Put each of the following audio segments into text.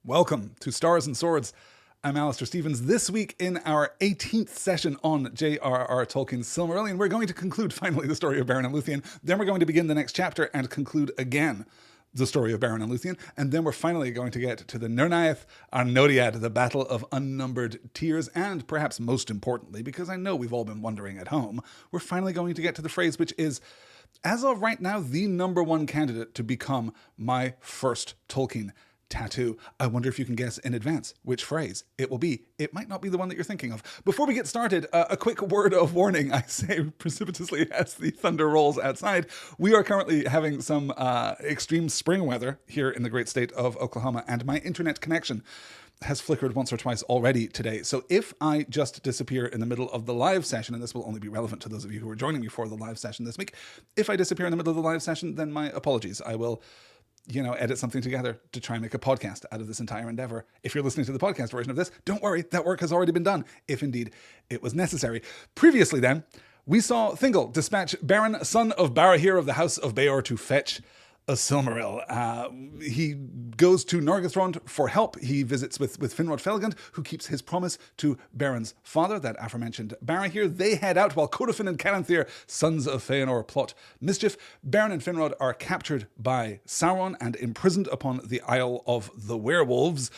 Welcome to Stars and Swords. I'm Alistair Stevens. This week in our 18th session on J.R.R. Tolkien's Silmarillion, we're going to conclude finally the story of Beren and Lúthien. Then we're going to begin the next chapter and conclude again the story of Beren and Lúthien. And then we're finally going to get to the Nirnaeth Arnodiad, the Battle of Unnumbered Tears. And perhaps most importantly, because I know we've all been wondering at home, we're finally going to get to the phrase which is, as of right now, the number one candidate to become my first Tolkien tattoo. I wonder if you can guess in advance which phrase it will be. It might not be the one that you're thinking of. Before we get started, a quick word of warning, I say precipitously as the thunder rolls outside. We are currently having some extreme spring weather here in the great state of Oklahoma, and my internet connection has flickered once or twice already today. So if I just disappear in the middle of the live session, and this will only be relevant to those of you who are joining me for the live session this week, if I disappear in the middle of the live session, then my apologies. I will edit something together to try and make a podcast out of this entire endeavor. If you're listening to the podcast version of this, don't worry, that work has already been done, if indeed it was necessary. Previously then, we saw Thingol dispatch Beren, son of Barahir of the House of Beor, to fetch a Silmaril. He goes to Nargothrond for help. He visits with Finrod Felgund, who keeps his promise to Beren's father, that aforementioned Barahir. They head out while Codafin and Caranthir, sons of Feanor, plot mischief. Beren and Finrod are captured by Sauron and imprisoned upon the Isle of the Werewolves.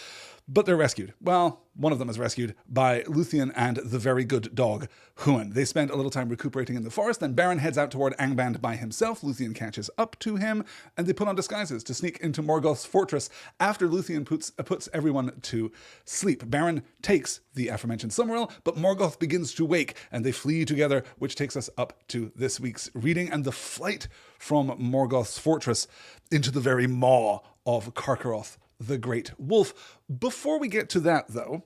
But they're rescued. Well, one of them is rescued by Lúthien and the very good dog, Huan. They spend a little time recuperating in the forest, then Beren heads out toward Angband by himself. Lúthien catches up to him, and they put on disguises to sneak into Morgoth's fortress after Lúthien puts everyone to sleep. Beren takes the aforementioned Silmaril, but Morgoth begins to wake, and they flee together, which takes us up to this week's reading, and the flight from Morgoth's fortress into the very maw of Carcharoth, the Great Wolf. Before we get to that, though,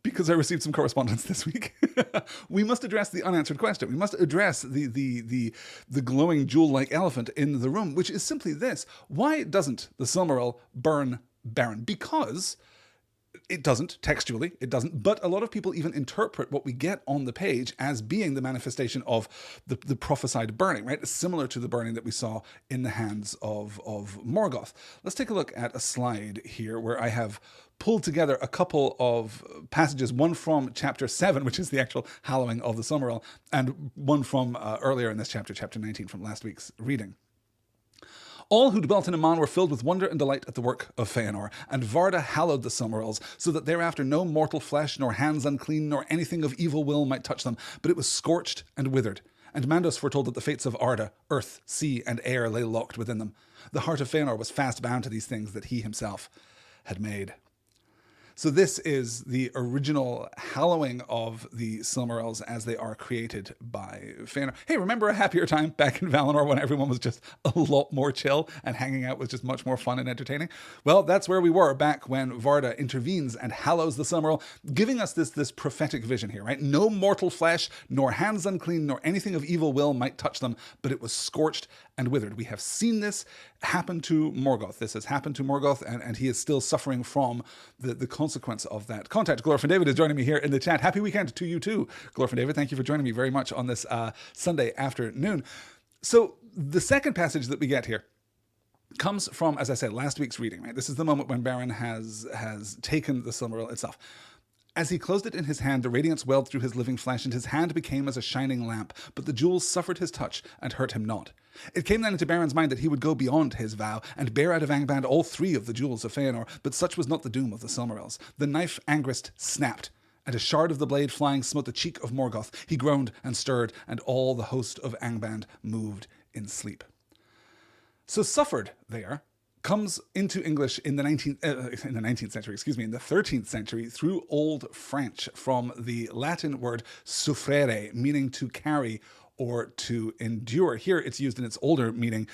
because I received some correspondence this week, we must address the unanswered question. We must address the glowing jewel-like elephant in the room, which is simply this. Why doesn't the Silmaril burn Beren? Because it doesn't, textually, it doesn't, but a lot of people even interpret what we get on the page as being the manifestation of the prophesied burning, right? Similar to the burning that we saw in the hands of Morgoth. Let's take a look at a slide here where I have pulled together a couple of passages, one from chapter 7, which is the actual hallowing of the Silmaril, and one from earlier in this chapter, chapter 19 from last week's reading. All who dwelt in Aman were filled with wonder and delight at the work of Feanor, and Varda hallowed the Silmarils, so that thereafter no mortal flesh, nor hands unclean, nor anything of evil will might touch them, but it was scorched and withered. And Maedhros foretold that the fates of Arda, earth, sea, and air lay locked within them. The heart of Feanor was fast bound to these things that he himself had made. So this is the original hallowing of the Silmarils as they are created by Feanor. Hey, remember a happier time back in Valinor when everyone was just a lot more chill and hanging out was just much more fun and entertaining? Well, that's where we were back when Varda intervenes and hallows the Silmaril, giving us this prophetic vision here, right? No mortal flesh, nor hands unclean, nor anything of evil will might touch them, but it was scorched and withered. We have seen this happen to Morgoth. This has happened to Morgoth, and he is still suffering from the consequence of that contact. Glorfin David is joining me here in the chat. Happy weekend to you too, Glorfin David. Thank you for joining me very much on this Sunday afternoon. So the second passage that we get here comes from, as I said, last week's reading, right? This is the moment when Beren has taken the Silmaril itself. As he closed it in his hand, the radiance welled through his living flesh, and his hand became as a shining lamp, but the jewels suffered his touch and hurt him not. It came then into Beren's mind that he would go beyond his vow, and bear out of Angband all three of the jewels of Feanor, but such was not the doom of the Silmarils. The knife Angrist snapped, and a shard of the blade flying smote the cheek of Morgoth. He groaned and stirred, and all the host of Angband moved in sleep. So suffered there comes into English in the 13th century through Old French from the Latin word suffrere, meaning to carry or to endure. Here it's used in its older meaning,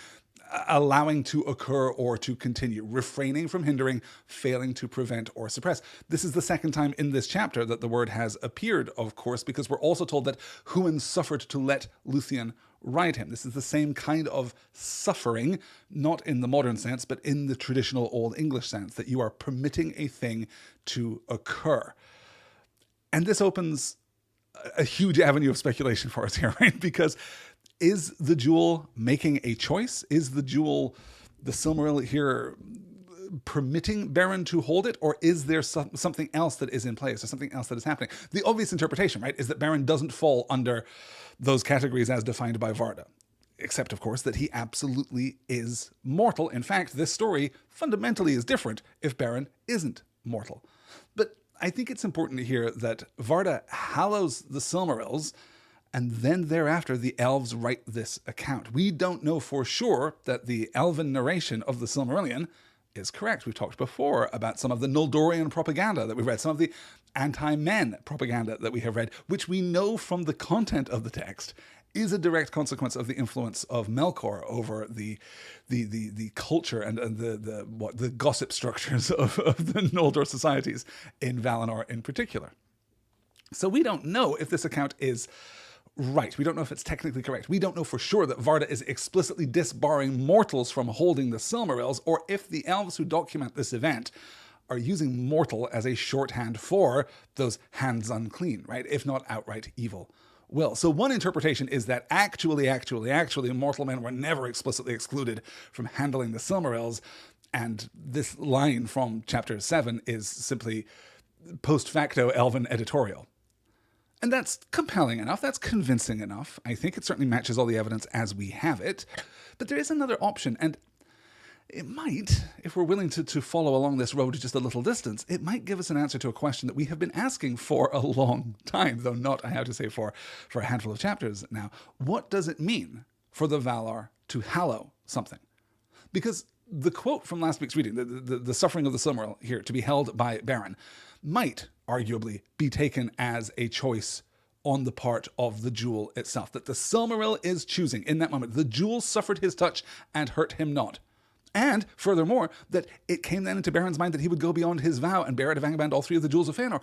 allowing to occur or to continue, refraining from hindering, failing to prevent or suppress. This is the second time in this chapter that the word has appeared, of course, because we're also told that Huan suffered to let Lúthien ride him. This is the same kind of suffering, not in the modern sense, but in the traditional Old English sense, that you are permitting a thing to occur. And this opens a huge avenue of speculation for us here, right? Because is the jewel making a choice? Is the jewel, the Silmaril here, permitting Beren to hold it, or is there something else that is in place, or something else that is happening? The obvious interpretation, right, is that Beren doesn't fall under those categories as defined by Varda. Except, of course, that he absolutely is mortal. In fact, this story fundamentally is different if Beren isn't mortal. But I think it's important to hear that Varda hallows the Silmarils, and then thereafter the elves write this account. We don't know for sure that the elven narration of the Silmarillion is correct. We've talked before about some of the Noldorian propaganda that we've read, some of the anti-men propaganda that we have read, which we know from the content of the text is a direct consequence of the influence of Melkor over the culture and the gossip structures of the Noldor societies in Valinor in particular. So we don't know if this account is right. We don't know if it's technically correct. We don't know for sure that Varda is explicitly disbarring mortals from holding the Silmarils, or if the elves who document this event are using mortal as a shorthand for those hands unclean, right? If not outright evil will. So one interpretation is that actually, mortal men were never explicitly excluded from handling the Silmarils, and this line from chapter 7 is simply post facto elven editorial. And that's compelling enough, that's convincing enough. I think it certainly matches all the evidence as we have it. But there is another option, and it might, if we're willing to follow along this road just a little distance, it might give us an answer to a question that we have been asking for a long time, though not, I have to say, for a handful of chapters now. What does it mean for the Valar to hallow something? Because the quote from last week's reading, the suffering of the Silmaril here, to be held by Beren, might arguably be taken as a choice on the part of the jewel itself, that the Silmaril is choosing in that moment. The jewel suffered his touch and hurt him not. And furthermore, that it came then into Beren's mind that he would go beyond his vow and bear to Angband all three of the jewels of Fëanor.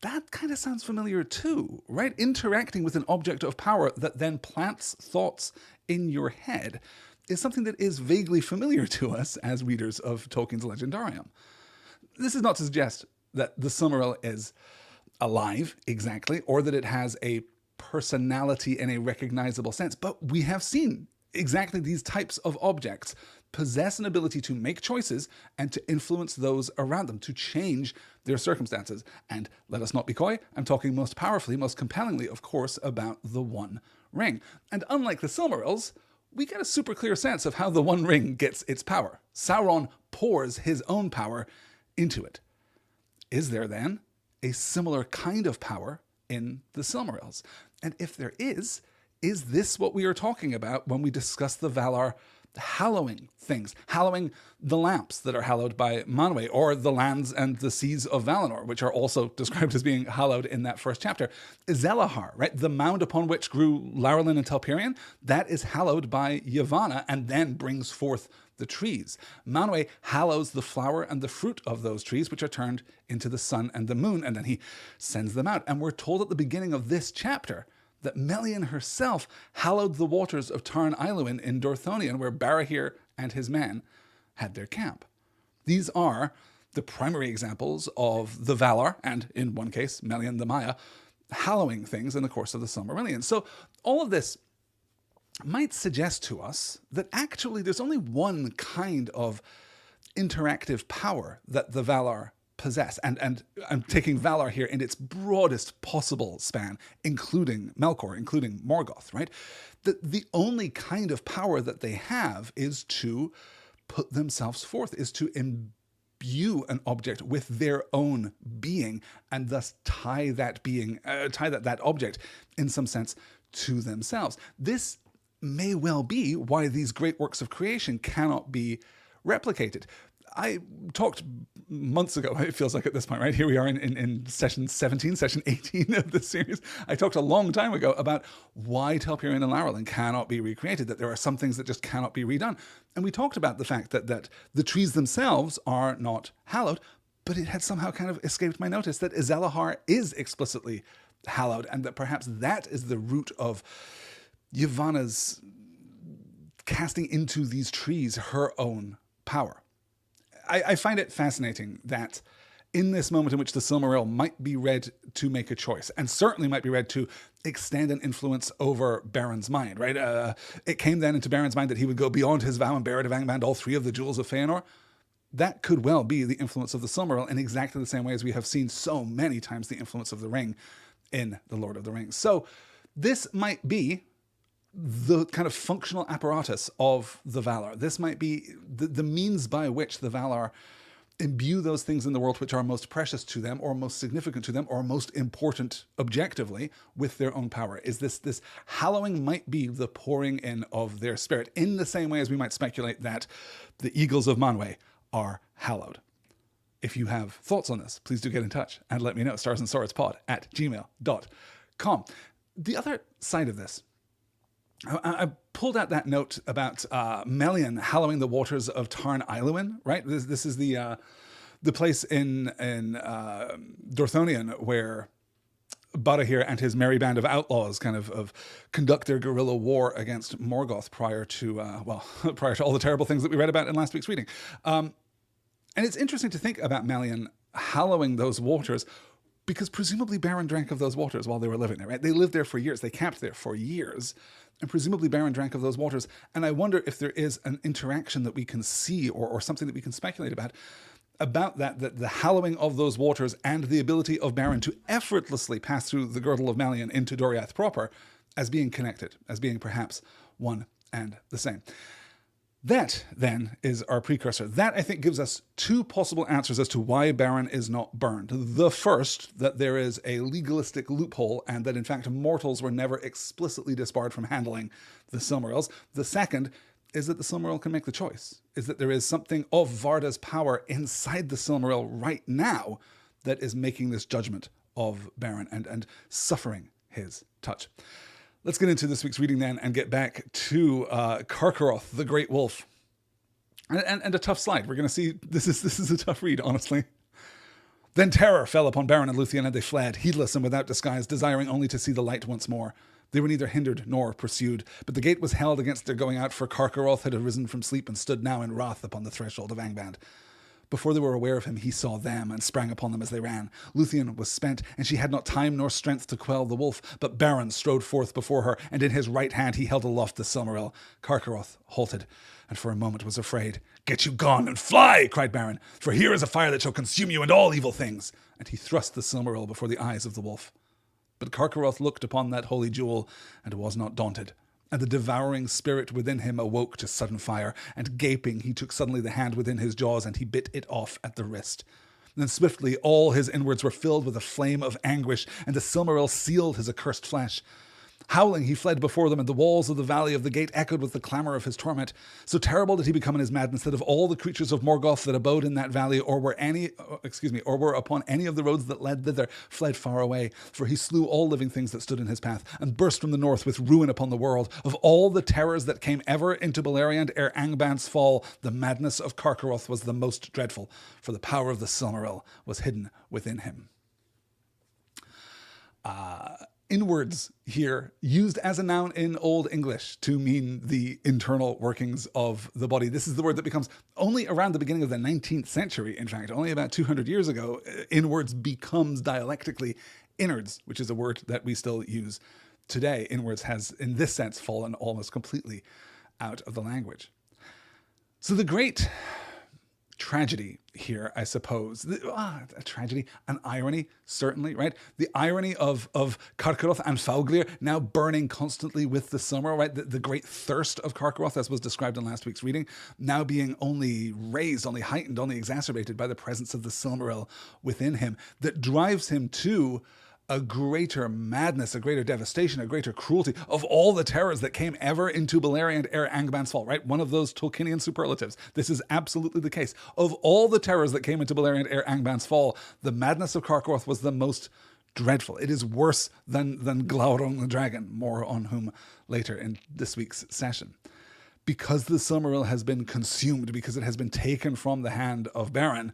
That kind of sounds familiar too, right? Interacting with an object of power that then plants thoughts in your head is something that is vaguely familiar to us as readers of Tolkien's Legendarium. This is not to suggest that the Silmaril is alive exactly, or that it has a personality in a recognizable sense, but we have seen exactly these types of objects possess an ability to make choices and to influence those around them, to change their circumstances. And let us not be coy, I'm talking most powerfully, most compellingly, of course, about the One Ring. And unlike the Silmarils, we get a super clear sense of how the One Ring gets its power. Sauron pours his own power into it. Is there then a similar kind of power in the Silmarils? And if there is this what we are talking about when we discuss the Valar hallowing things, hallowing the lamps that are hallowed by Manwë, or the lands and the seas of Valinor, which are also described as being hallowed in that first chapter? Zelahar, right, the mound upon which grew Laurelin and Telperion, that is hallowed by Yavanna and then brings forth the trees. Manwë hallows the flower and the fruit of those trees, which are turned into the sun and the moon, and then he sends them out. And we're told at the beginning of this chapter that Melian herself hallowed the waters of Tarn Iluin in Dorthonion, where Barahir and his men had their camp. These are the primary examples of the Valar, and in one case, Melian the Maya, hallowing things in the course of the Silmarillion. So all of this might suggest to us that actually there's only one kind of interactive power that the Valar possess, and I'm taking Valar here in its broadest possible span, including Melkor, including Morgoth, right? The only kind of power that they have is to put themselves forth, is to imbue an object with their own being, and thus tie that being, that object in some sense to themselves. This may well be why these great works of creation cannot be replicated. I talked months ago, it feels like at this point, right? Here we are in session 17, session 18 of the series. I talked a long time ago about why Telperion and Laurelin cannot be recreated, that there are some things that just cannot be redone. And we talked about the fact that the trees themselves are not hallowed, but it had somehow kind of escaped my notice that Zelahar is explicitly hallowed, and that perhaps that is the root of Yavanna's casting into these trees her own power. I find it fascinating that in this moment in which the Silmaril might be read to make a choice, and certainly might be read to extend an influence over Beren's mind, right? It came then into Beren's mind that he would go beyond his vow and bear to Angband all three of the jewels of Fëanor. that could well be the influence of the Silmaril in exactly the same way as we have seen so many times the influence of the ring in The Lord of the Rings. So this might be the kind of functional apparatus of the Valar. This might be the means by which the Valar imbue those things in the world which are most precious to them or most significant to them or most important objectively with their own power. Is this hallowing might be the pouring in of their spirit in the same way as we might speculate that the eagles of Manwë are hallowed. If you have thoughts on this, please do get in touch and let me know. starsandswordspod@gmail.com. The other side of this, I pulled out that note about Melian hallowing the waters of Tarn Iluin, right? This is the place in Dorthonion where Barahir and his merry band of outlaws kind of conduct their guerrilla war against Morgoth prior to all the terrible things that we read about in last week's reading. And it's interesting to think about Melian hallowing those waters because presumably Beren drank of those waters while they were living there, right? They lived there for years. They camped there for years. And presumably Beren drank of those waters. And I wonder if there is an interaction that we can see or something that we can speculate about that the hallowing of those waters and the ability of Beren to effortlessly pass through the girdle of Melian into Doriath proper as being connected, as being perhaps one and the same. That, then, is our precursor. That, I think, gives us two possible answers as to why Beren is not burned. The first, that there is a legalistic loophole and that, in fact, mortals were never explicitly disbarred from handling the Silmarils. The second is that the Silmaril can make the choice, is that there is something of Varda's power inside the Silmaril right now that is making this judgment of Beren and suffering his touch. Let's get into this week's reading then and get back to Carcharoth, the Great Wolf. And a tough slide. We're going to see, this is a tough read, honestly. Then terror fell upon Beren and Lúthien, and they fled, heedless and without disguise, desiring only to see the light once more. They were neither hindered nor pursued, but the gate was held against their going out, for Carcharoth had arisen from sleep and stood now in wrath upon the threshold of Angband. Before they were aware of him, he saw them and sprang upon them as they ran. Lúthien was spent, and she had not time nor strength to quell the wolf, but Beren strode forth before her, and in his right hand he held aloft the Silmaril. Carcharoth halted, and for a moment was afraid. "Get you gone and fly," cried Beren, "for here is a fire that shall consume you and all evil things." And he thrust the Silmaril before the eyes of the wolf. But Carcharoth looked upon that holy jewel, and was not daunted. And the devouring spirit within him awoke to sudden fire, and gaping he took suddenly the hand within his jaws, and he bit it off at the wrist. Then swiftly all his inwards were filled with a flame of anguish, and the Silmaril sealed his accursed flesh. Howling, he fled before them, and the walls of the valley of the gate echoed with the clamour of his torment. So terrible did he become in his madness that of all the creatures of Morgoth that abode in that valley, or were upon any of the roads that led thither, fled far away. For he slew all living things that stood in his path, and burst from the north with ruin upon the world. Of all the terrors that came ever into Beleriand ere Angband's fall, the madness of Carcharoth was the most dreadful, for the power of the Silmaril was hidden within him. Inwards here, used as a noun in Old English to mean the internal workings of the body. This is the word that becomes, only around the beginning of the 19th century, in fact, only about 200 years ago, inwards becomes dialectically innards, which is a word that we still use today. Inwards has, in this sense, fallen almost completely out of the language. So the great tragedy here, I suppose. A tragedy, an irony, certainly, right? The irony of Carcharoth and Fáuglir now burning constantly with the Silmaril, right? The great thirst of Carcharoth, as was described in last week's reading, now being only raised, only heightened, only exacerbated by the presence of the Silmaril within him, that drives him to a greater madness, a greater devastation, a greater cruelty of all the terrors that came ever into Beleriand ere Angband's fall, right? One of those Tolkienian superlatives. This is absolutely the case. Of all the terrors that came into Beleriand ere Angband's fall, the madness of Carcharoth was the most dreadful. It is worse than Glaurung the dragon, more on whom later in this week's session. Because the Silmaril has been consumed, because it has been taken from the hand of Beren,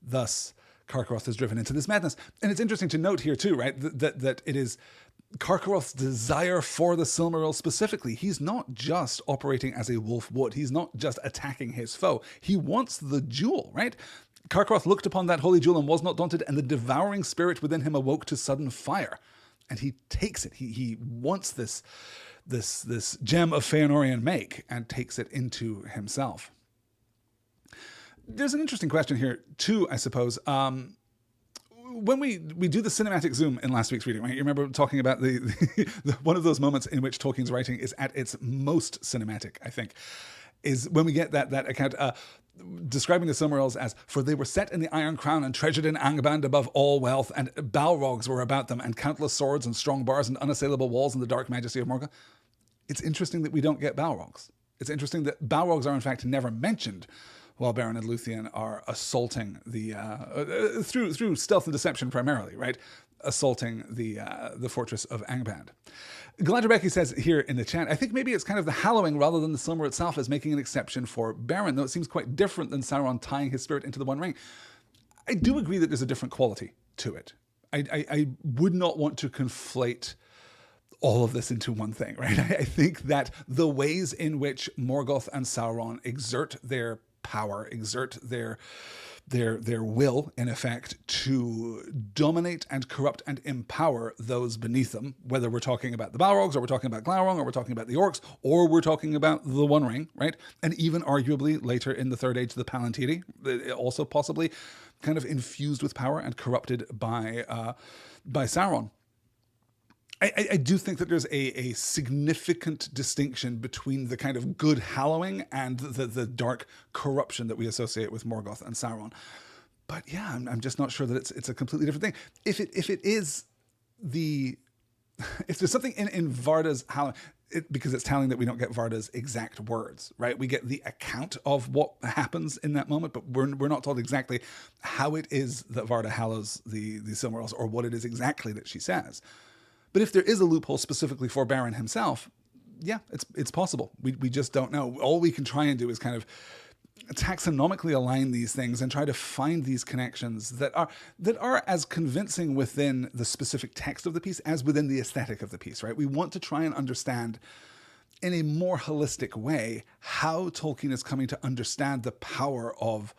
thus Carcharoth is driven into this madness. And it's interesting to note here too, right, that it is Carcharoth's desire for the Silmaril specifically. He's not just operating as a wolf would. He's not just attacking his foe. He wants the jewel, right? Carcharoth looked upon that holy jewel and was not daunted, and the devouring spirit within him awoke to sudden fire. And he takes it. He wants this gem of Feanorian make and takes it into himself. There's an interesting question here too, I suppose. When we do the cinematic zoom in last week's reading, right? You remember talking about the one of those moments in which Tolkien's writing is at its most cinematic, I think, is when we get that account describing the Silmarils as, for they were set in the Iron Crown and treasured in Angband above all wealth, and Balrogs were about them, and countless swords and strong bars and unassailable walls in the dark majesty of Morgoth. It's interesting that we don't get Balrogs. It's interesting that Balrogs are in fact never mentioned while Beren and Lúthien are assaulting the through stealth and deception primarily, right? Assaulting the fortress of Angband. Gladrebecki says here in the chat, I think maybe it's kind of the hallowing rather than the Silmar itself as making an exception for Beren, though it seems quite different than Sauron tying his spirit into the One Ring. I do agree that there's a different quality to it. I would not want to conflate all of this into one thing, right? I think that the ways in which Morgoth and Sauron exert their power, exert their will, in effect, to dominate and corrupt and empower those beneath them, whether we're talking about the Balrogs, or we're talking about Glaurung, or we're talking about the Orcs, or we're talking about the One Ring, right? And even arguably later in the Third Age, the Palantiri, also possibly kind of infused with power and corrupted by Sauron. I do think that there's a significant distinction between the kind of good hallowing and the dark corruption that we associate with Morgoth and Sauron. But yeah, I'm just not sure that it's a completely different thing. If it is if there's something in Varda's hallowing, because it's telling that we don't get Varda's exact words, right? We get the account of what happens in that moment, but we're not told exactly how it is that Varda hallows the Silmarils, or what it is exactly that she says. But if there is a loophole specifically for Beren himself, yeah, it's possible. We just don't know. All we can try and do is kind of taxonomically align these things and try to find these connections that are as convincing within the specific text of the piece as within the aesthetic of the piece, right? We want to try and understand in a more holistic way how Tolkien is coming to understand the power of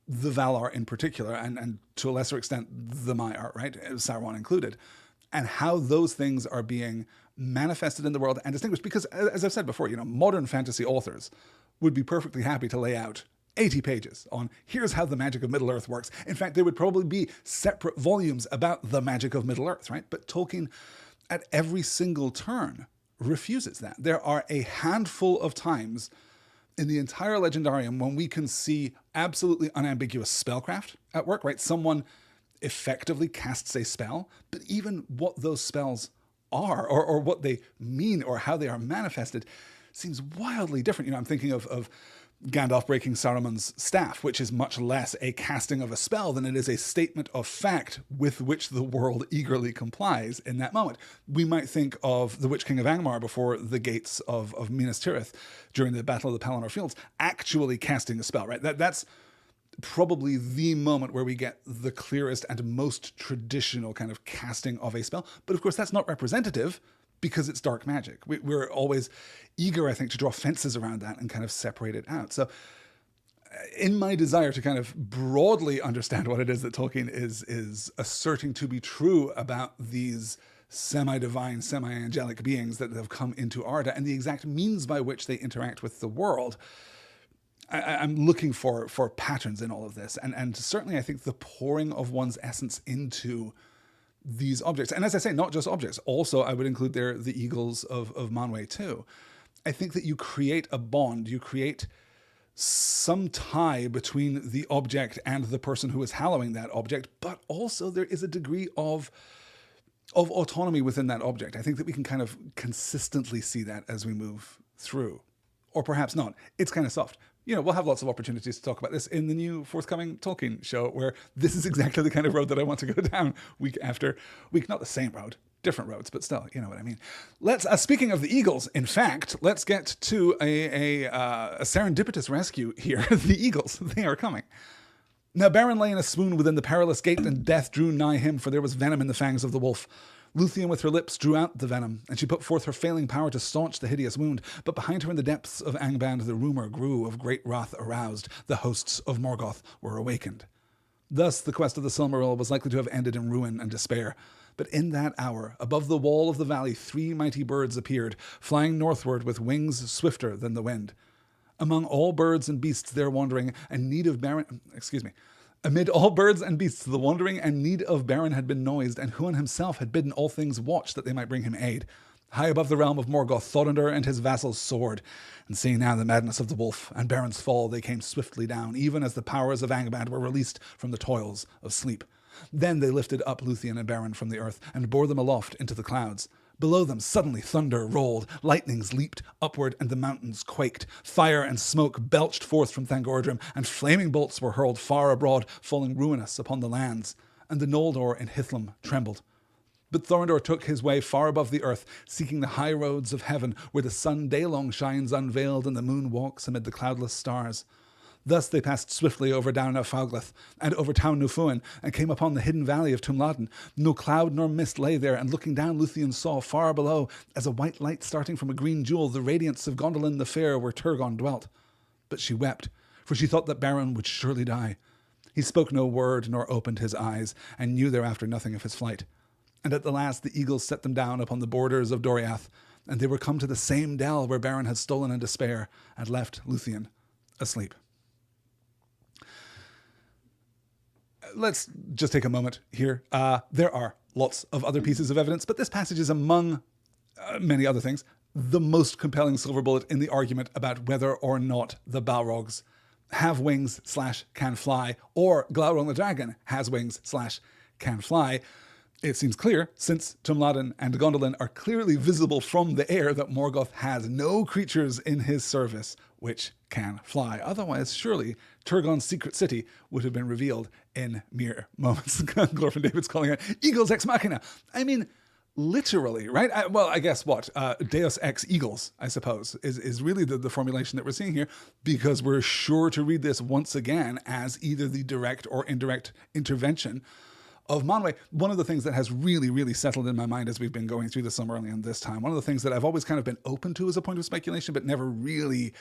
the Valar in particular, and to a lesser extent the Maiar, right? Sauron included. And how those things are being manifested in the world and distinguished. Because, as I've said before, modern fantasy authors would be perfectly happy to lay out 80 pages on here's how the magic of Middle-earth works. In fact, there would probably be separate volumes about the magic of Middle-earth, right? But Tolkien, at every single turn, refuses that. There are a handful of times in the entire Legendarium when we can see absolutely unambiguous spellcraft at work, right? Someone effectively casts a spell, but even what those spells are, or what they mean, or how they are manifested, seems wildly different. I'm thinking of Gandalf breaking Saruman's staff, which is much less a casting of a spell than it is a statement of fact with which the world eagerly complies in that moment. We might think of the Witch King of Angmar before the gates of Minas Tirith during the Battle of the Pelennor Fields actually casting a spell, right? That's probably the moment where we get the clearest and most traditional kind of casting of a spell. But of course, that's not representative because it's dark magic. We're always eager, I think, to draw fences around that and kind of separate it out. So in my desire to kind of broadly understand what it is that Tolkien is asserting to be true about these semi-divine, semi-angelic beings that have come into Arda and the exact means by which they interact with the world, I'm looking for patterns in all of this. And certainly I think the pouring of one's essence into these objects, and as I say, not just objects, also I would include there the eagles of Manwë too. I think that you create a bond, you create some tie between the object and the person who is hallowing that object, but also there is a degree of autonomy within that object. I think that we can kind of consistently see that as we move through. Or perhaps not. It's kind of soft. We'll have lots of opportunities to talk about this in the new forthcoming Tolkien show, where this is exactly the kind of road that I want to go down week after week. Not the same road, different roads, but still, you know what I mean. Let's, speaking of the eagles, in fact, let's get to a serendipitous rescue here. The eagles, they are coming. Now Beren lay in a swoon within the perilous gate, and death drew nigh him, for there was venom in the fangs of the wolf. Lúthien with her lips drew out the venom, and she put forth her failing power to staunch the hideous wound. But behind her in the depths of Angband the rumour grew of great wrath aroused. The hosts of Morgoth were awakened. Thus the quest of the Silmaril was likely to have ended in ruin and despair. But in that hour, above the wall of the valley, 3 mighty birds appeared, flying northward with wings swifter than the wind. Among all birds and beasts their wandering and need of Beren, amid all birds and beasts the wandering and need of Beren had been noised, and Huan himself had bidden all things watch that they might bring him aid. High above the realm of Morgoth, Thorondor and his vassals soared, and seeing now the madness of the wolf and Beren's fall, they came swiftly down, even as the powers of Angband were released from the toils of sleep. Then they lifted up Lúthien and Beren from the earth and bore them aloft into the clouds. Below them suddenly thunder rolled, lightnings leaped upward, and the mountains quaked. Fire and smoke belched forth from Thangordrim, and flaming bolts were hurled far abroad, falling ruinous upon the lands. And the Noldor in Hithlam trembled. But Thorondor took his way far above the earth, seeking the high roads of heaven, where the sun day-long shines unveiled and the moon walks amid the cloudless stars. Thus they passed swiftly over Down Fauglith and over Town Nufuin, and came upon the hidden valley of Tumladen. No cloud nor mist lay there, and looking down Lúthien saw far below, as a white light starting from a green jewel, the radiance of Gondolin the fair, where Turgon dwelt. But she wept, for she thought that Beren would surely die. He spoke no word, nor opened his eyes, and knew thereafter nothing of his flight. And at the last the eagles set them down upon the borders of Doriath, and they were come to the same dell where Beren had stolen in despair, and left Lúthien asleep. Let's just take a moment here. There are lots of other pieces of evidence, but this passage is, among many other things, the most compelling silver bullet in the argument about whether or not the Balrogs have wings / can fly, or Glaurung the dragon has wings / can fly. It seems clear, since Tumladen and Gondolin are clearly visible from the air, that Morgoth has no creatures in his service which can fly. Otherwise, surely Turgon's secret city would have been revealed in mere moments. Glorfin David's calling it Eagles ex machina. I mean, literally, right? I guess what? Deus ex eagles, I suppose, is really the formulation that we're seeing here, because we're sure to read this once again as either the direct or indirect intervention of Manwë. One of the things that has really, really settled in my mind as we've been going through the Silmarillion this time, one of the things that I've always kind of been open to as a point of speculation, but never really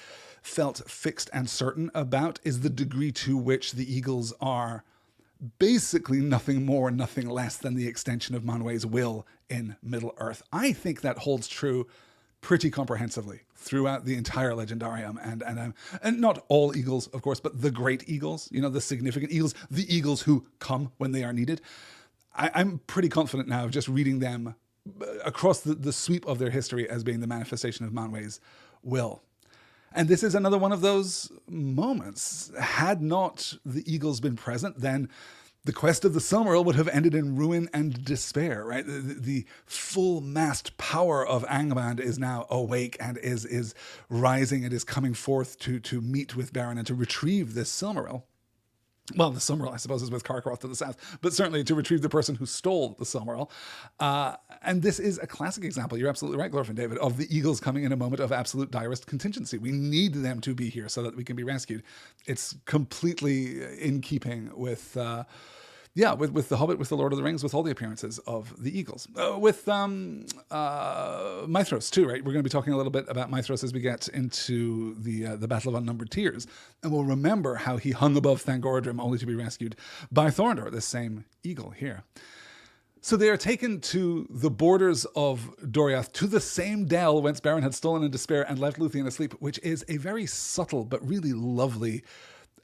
felt fixed and certain about, is the degree to which the Eagles are basically nothing more, nothing less than the extension of Manwë's will in Middle-earth. I think that holds true pretty comprehensively throughout the entire Legendarium, and not all eagles, of course, but the great eagles, the significant eagles, the eagles who come when they are needed. I'm pretty confident now of just reading them across the sweep of their history as being the manifestation of Manwë's will. And this is another one of those moments. Had not the eagles been present, then the quest of the Silmaril would have ended in ruin and despair, right? The full-massed power of Angband is now awake and is rising and is coming forth to meet with Beren and to retrieve this Silmaril. Well, the Silmaril, I suppose, is with Karkaroth to the south, but certainly to retrieve the person who stole the Silmaril. And this is a classic example, you're absolutely right, Glorfin David, of the eagles coming in a moment of absolute direst contingency. We need them to be here so that we can be rescued. It's completely in keeping with The Hobbit, with The Lord of the Rings, with all the appearances of the eagles. With Maedhros too, right? We're going to be talking a little bit about Maedhros as we get into the Battle of Unnumbered Tears. And we'll remember how he hung above Thangordrim only to be rescued by Thorondor, this same eagle here. So they are taken to the borders of Doriath, to the same dell whence Beren had stolen in despair and left Lúthien asleep, which is a very subtle but really lovely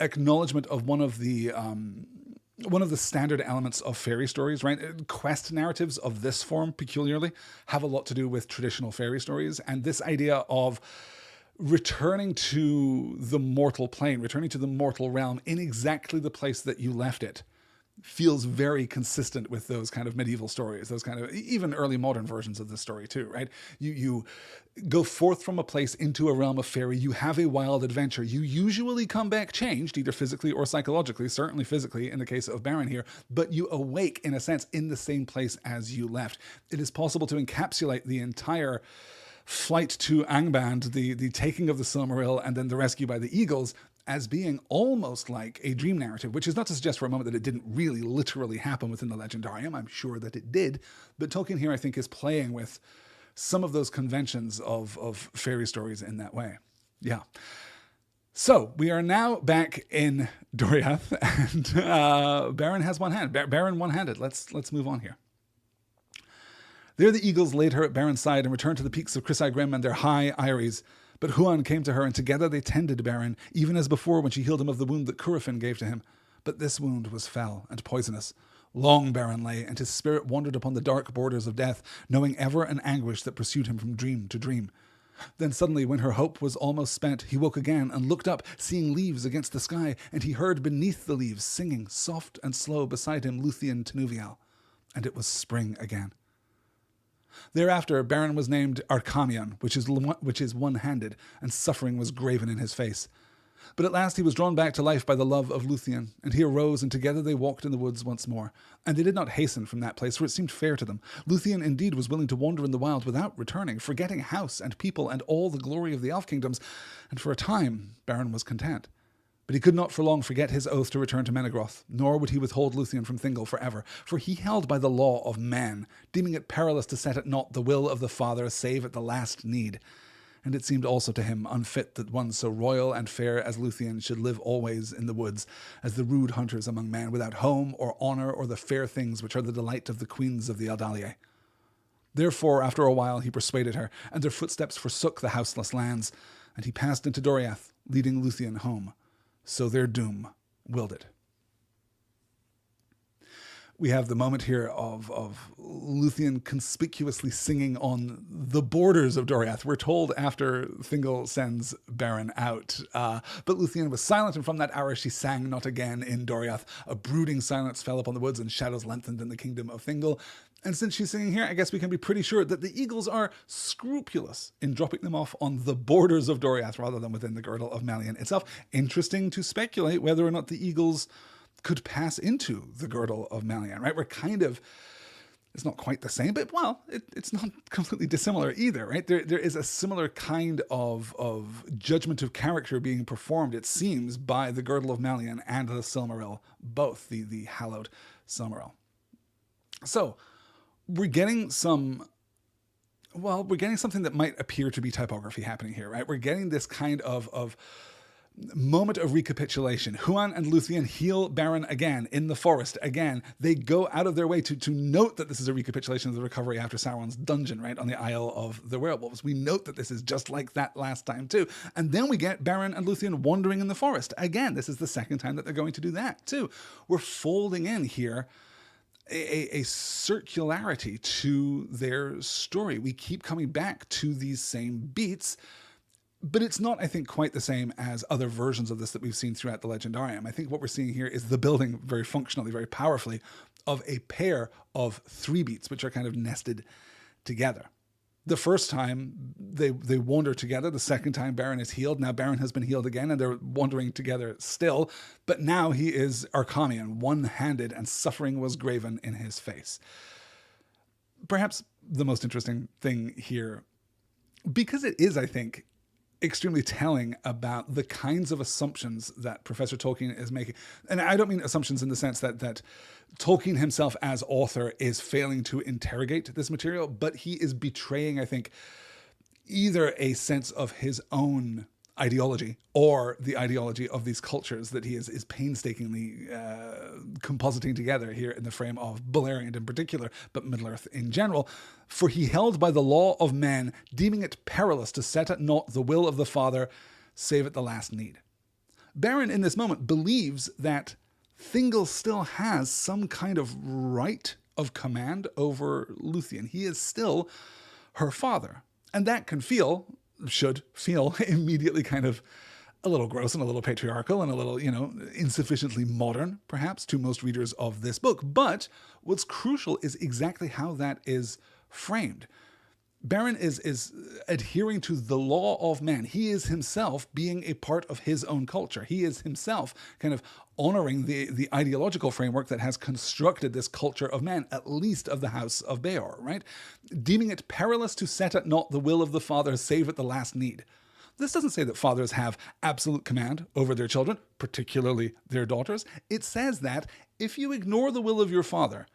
acknowledgement of one of the standard elements of fairy stories, right? Quest narratives of this form, peculiarly, have a lot to do with traditional fairy stories. And this idea of returning to the mortal plane, returning to the mortal realm in exactly the place that you left it, feels very consistent with those kind of medieval stories, those kind of even early modern versions of this story too, right? You go forth from a place into a realm of fairy, you have a wild adventure, you usually come back changed, either physically or psychologically, certainly physically in the case of Beren here, but you awake, in a sense, in the same place as you left. It is possible to encapsulate the entire flight to Angband, the taking of the Silmaril, and then the rescue by the eagles, as being almost like a dream narrative, which is not to suggest for a moment that it didn't really literally happen within the Legendarium. I'm sure that it did. But Tolkien here, I think, is playing with some of those conventions of fairy stories in that way. Yeah. So we are now back in Doriath, and Beren has one hand. Beren one-handed. Let's move on here. There the eagles laid her at Beren's side and returned to the peaks of Chrysae Grim and their high eyries. But Huan came to her, and together they tended Beren, even as before when she healed him of the wound that Curufin gave to him. But this wound was fell and poisonous. Long Beren lay, and his spirit wandered upon the dark borders of death, knowing ever an anguish that pursued him from dream to dream. Then suddenly, when her hope was almost spent, he woke again and looked up, seeing leaves against the sky, and he heard beneath the leaves, singing soft and slow beside him, Lúthien Tinuvial. And it was spring again. Thereafter, Beren was named Archamion, which is one-handed, and suffering was graven in his face. But at last he was drawn back to life by the love of Lúthien, and he arose, and together they walked in the woods once more. And they did not hasten from that place, for it seemed fair to them. Lúthien indeed was willing to wander in the wild without returning, forgetting house and people and all the glory of the elf kingdoms, and for a time Beren was content. But he could not for long forget his oath to return to Maedhros, nor would he withhold Lúthien from Thingol forever, for he held by the law of man, deeming it perilous to set at naught the will of the Father save at the last need. And it seemed also to him unfit that one so royal and fair as Lúthien should live always in the woods, as the rude hunters among men, without home or honour or the fair things which are the delight of the queens of the Eldalie. Therefore, after a while, he persuaded her, and their footsteps forsook the houseless lands, and he passed into Doriath, leading Lúthien home. So their doom willed it. We have the moment here of Lúthien conspicuously singing on the borders of Doriath. We're told after Thingol sends Beren out. But Lúthien was silent, and from that hour she sang not again in Doriath. A brooding silence fell upon the woods, and shadows lengthened in the kingdom of Thingol. And since she's singing here, I guess we can be pretty sure that the eagles are scrupulous in dropping them off on the borders of Doriath rather than within the girdle of Melian itself. Interesting to speculate whether or not the eagles could pass into the girdle of Melian, right? We're kind of, it's not quite the same, but well, it's not completely dissimilar either, right? There is a similar kind of judgment of character being performed, it seems, by the girdle of Melian and the Silmaril, both the hallowed Silmaril. So we're getting something that might appear to be typography happening here, right? We're getting this kind of moment of recapitulation. Huan and Lúthien heal Beren again in the forest again. They go out of their way to note that this is a recapitulation of the recovery after Sauron's dungeon, right, on the Isle of the Werewolves. We note that this is just like that last time too. And then we get Beren and Lúthien wandering in the forest. Again, this is the second time that they're going to do that too. We're folding in here a circularity to their story. We keep coming back to these same beats, but it's not, I think, quite the same as other versions of this that we've seen throughout the Legendarium. I think what we're seeing here is the building very functionally, very powerfully, of a pair of 3 beats, which are kind of nested together. The first time they wander together. The second time Beren is healed. Now Beren has been healed again, and they're wandering together still. But now he is Archamion, one-handed, and suffering was graven in his face. Perhaps the most interesting thing here, because it is, I think, extremely telling about the kinds of assumptions that Professor Tolkien is making. And I don't mean assumptions in the sense that Tolkien himself as author is failing to interrogate this material, but he is betraying, I think, either a sense of his own ideology or the ideology of these cultures that he is painstakingly compositing together here in the frame of Beleriand in particular, but Middle-earth in general. For he held by the law of man, deeming it perilous to set at naught the will of the Father, save at the last need. Beren in this moment believes that Thingol still has some kind of right of command over Lúthien. He is still her father. And that should feel immediately kind of a little gross and a little patriarchal and a little, insufficiently modern, perhaps, to most readers of this book. But what's crucial is exactly how that is framed. Beren is adhering to the law of man. He is himself being a part of his own culture. He is himself kind of honoring the ideological framework that has constructed this culture of man, at least of the house of Beor, right? Deeming it perilous to set at naught the will of the Father, save at the last need. This doesn't say that fathers have absolute command over their children, particularly their daughters. It says that if you ignore the will of your father,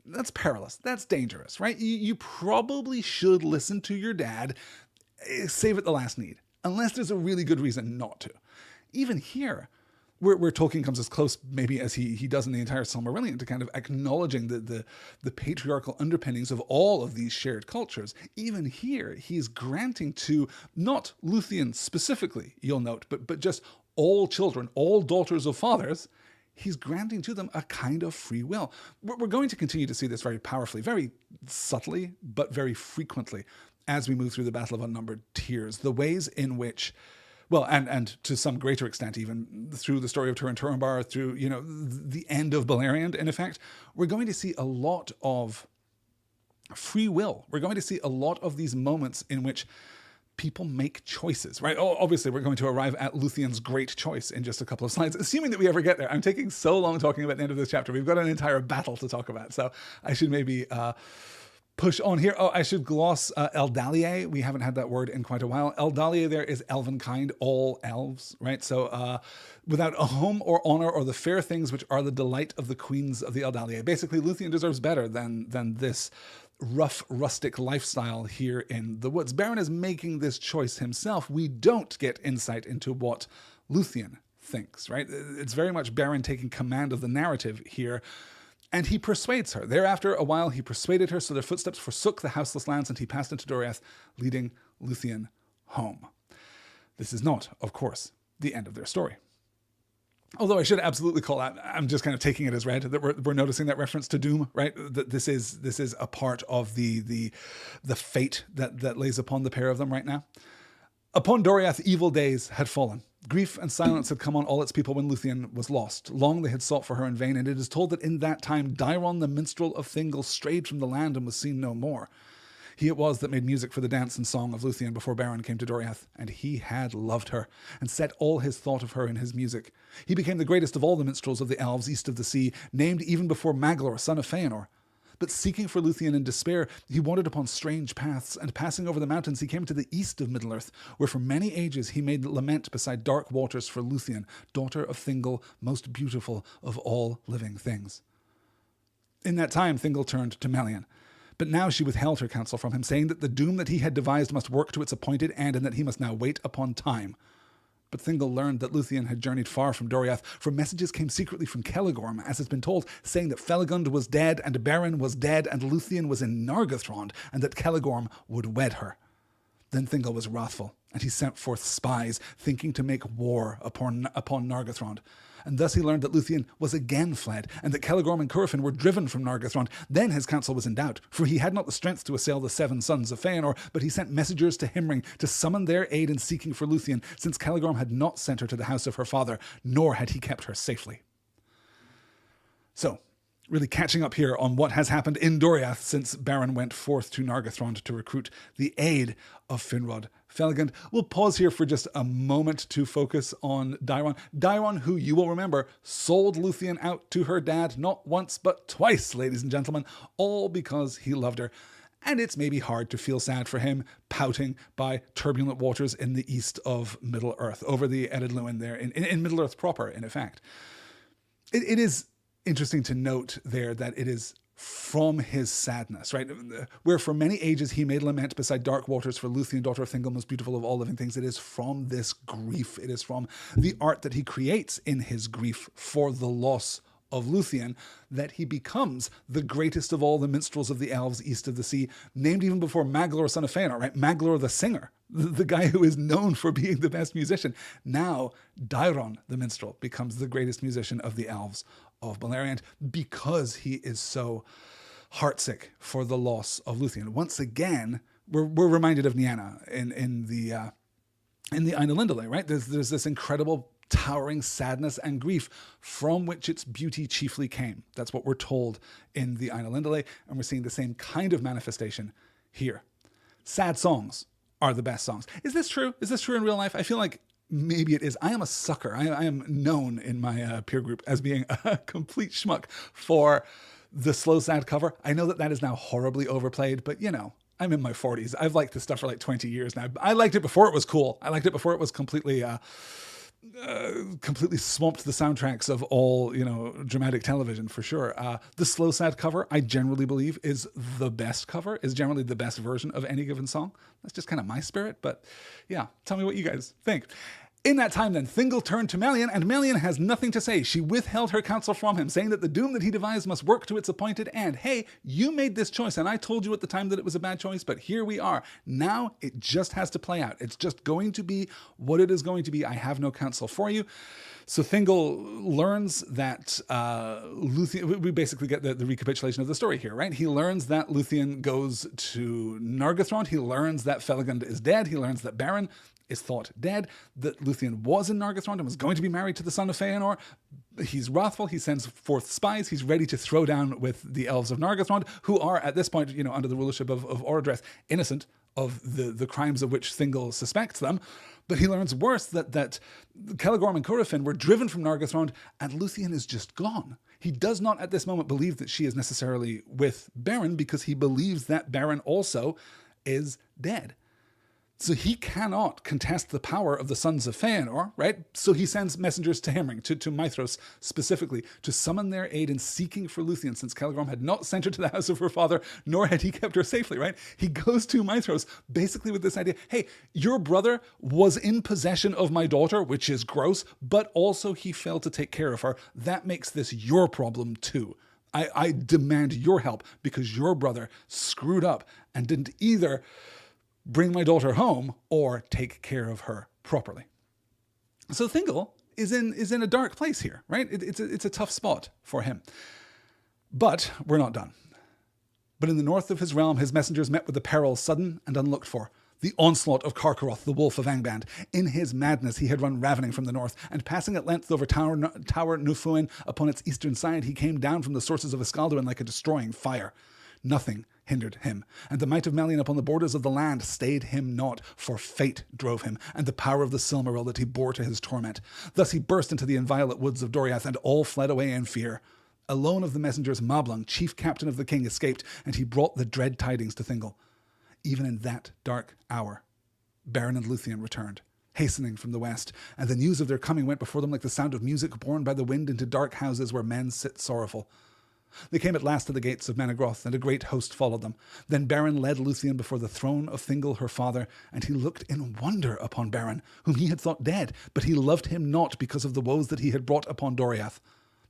that's perilous. That's dangerous, right? You probably should listen to your dad, save at the last need, unless there's a really good reason not to. Even here, where Tolkien comes as close maybe as he does in the entire Silmarillion to kind of acknowledging the patriarchal underpinnings of all of these shared cultures. Even here, he's granting to, not Lúthien specifically, you'll note, but just all children, all daughters of fathers, he's granting to them a kind of free will. We're going to continue to see this very powerfully, very subtly, but very frequently as we move through the Battle of Unnumbered Tears. The ways in which, well, and to some greater extent, even through the story of Turin Turambar, through, the end of Beleriand, in effect, we're going to see a lot of free will. We're going to see a lot of these moments in which people make choices, right? Oh, obviously, we're going to arrive at Lúthien's great choice in just a couple of slides, assuming that we ever get there. I'm taking so long talking about the end of this chapter. We've got an entire battle to talk about, so I should maybe push on here. Oh, I should gloss Eldalie. We haven't had that word in quite a while. Eldalie there is elvenkind, all elves, right? So without a home or honor or the fair things which are the delight of the queens of the Eldalie. Basically, Lúthien deserves better than this rough, rustic lifestyle here in the woods. Beren is making this choice himself. We don't get insight into what Lúthien thinks, right? It's very much Beren taking command of the narrative here. And he persuades her. Thereafter, a while, he persuaded her, so their footsteps forsook the houseless lands, and he passed into Doriath, leading Lúthien home. This is not, of course, the end of their story. Although I should absolutely call out, I'm just kind of taking it as read, that we're noticing that reference to doom, right? That this is a part of the fate that lays upon the pair of them right now. Upon Doriath, evil days had fallen. Grief and silence had come on all its people when Lúthien was lost. Long they had sought for her in vain, and it is told that in that time Daeron the minstrel of Thingol strayed from the land and was seen no more. He it was that made music for the dance and song of Lúthien before Beren came to Doriath, and he had loved her, and set all his thought of her in his music. He became the greatest of all the minstrels of the elves east of the sea, named even before Maeglin, son of Feanor. But seeking for Lúthien in despair, he wandered upon strange paths, and passing over the mountains he came to the east of Middle-earth, where for many ages he made lament beside dark waters for Lúthien, daughter of Thingol, most beautiful of all living things. In that time Thingol turned to Melian, but now she withheld her counsel from him, saying that the doom that he had devised must work to its appointed end, and that he must now wait upon time. But Thingol learned that Lúthien had journeyed far from Doriath, for messages came secretly from Celegorm, as has been told, saying that Felagund was dead, and Beren was dead, and Lúthien was in Nargothrond, and that Celegorm would wed her. Then Thingol was wrathful, and he sent forth spies, thinking to make war upon Nargothrond. And thus he learned that Lúthien was again fled, and that Celegorm and Curufin were driven from Nargothrond. Then his counsel was in doubt, for he had not the strength to assail the 7 sons of Feanor, but he sent messengers to Himring to summon their aid in seeking for Lúthien, since Celegorm had not sent her to the house of her father, nor had he kept her safely. So, really catching up here on what has happened in Doriath since Beren went forth to Nargothrond to recruit the aid of Finrod Felagund. We'll pause here for just a moment to focus on Daeron. Daeron, who you will remember, sold Lúthien out to her dad not once but twice, ladies and gentlemen, all because he loved her. And it's maybe hard to feel sad for him, pouting by turbulent waters in the east of Middle-earth, over the Ered Luin there, in Middle-earth proper, in effect. It is interesting to note there that it is from his sadness, right? Where for many ages he made lament beside dark waters for Lúthien, daughter of Thingol, most beautiful of all living things. It is from this grief, it is from the art that he creates in his grief for the loss of Lúthien that he becomes the greatest of all the minstrels of the elves east of the sea, named even before Maeglin, son of Feanor, right? Maeglin the singer, the guy who is known for being the best musician. Now Daeron the minstrel becomes the greatest musician of the elves of Beleriand because he is so heartsick for the loss of Lúthien. Once again, we're reminded of Nienna in the Ainulindale, right? There's this incredible towering sadness and grief from which its beauty chiefly came. That's what we're told in the Ainulindale, and we're seeing the same kind of manifestation here. Sad songs are the best songs. Is this true? Is this true in real life? I feel like maybe it is. I am a sucker. I am known in my peer group as being a complete schmuck for the slow, sad cover. I know that is now horribly overplayed, but I'm in my 40s. I've liked this stuff for like 20 years now. I liked it before it was cool. I liked it before it was completely swamped the soundtracks of all, dramatic television for sure. The slow, sad cover, I generally believe, is the best cover, is generally the best version of any given song. That's just kind of my spirit, but yeah, tell me what you guys think. In that time, then, Thingol turned to Melian, and Melian has nothing to say. She withheld her counsel from him, saying that the doom that he devised must work to its appointed end. Hey, you made this choice, and I told you at the time that it was a bad choice, but here we are. Now it just has to play out. It's just going to be what it is going to be. I have no counsel for you. So Thingol learns that Lúthien, we basically get the recapitulation of the story here, right? He learns that Lúthien goes to Nargothrond. He learns that Felagund is dead. He learns that Beren is thought dead, that Lúthien was in Nargothrond and was going to be married to the son of Feanor. He's wrathful. He sends forth spies. He's ready to throw down with the elves of Nargothrond, who are at this point, under the rulership of Orodreth, innocent of the crimes of which Thingol suspects them. But he learns worse that Celegorm and Curufin were driven from Nargothrond, and Lúthien is just gone. He does not at this moment believe that she is necessarily with Beren, because he believes that Beren also is dead. So he cannot contest the power of the sons of Feanor, right? So he sends messengers to Himring, to Maedhros specifically, to summon their aid in seeking for Lúthien, since Celegorm had not sent her to the house of her father, nor had he kept her safely, right? He goes to Maedhros basically with this idea, hey, your brother was in possession of my daughter, which is gross, but also he failed to take care of her. That makes this your problem too. I demand your help because your brother screwed up and didn't either bring my daughter home or take care of her properly. So Thingol is in a dark place here, right? It's a tough spot for him. But we're not done. But in the north of his realm, his messengers met with a peril sudden and unlooked for. The onslaught of Carcharoth, the wolf of Angband. In his madness, he had run ravening from the north, and passing at length over Tower Nufuin upon its eastern side, he came down from the sources of Iskalduin like a destroying fire. Nothing hindered him, and the might of Melian upon the borders of the land stayed him not, for fate drove him, and the power of the Silmaril that he bore to his torment. Thus he burst into the inviolate woods of Doriath, and all fled away in fear. Alone of the messengers, Maeglin, chief captain of the king, escaped, and he brought the dread tidings to Thingol. Even in that dark hour, Beren and Lúthien returned, hastening from the west, and the news of their coming went before them like the sound of music borne by the wind into dark houses where men sit sorrowful. They came at last to the gates of Menegroth, and a great host followed them. Then Beren led Lúthien before the throne of Thingol her father, and he looked in wonder upon Beren, whom he had thought dead, but he loved him not because of the woes that he had brought upon Doriath.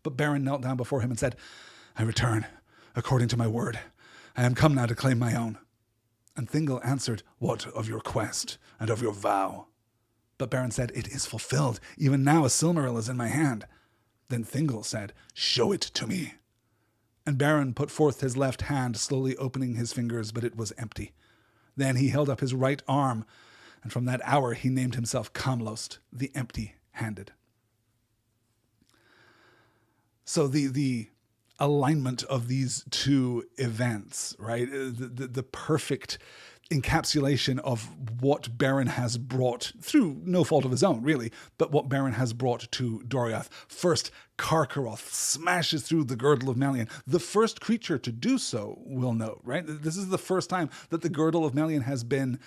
But Beren knelt down before him and said, I return, according to my word. I am come now to claim my own. And Thingol answered, what of your quest and of your vow? But Beren said, it is fulfilled. Even now a Silmaril is in my hand. Then Thingol said, show it to me. And Beren put forth his left hand, slowly opening his fingers, but it was empty. Then he held up his right arm, and from that hour he named himself Kamlost, the empty-handed. So the alignment of these two events, right? The perfect encapsulation of what Beren has brought, through no fault of his own, really, but what Beren has brought to Doriath. First, Carcharoth smashes through the girdle of Melian. The first creature to do so, we'll note, right? This is the first time that the girdle of Melian has been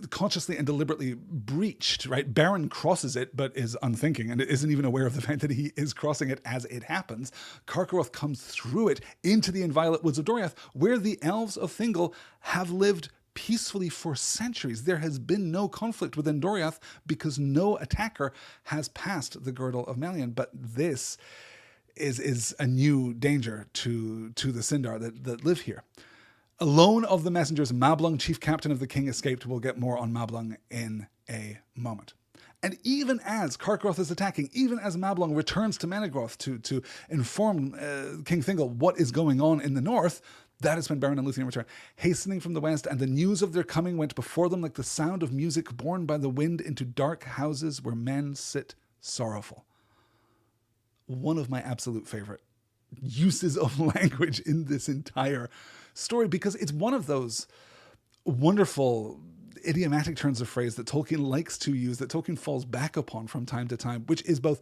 consciously and deliberately breached, right? Beren crosses it, but is unthinking and isn't even aware of the fact that he is crossing it as it happens. Carcharoth comes through it into the inviolate woods of Doriath, where the elves of Thingol have lived peacefully for centuries. There has been no conflict within Doriath because no attacker has passed the girdle of Melian. But this is a new danger to the Sindar that live here. Alone of the messengers, Maeglin, chief captain of the king, escaped. We'll get more on Maeglin in a moment. And even as Carcharoth is attacking, even as Maeglin returns to Menegroth to inform King Thingol what is going on in the north, that is when Beren and Lúthien return, hastening from the west, and the news of their coming went before them like the sound of music borne by the wind into dark houses where men sit sorrowful. One of my absolute favorite uses of language in this entire story, because it's one of those wonderful idiomatic turns of phrase that Tolkien likes to use, that Tolkien falls back upon from time to time, which is both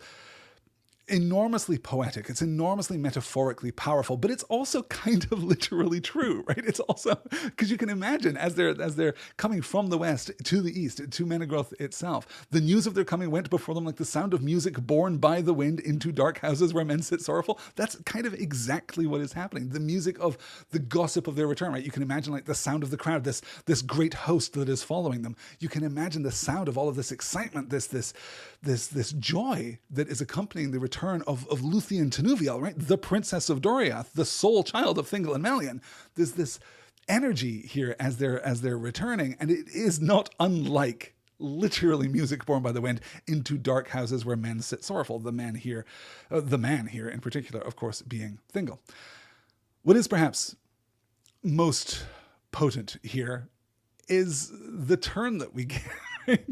enormously poetic. It's enormously metaphorically powerful, but it's also kind of literally true, right? It's also, because you can imagine as they're coming from the west to the east, to Maeglin itself, the news of their coming went before them like the sound of music borne by the wind into dark houses where men sit sorrowful. That's kind of exactly what is happening. The music of the gossip of their return, right? You can imagine like the sound of the crowd, this great host that is following them. You can imagine the sound of all of this excitement, this joy that is accompanying the return of Lúthien to Nuviel, right? The princess of Doriath, the sole child of Thingol and Melian. There's this energy here as they're returning, and it is not unlike literally music borne by the wind into dark houses where men sit sorrowful. The man here in particular, of course, being Thingol. What is perhaps most potent here is the turn that we get. Right?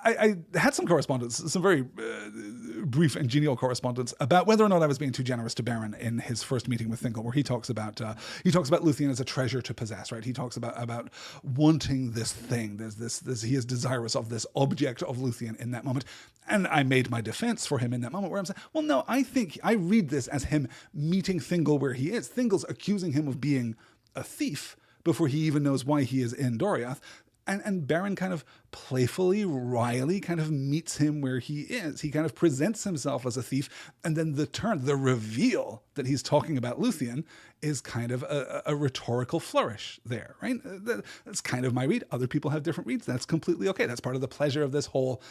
I had some correspondence, some very brief and genial correspondence about whether or not I was being too generous to Beren in his first meeting with Thingol, where he talks about Lúthien as a treasure to possess, right? He talks about wanting this thing. There's this he is desirous of this object of Lúthien in that moment. And I made my defense for him in that moment where I'm saying, well, no, I think I read this as him meeting Thingol where he is. Thingol's accusing him of being a thief before he even knows why he is in Doriath. And Beren kind of playfully, wryly kind of meets him where he is. He kind of presents himself as a thief, and then the reveal that he's talking about Lúthien is kind of a rhetorical flourish there, right? That's kind of my read. Other people have different reads. That's completely okay. That's part of the pleasure of this whole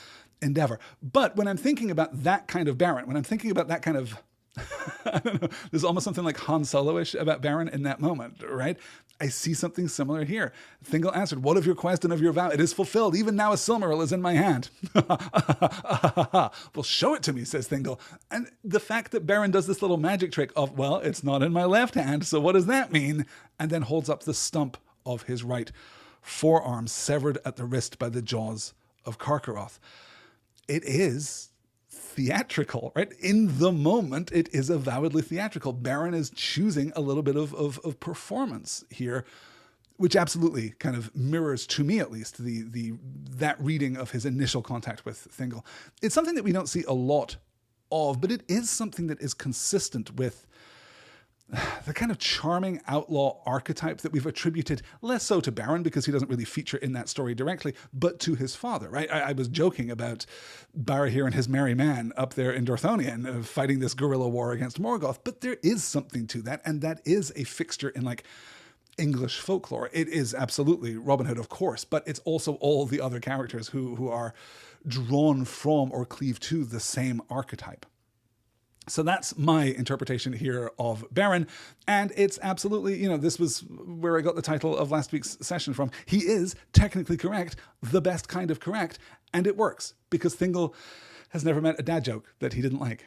endeavor. But when I'm thinking about that kind of Beren, when I'm thinking about that kind of I don't know. There's almost something like Han Solo-ish about Beren in that moment, right? I see something similar here. Thingol answered, "What of your quest and of your vow? It is fulfilled. Even now a Silmaril is in my hand." "Well, show it to me," says Thingol. And the fact that Beren does this little magic trick of, well, it's not in my left hand, so what does that mean? And then holds up the stump of his right forearm, severed at the wrist by the jaws of Carcharoth. It is theatrical, right? In the moment, it is avowedly theatrical. Beren is choosing a little bit of performance here, which absolutely kind of mirrors, to me at least, that reading of his initial contact with Thingol. It's something that we don't see a lot of, but it is something that is consistent with the kind of charming outlaw archetype that we've attributed less so to Beren because he doesn't really feature in that story directly, but to his father, right? I was joking about Barahir and his merry man up there in Dorthonion fighting this guerrilla war against Morgoth, but there is something to that, and that is a fixture in like English folklore. It is absolutely Robin Hood, of course, but it's also all the other characters who are drawn from or cleave to the same archetype. So that's my interpretation here of Beren, and it's absolutely, this was where I got the title of last week's session from. He is technically correct, the best kind of correct, and it works, because Thingol has never met a dad joke that he didn't like.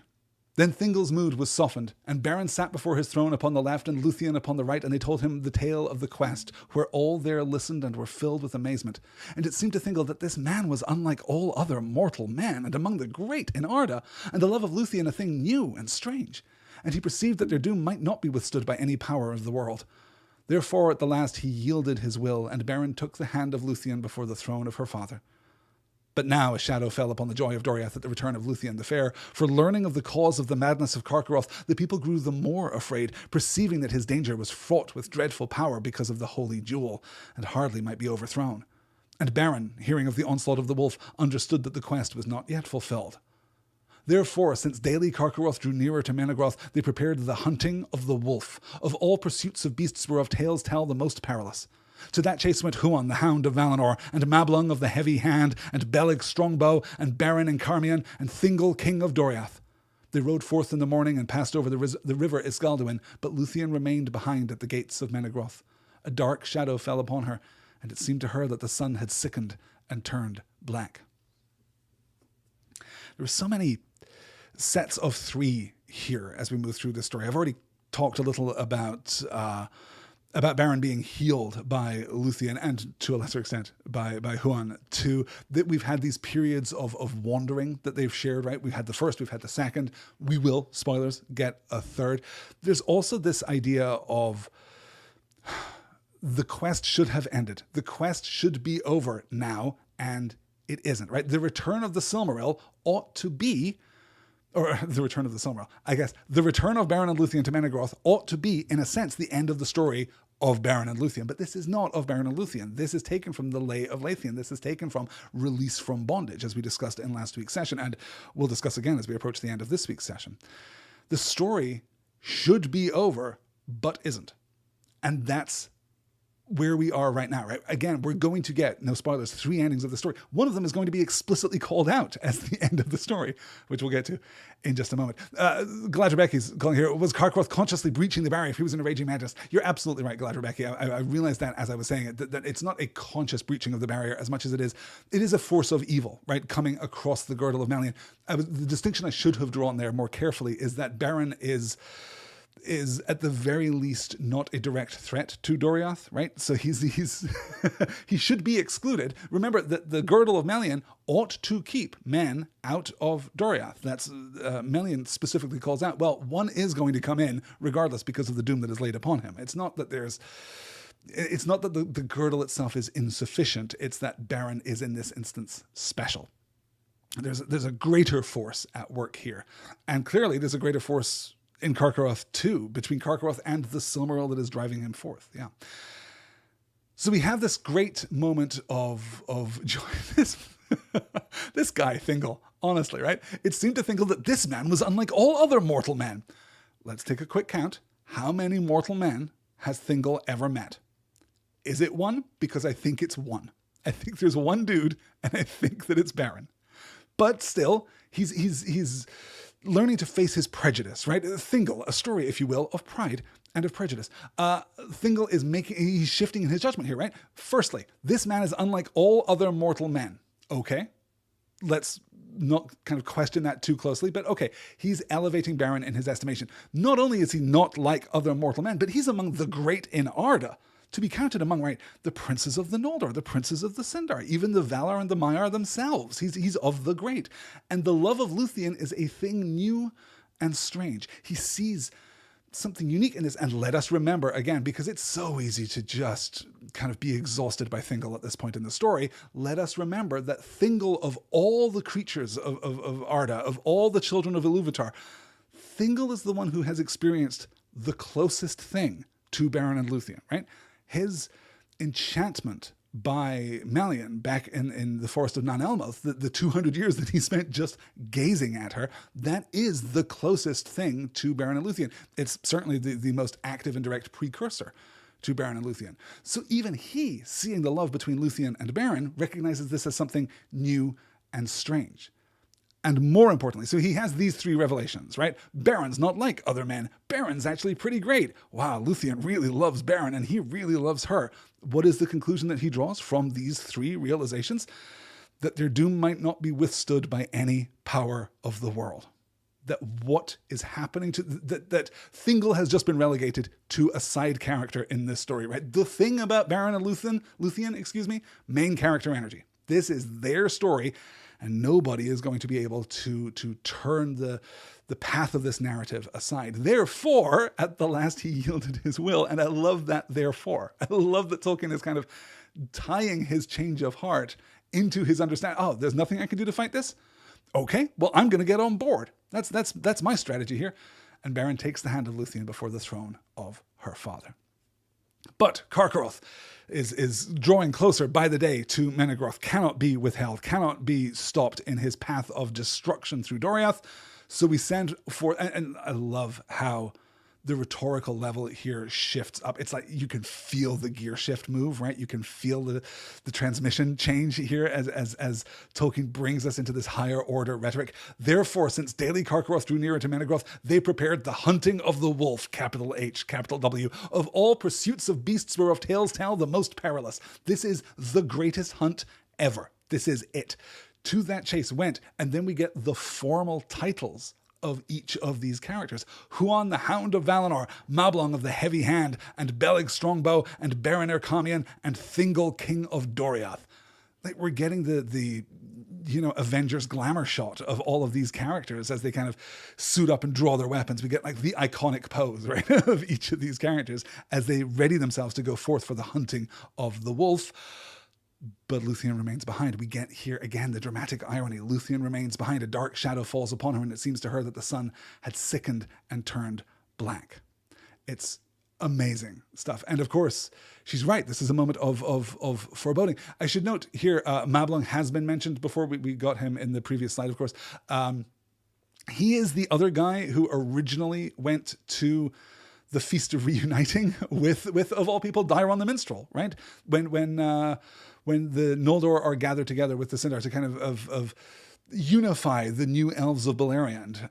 Then Thingol's mood was softened, and Beren sat before his throne upon the left and Lúthien upon the right, and they told him the tale of the quest, where all there listened and were filled with amazement. And it seemed to Thingol that this man was unlike all other mortal men, and among the great in Arda, and the love of Lúthien a thing new and strange. And he perceived that their doom might not be withstood by any power of the world. Therefore at the last he yielded his will, and Beren took the hand of Lúthien before the throne of her father. But now a shadow fell upon the joy of Doriath at the return of Lúthien the Fair. For learning of the cause of the madness of Carcharoth, the people grew the more afraid, perceiving that his danger was fraught with dreadful power because of the holy jewel, and hardly might be overthrown. And Beren, hearing of the onslaught of the wolf, understood that the quest was not yet fulfilled. Therefore, since daily Carcharoth drew nearer to Maeglin, they prepared the hunting of the wolf. Of all pursuits of beasts whereof tales tell the most perilous. To that chase went Huan, the hound of Valinor, and Mablung of the heavy hand, and Beleg strongbow, and Beren and Carmion, and Thingol, king of Doriath. They rode forth in the morning and passed over the river Isgalduin, but Lúthien remained behind at the gates of Maeglin. A dark shadow fell upon her, and it seemed to her that the sun had sickened and turned black. There were so many sets of three here as we move through this story. I've already talked a little about Beren being healed by Lúthien, and to a lesser extent by Huan, that we've had these periods of wandering that they've shared, right? We've had the first, we've had the second, we will, spoilers, get a third. There's also this idea of the quest should have ended. The quest should be over now, and it isn't, right? The return of the Silmaril ought to be or the return of the Silmaril, I guess, the return of Beren and Lúthien to Maedhros ought to be, in a sense, the end of the story of Beren and Lúthien. But this is not of Beren and Lúthien. This is taken from the Lay of Lúthien. This is taken from Release from Bondage, as we discussed in last week's session, and we'll discuss again as we approach the end of this week's session. The story should be over, but isn't. And that's where we are right now, right? Again, we're going to get, no spoilers, 3 endings of the story. One of them is going to be explicitly called out as the end of the story, which we'll get to in just a moment. Gladrebecki's calling here, was Karkaroth consciously breaching the barrier if he was in a raging madness? You're absolutely right, Gladrebecki. I realized that as I was saying it, that it's not a conscious breaching of the barrier as much as it is a force of evil, right, coming across the girdle of Melian. The distinction I should have drawn there more carefully is that Beren is at the very least not a direct threat to Doriath, right? So he's he should be excluded. Remember that the girdle of Melian ought to keep men out of Doriath. That's Melian specifically calls out, well, one is going to come in regardless because of the doom that is laid upon him. It's not that the girdle itself is insufficient. It's that Beren is in this instance special. There's a greater force at work here. And clearly there's a greater force in Karkaroth too, between Karkaroth and the Silmaril that is driving him forth. Yeah. So we have this great moment of joy. This guy, Thingol, honestly, right? It seemed to Thingol that this man was unlike all other mortal men. Let's take a quick count. How many mortal men has Thingol ever met? Is it one? Because I think it's one. I think there's one dude, and I think that it's Beren. But still, he's learning to face his prejudice, right? Thingol, a story, if you will, of pride and of prejudice. Thingol he's shifting in his judgment here, right? Firstly, this man is unlike all other mortal men. Okay, let's not kind of question that too closely, but okay, he's elevating Beren in his estimation. Not only is he not like other mortal men, but he's among the great in Arda, to be counted among, right, the princes of the Noldor, the princes of the Sindar, even the Valar and the Maiar themselves. He's of the great. And the love of Lúthien is a thing new and strange. He sees something unique in this. And let us remember, again, because it's so easy to just kind of be exhausted by Thingol at this point in the story, let us remember that Thingol, of all the creatures of Arda, of all the children of Ilúvatar, Thingol is the one who has experienced the closest thing to Beren and Lúthien, right? His enchantment by Melian back in the forest of Nan Elmoth, the 200 years that he spent just gazing at her, that is the closest thing to Beren and Lúthien. It's certainly the most active and direct precursor to Beren and Lúthien. So even he, seeing the love between Lúthien and Beren, recognizes this as something new and strange. And more importantly, so he has these 3 revelations, right? Beren's not like other men. Beren's actually pretty great. Wow, Lúthien really loves Beren and he really loves her. What is the conclusion that he draws from these 3 realizations? That their doom might not be withstood by any power of the world. That what is happening to... That Thingol has just been relegated to a side character in this story, right? The thing about Beren and Lúthien, main character energy. This is their story. And nobody is going to be able to turn the path of this narrative aside. Therefore, at the last, he yielded his will. And I love that therefore. I love that Tolkien is kind of tying his change of heart into his understanding. Oh, there's nothing I can do to fight this? Okay, well, I'm going to get on board. That's my strategy here. And Beren takes the hand of Lúthien before the throne of her father. But Karkaroth is drawing closer by the day to Menegroth, cannot be withheld, cannot be stopped in his path of destruction through Doriath. So we send for, and I love how the rhetorical level here shifts up. It's like you can feel the gear shift move, right? You can feel the transmission change here as Tolkien brings us into this higher order rhetoric. Therefore, since daily Karkaroth drew nearer to Menegroth, they prepared the hunting of the wolf, capital H, capital W. Of all pursuits of beasts whereof tales tell, the most perilous. This is the greatest hunt ever. This is it. To that chase went, and then we get the formal titles of each of these characters. Huan, the Hound of Valinor, Mablung of the Heavy Hand, and Beleg Strongbow, and Beren Erkamian, and Thingol, King of Doriath. Like, we're getting the Avengers glamour shot of all of these characters as they kind of suit up and draw their weapons. We get like the iconic pose, right, of each of these characters as they ready themselves to go forth for the hunting of the wolf. But Lúthien remains behind. We get here again the dramatic irony. Lúthien remains behind. A dark shadow falls upon her, and it seems to her that the sun had sickened and turned black. It's amazing stuff. And of course, she's right. This is a moment of foreboding. I should note here, Maeglin has been mentioned before. We got him in the previous slide, of course. He is the other guy who originally went to the Feast of Reuniting with of all people, Daeron the Minstrel, right? When the Noldor are gathered together with the Sindar to kind of unify the new elves of Beleriand.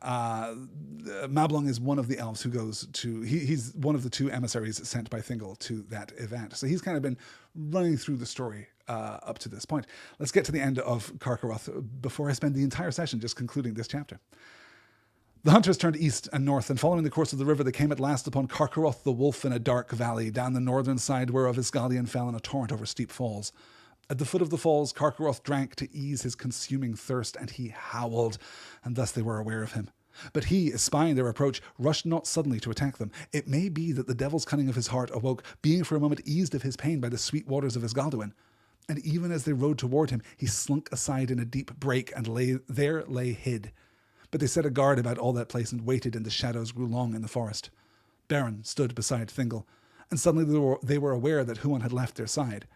Maeglin is one of the elves who goes to, he's one of the two emissaries sent by Thingol to that event. So he's kind of been running through the story up to this point. Let's get to the end of Carcharoth before I spend the entire session just concluding this chapter. The hunters turned east and north, and following the course of the river, they came at last upon Carcharoth the wolf in a dark valley, down the northern side whereof Isgalion fell in a torrent over steep falls. At the foot of the falls, Carcharoth drank to ease his consuming thirst, and he howled, and thus they were aware of him. But he, espying their approach, rushed not suddenly to attack them. It may be that the devil's cunning of his heart awoke, being for a moment eased of his pain by the sweet waters of Isgaldwin. And even as they rode toward him, he slunk aside in a deep brake, and lay hid. But they set a guard about all that place and waited, and the shadows grew long in the forest. Beren stood beside Thingol, and suddenly they were aware that Huan had left their side.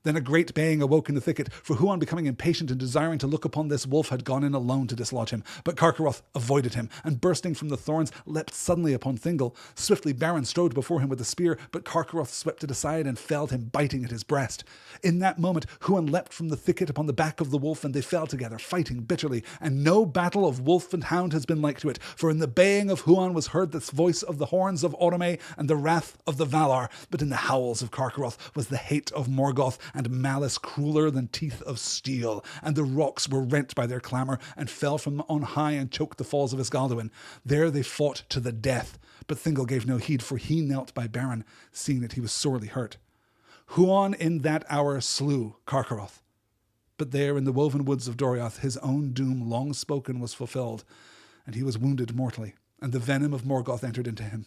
Then a great baying awoke in the thicket, for Huan, becoming impatient and desiring to look upon this wolf, had gone in alone to dislodge him. But Carcharoth avoided him, and bursting from the thorns, leapt suddenly upon Thingol. Swiftly Beren strode before him with a spear, but Carcharoth swept it aside and felled him, biting at his breast. In that moment Huan leapt from the thicket upon the back of the wolf, and they fell together, fighting bitterly. And no battle of wolf and hound has been like to it, for in the baying of Huan was heard the voice of the horns of Orome and the wrath of the Valar, but in the howls of Carcharoth was the hate of Morgoth, and malice crueler than teeth of steel. And the rocks were rent by their clamour, and fell from on high and choked the falls of Isgaldwin. There they fought to the death, but Thingol gave no heed, for he knelt by Beren, seeing that he was sorely hurt. Huan in that hour slew Carcharoth. But there in the woven woods of Doriath his own doom long spoken was fulfilled, and he was wounded mortally, and the venom of Morgoth entered into him.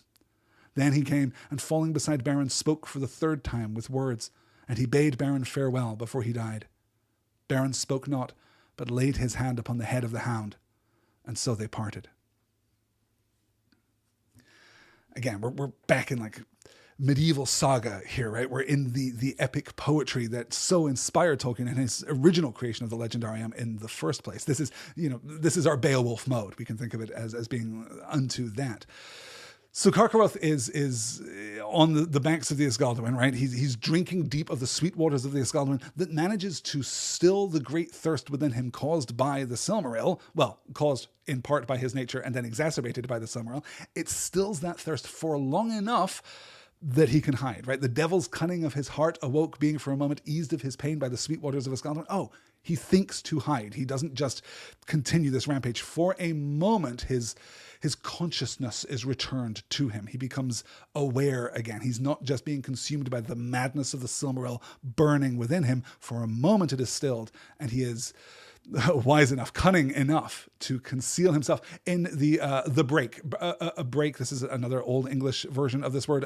Then he came, and falling beside Beren, spoke for the third time with words, and he bade Beren farewell before he died. Beren spoke not, but laid his hand upon the head of the hound, and so they parted. Again, we're back in like medieval saga here, right? We're in the epic poetry that so inspired Tolkien in his original creation of the Legendarium in the first place. This is our Beowulf mode. We can think of it as being unto that. So Carcharoth is on the banks of the Isgaldwin, right? He's drinking deep of the sweet waters of the Isgaldwin that manages to still the great thirst within him caused by the Silmaril. Well, caused in part by his nature and then exacerbated by the Silmaril. It stills that thirst for long enough that he can hide, right? The devil's cunning of his heart awoke, being for a moment eased of his pain by the sweet waters of Isgaldwin. Oh, he thinks to hide. He doesn't just continue this rampage. For a moment, his consciousness is returned to him. He becomes aware again. He's not just being consumed by the madness of the Silmaril burning within him. For a moment it is stilled, and he is wise enough, cunning enough to conceal himself in the brake. A brake, this is another Old English version of this word,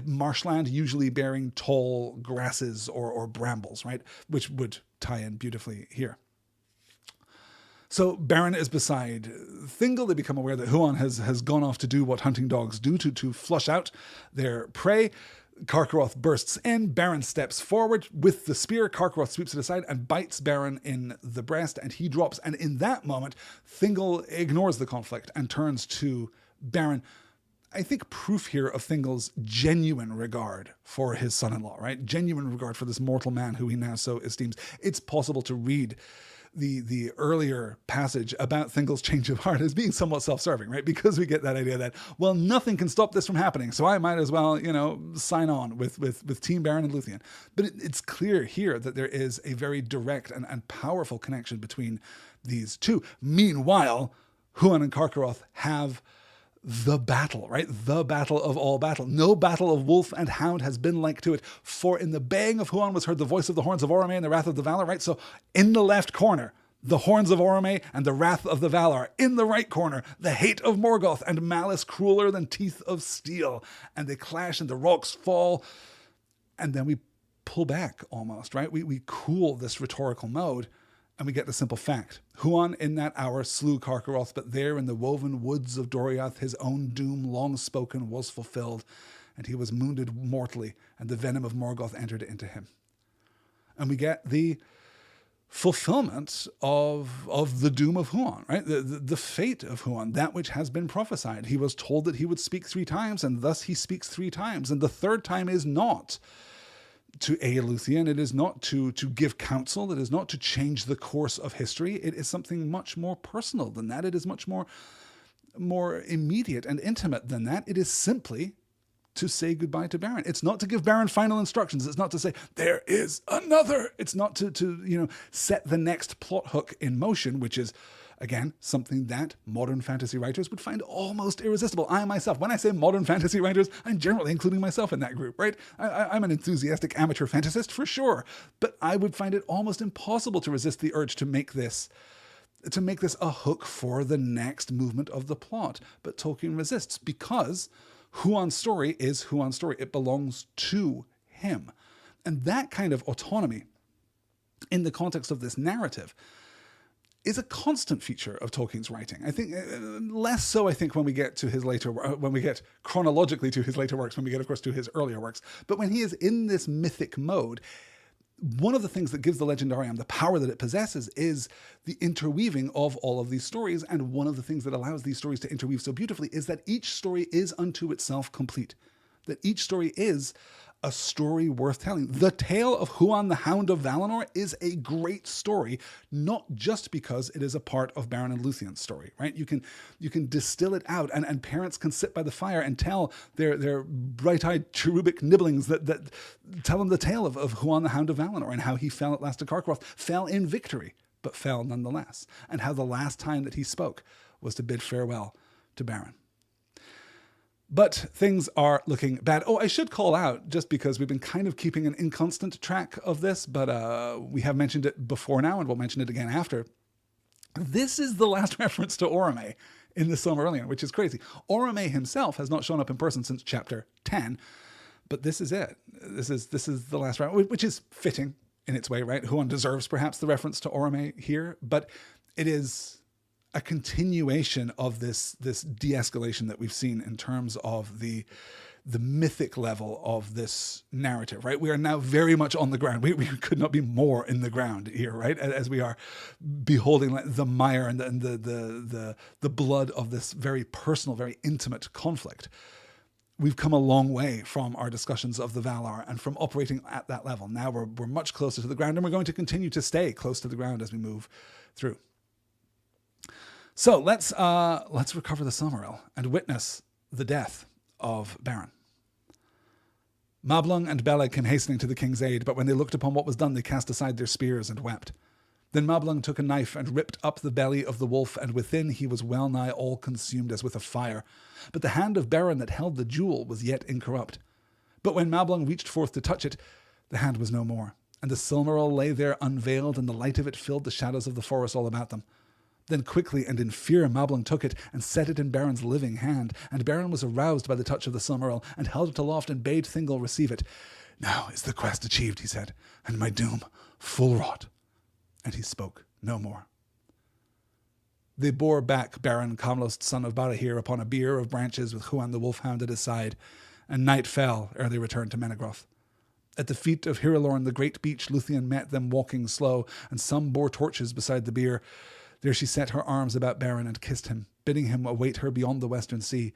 marshland, usually bearing tall grasses or brambles, right? Which would tie in beautifully here. So Beren is beside Thingol. They become aware that Huan has gone off to do what hunting dogs do, to flush out their prey. Carcharoth bursts in. Beren steps forward with the spear. Carcharoth sweeps it aside and bites Beren in the breast, and he drops. And in that moment, Thingol ignores the conflict and turns to Beren. I think proof here of Thingol's genuine regard for his son-in-law, right? Genuine regard for this mortal man who he now so esteems. It's possible to read the earlier passage about Thingol's change of heart as being somewhat self-serving, right? Because we get that idea that, well, nothing can stop this from happening, so I might as well, sign on with Team Beren and Lúthien. But it's clear here that there is a very direct and powerful connection between these two. Meanwhile, Huan and Carcharoth have the battle, right? The battle of all battle. No battle of wolf and hound has been like to it. For in the baying of Huan was heard the voice of the horns of Orome and the wrath of the Valar, right? So in the left corner, the horns of Orome and the wrath of the Valar. In the right corner, the hate of Morgoth and malice crueler than teeth of steel. And they clash and the rocks fall. And then we pull back almost, right? We cool this rhetorical mode, and we get the simple fact. Huan in that hour slew Carcharoth, but there in the woven woods of Doriath his own doom long spoken was fulfilled, and he was wounded mortally, and the venom of Morgoth entered into him. And we get the fulfillment of the doom of Huan, right? The fate of Huan, that which has been prophesied. He was told that he would speak 3 times, and thus he speaks 3 times. And the 3rd time is not to aid Lúthien. It is not to give counsel. It is not to change the course of history. It is something much more personal than that. It is much more immediate and intimate than that. It is simply to say goodbye to Beren. It's not to give Beren final instructions. It's not to say, there is another. It's not to set the next plot hook in motion, which is, again, something that modern fantasy writers would find almost irresistible. I myself, when I say modern fantasy writers, I'm generally including myself in that group, right? I'm an enthusiastic amateur fantasist for sure, but I would find it almost impossible to resist the urge to make this a hook for the next movement of the plot. But Tolkien resists because Huan's story is Huan's story. It belongs to him. And that kind of autonomy in the context of this narrative is a constant feature of Tolkien's writing. I think less so, when we get to his later, when we get chronologically to his later works, when we get, of course, to his earlier works. But when he is in this mythic mode, one of the things that gives the Legendarium the power that it possesses is the interweaving of all of these stories. And one of the things that allows these stories to interweave so beautifully is that each story is unto itself complete. That each story is a story worth telling. The tale of Huan the Hound of Valinor is a great story, not just because it is a part of Beren and Lúthien's story, right? You can distill it out, and parents can sit by the fire and tell their bright-eyed cherubic nibblings that tell them the tale of Huan the Hound of Valinor, and how he fell at last to Carcharoth, fell in victory, but fell nonetheless, and how the last time that he spoke was to bid farewell to Beren. But things are looking bad. Oh, I should call out, just because we've been kind of keeping an inconstant track of this, but we have mentioned it before now, and we'll mention it again after. This is the last reference to Orome in the Silmarillion, which is crazy. Orome himself has not shown up in person since chapter 10, but this is it. This is the last reference, which is fitting in its way, right? Huan deserves perhaps the reference to Orome here, but it is a continuation of this de-escalation that we've seen in terms of the mythic level of this narrative, right? We are now very much on the ground. We could not be more in the ground here, right? As we are beholding the mire and the blood of this very personal, very intimate conflict. We've come a long way from our discussions of the Valar and from operating at that level. Now we're much closer to the ground, and we're going to continue to stay close to the ground as we move through. So let's recover the Silmaril and witness the death of Beren. Maeglin and Beleg came hastening to the king's aid, but when they looked upon what was done, they cast aside their spears and wept. Then Maeglin took a knife and ripped up the belly of the wolf, and within he was well nigh all consumed as with a fire. But the hand of Beren that held the jewel was yet incorrupt. But when Maeglin reached forth to touch it, the hand was no more, and the Silmaril lay there unveiled, and the light of it filled the shadows of the forest all about them. Then quickly and in fear Maeglin took it and set it in Beren's living hand, and Beren was aroused by the touch of the Silmaril, and held it aloft and bade Thingol receive it. Now is the quest achieved, he said, and my doom full wrought. And he spoke no more. They bore back Beren, Camlost, son of Barahir, upon a bier of branches with Huan the Wolfhound at his side, and night fell ere they returned to Menegroth. At the feet of Hirelorn, the great beach, Lúthien met them walking slow, and some bore torches beside the bier. There she set her arms about Beren and kissed him, bidding him await her beyond the western sea.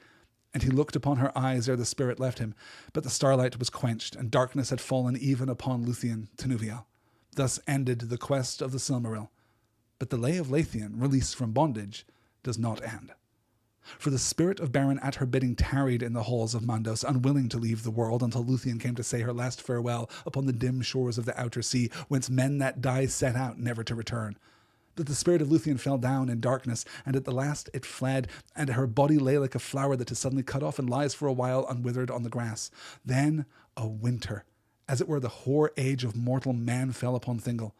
And he looked upon her eyes ere the spirit left him, but the starlight was quenched, and darkness had fallen even upon Lúthien, Tinuviel. Thus ended the quest of the Silmaril. But the lay of Lúthien, released from bondage, does not end. For the spirit of Beren at her bidding tarried in the halls of Maedhros, unwilling to leave the world, until Lúthien came to say her last farewell upon the dim shores of the outer sea, whence men that die set out never to return. That the spirit of Lúthien fell down in darkness, and at the last it fled, and her body lay like a flower that is suddenly cut off and lies for a while unwithered on the grass. Then a winter, as it were the hoar age of mortal man, fell upon Thingol.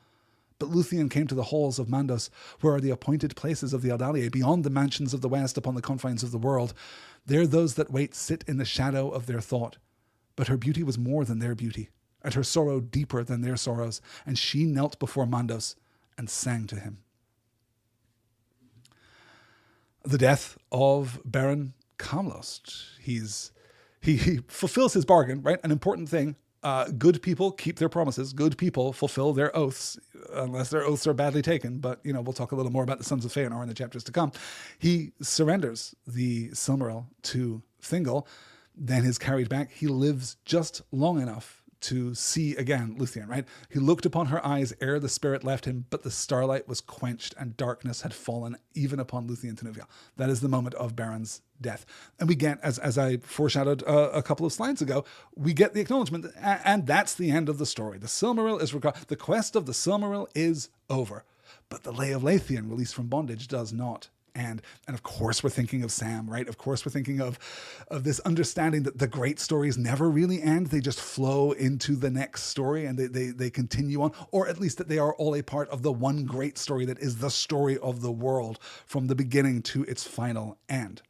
But Lúthien came to the halls of Maedhros, where are the appointed places of the Aldaliae, beyond the mansions of the west upon the confines of the world. There those that wait sit in the shadow of their thought. But her beauty was more than their beauty. and her sorrow deeper than their sorrows, and she knelt before Maedhros and sang to him. The death of Beren Kamlost. He fulfills his bargain, right? An important thing. Good people keep their promises. Good people fulfill their oaths, unless their oaths are badly taken. But, we'll talk a little more about the Sons of Feanor in the chapters to come. He surrenders the Silmaril to Thingol, then is carried back. He lives just long enough to see again Lúthien, right? He looked upon her eyes ere the spirit left him, but the starlight was quenched and darkness had fallen even upon Lúthien Tenuvial. That is the moment of Beren's death. And we get, as I foreshadowed a couple of slides ago, we get the acknowledgement, and that's the end of the story. The Silmaril is the quest of the Silmaril is over, but the Lay of Lúthien, released from bondage, does not. And of course we're thinking of Sam, right? Of course we're thinking of this understanding that the great stories never really end. They just flow into the next story and they continue on, or at least that they are all a part of the one great story that is the story of the world from the beginning to its final end.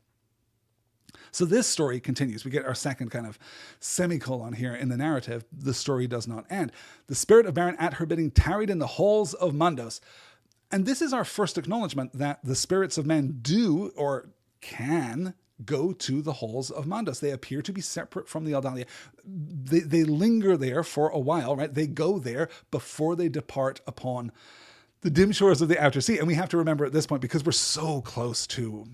So this story continues. We get our second kind of semicolon here in the narrative. The story does not end. The spirit of Beren at her bidding tarried in the halls of Maedhros. And this is our first acknowledgement that the spirits of men do or can go to the halls of Maedhros. They appear to be separate from the Eldalia. They linger there for a while, right? They go there before they depart upon the dim shores of the outer sea. And we have to remember at this point, because we're so close to,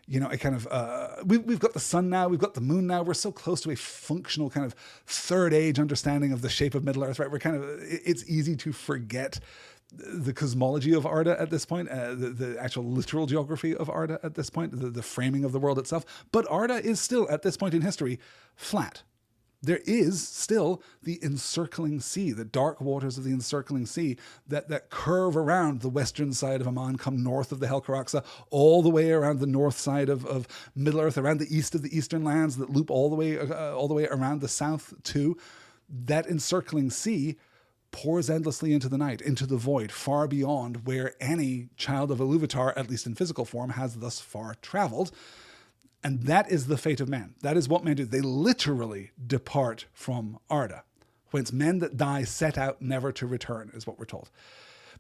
a kind of, we've got the sun now, we've got the moon now, we're so close to a functional kind of third age understanding of the shape of Middle-earth, right? It's easy to forget the cosmology of Arda at this point, the actual literal geography of Arda at this point, the framing of the world itself. But Arda is still, at this point in history, flat. There is still the encircling sea, the dark waters of the encircling sea that curve around the western side of Aman, come north of the Helcaraxa, all the way around the north side of Middle-earth, around the east of the eastern lands that loop all the way around the south too. That encircling sea pours endlessly into the night, into the void, far beyond where any child of Ilúvatar, at least in physical form, has thus far traveled. And that is the fate of man. That is what men do. They literally depart from Arda, whence men that die set out never to return, is what we're told.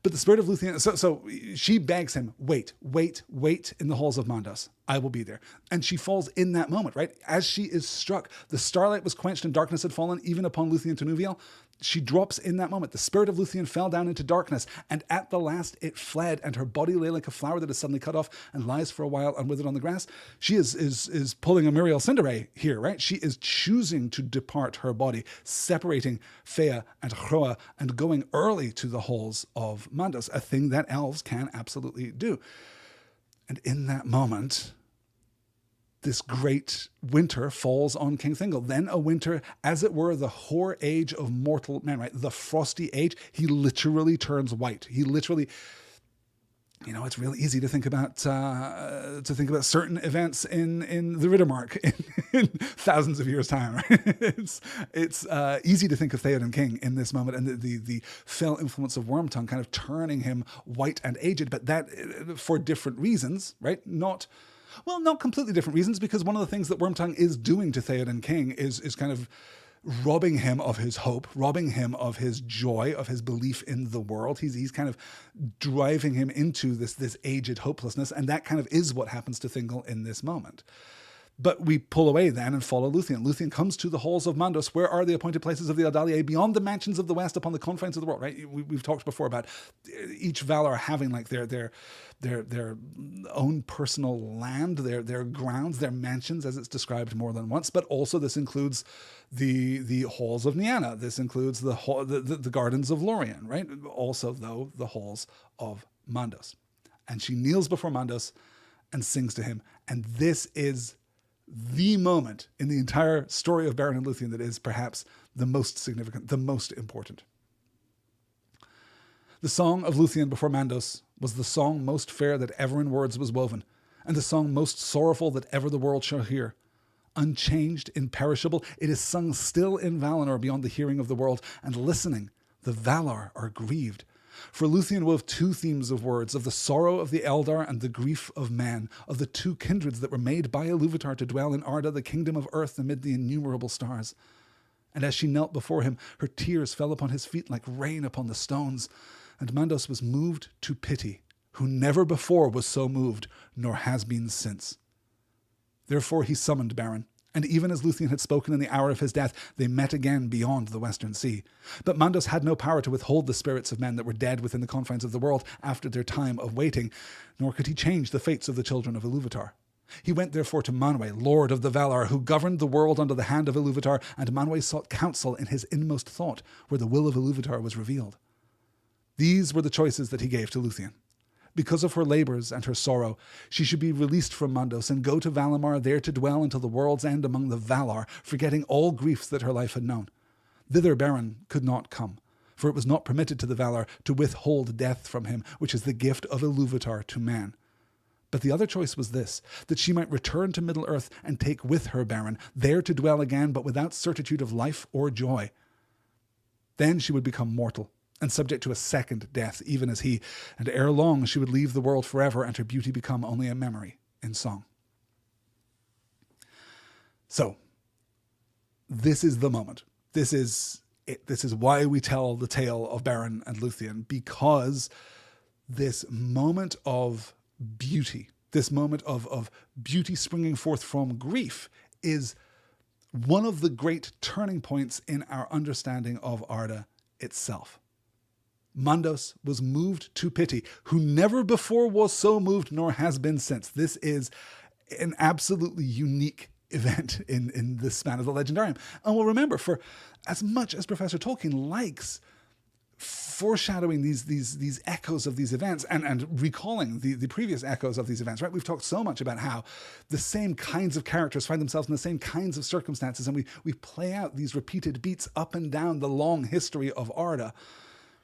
But the spirit of Lúthien, so she begs him, wait in the halls of Maedhros. I will be there. And she falls in that moment, right? As she is struck, the starlight was quenched and darkness had fallen, even upon Lúthien Tenuvial. She drops in that moment. The spirit of Lúthien fell down into darkness, and at the last it fled, and her body lay like a flower that is suddenly cut off and lies for a while unwithered on the grass. She is pulling a Muriel Cinderay here, right? She is choosing to depart her body, separating Fea and Hroa and going early to the halls of Maedhros, a thing that elves can absolutely do. And in that moment, this great winter falls on King Thingol. Then a winter, as it were, the hoar age of mortal men, right? The frosty age. He literally turns white. He literally, it's really easy to think about certain events in the Riddermark in thousands of years' time. Right? It's easy to think of Theoden King in this moment, and the fell influence of Wormtongue kind of turning him white and aged, but that for different reasons, right? Not completely different reasons, because one of the things that Wormtongue is doing to Theoden King is kind of robbing him of his hope, robbing him of his joy, of his belief in the world. He's kind of driving him into this aged hopelessness, and that kind of is what happens to Thingol in this moment. But we pull away then and follow Lúthien. Lúthien comes to the halls of Maedhros. Where are the appointed places of the Eldalia? Beyond the mansions of the west, upon the confines of the world, right? We've talked before about each Valar having like their own personal land, their grounds, their mansions, as it's described more than once. But also this includes the halls of Niana. This includes the gardens of Lórien, right? Also, though, the halls of Maedhros. And she kneels before Maedhros and sings to him. And this is the moment in the entire story of Beren and Lúthien that is perhaps the most significant, the most important. The song of Lúthien before Maedhros was the song most fair that ever in words was woven, and the song most sorrowful that ever the world shall hear. Unchanged, imperishable, it is sung still in Valinor beyond the hearing of the world, and listening, the Valar are grieved. For Lúthien wove two themes of words, of the sorrow of the Eldar and the grief of man, of the two kindreds that were made by Ilúvatar to dwell in Arda, the kingdom of earth amid the innumerable stars. And as she knelt before him, her tears fell upon his feet like rain upon the stones. And Maedhros was moved to pity, who never before was so moved, nor has been since. Therefore he summoned Beren, and even as Lúthien had spoken in the hour of his death, they met again beyond the western sea. But Maedhros had no power to withhold the spirits of men that were dead within the confines of the world after their time of waiting, nor could he change the fates of the children of Ilúvatar. He went therefore to Manwë, lord of the Valar, who governed the world under the hand of Ilúvatar, and Manwë sought counsel in his inmost thought, where the will of Ilúvatar was revealed. These were the choices that he gave to Lúthien. Because of her labours and her sorrow, she should be released from Maedhros and go to Valimar, there to dwell until the world's end among the Valar, forgetting all griefs that her life had known. Thither Beren could not come, for it was not permitted to the Valar to withhold death from him, which is the gift of Ilúvatar to man. But the other choice was this, that she might return to Middle-earth and take with her Beren, there to dwell again, but without certitude of life or joy. Then she would become mortal, and subject to a second death, even as he, and ere long she would leave the world forever, and her beauty become only a memory in song. So, this is the moment. This is it. This is why we tell the tale of Beren and Lúthien, because this moment of beauty, this moment of beauty springing forth from grief, is one of the great turning points in our understanding of Arda itself. Maedhros was moved to pity, who never before was so moved, nor has been since. This is an absolutely unique event in the span of the Legendarium. And we'll remember, for as much as Professor Tolkien likes foreshadowing these echoes of these events and recalling the previous echoes of these events, right? We've talked so much about how the same kinds of characters find themselves in the same kinds of circumstances, and we play out these repeated beats up and down the long history of Arda.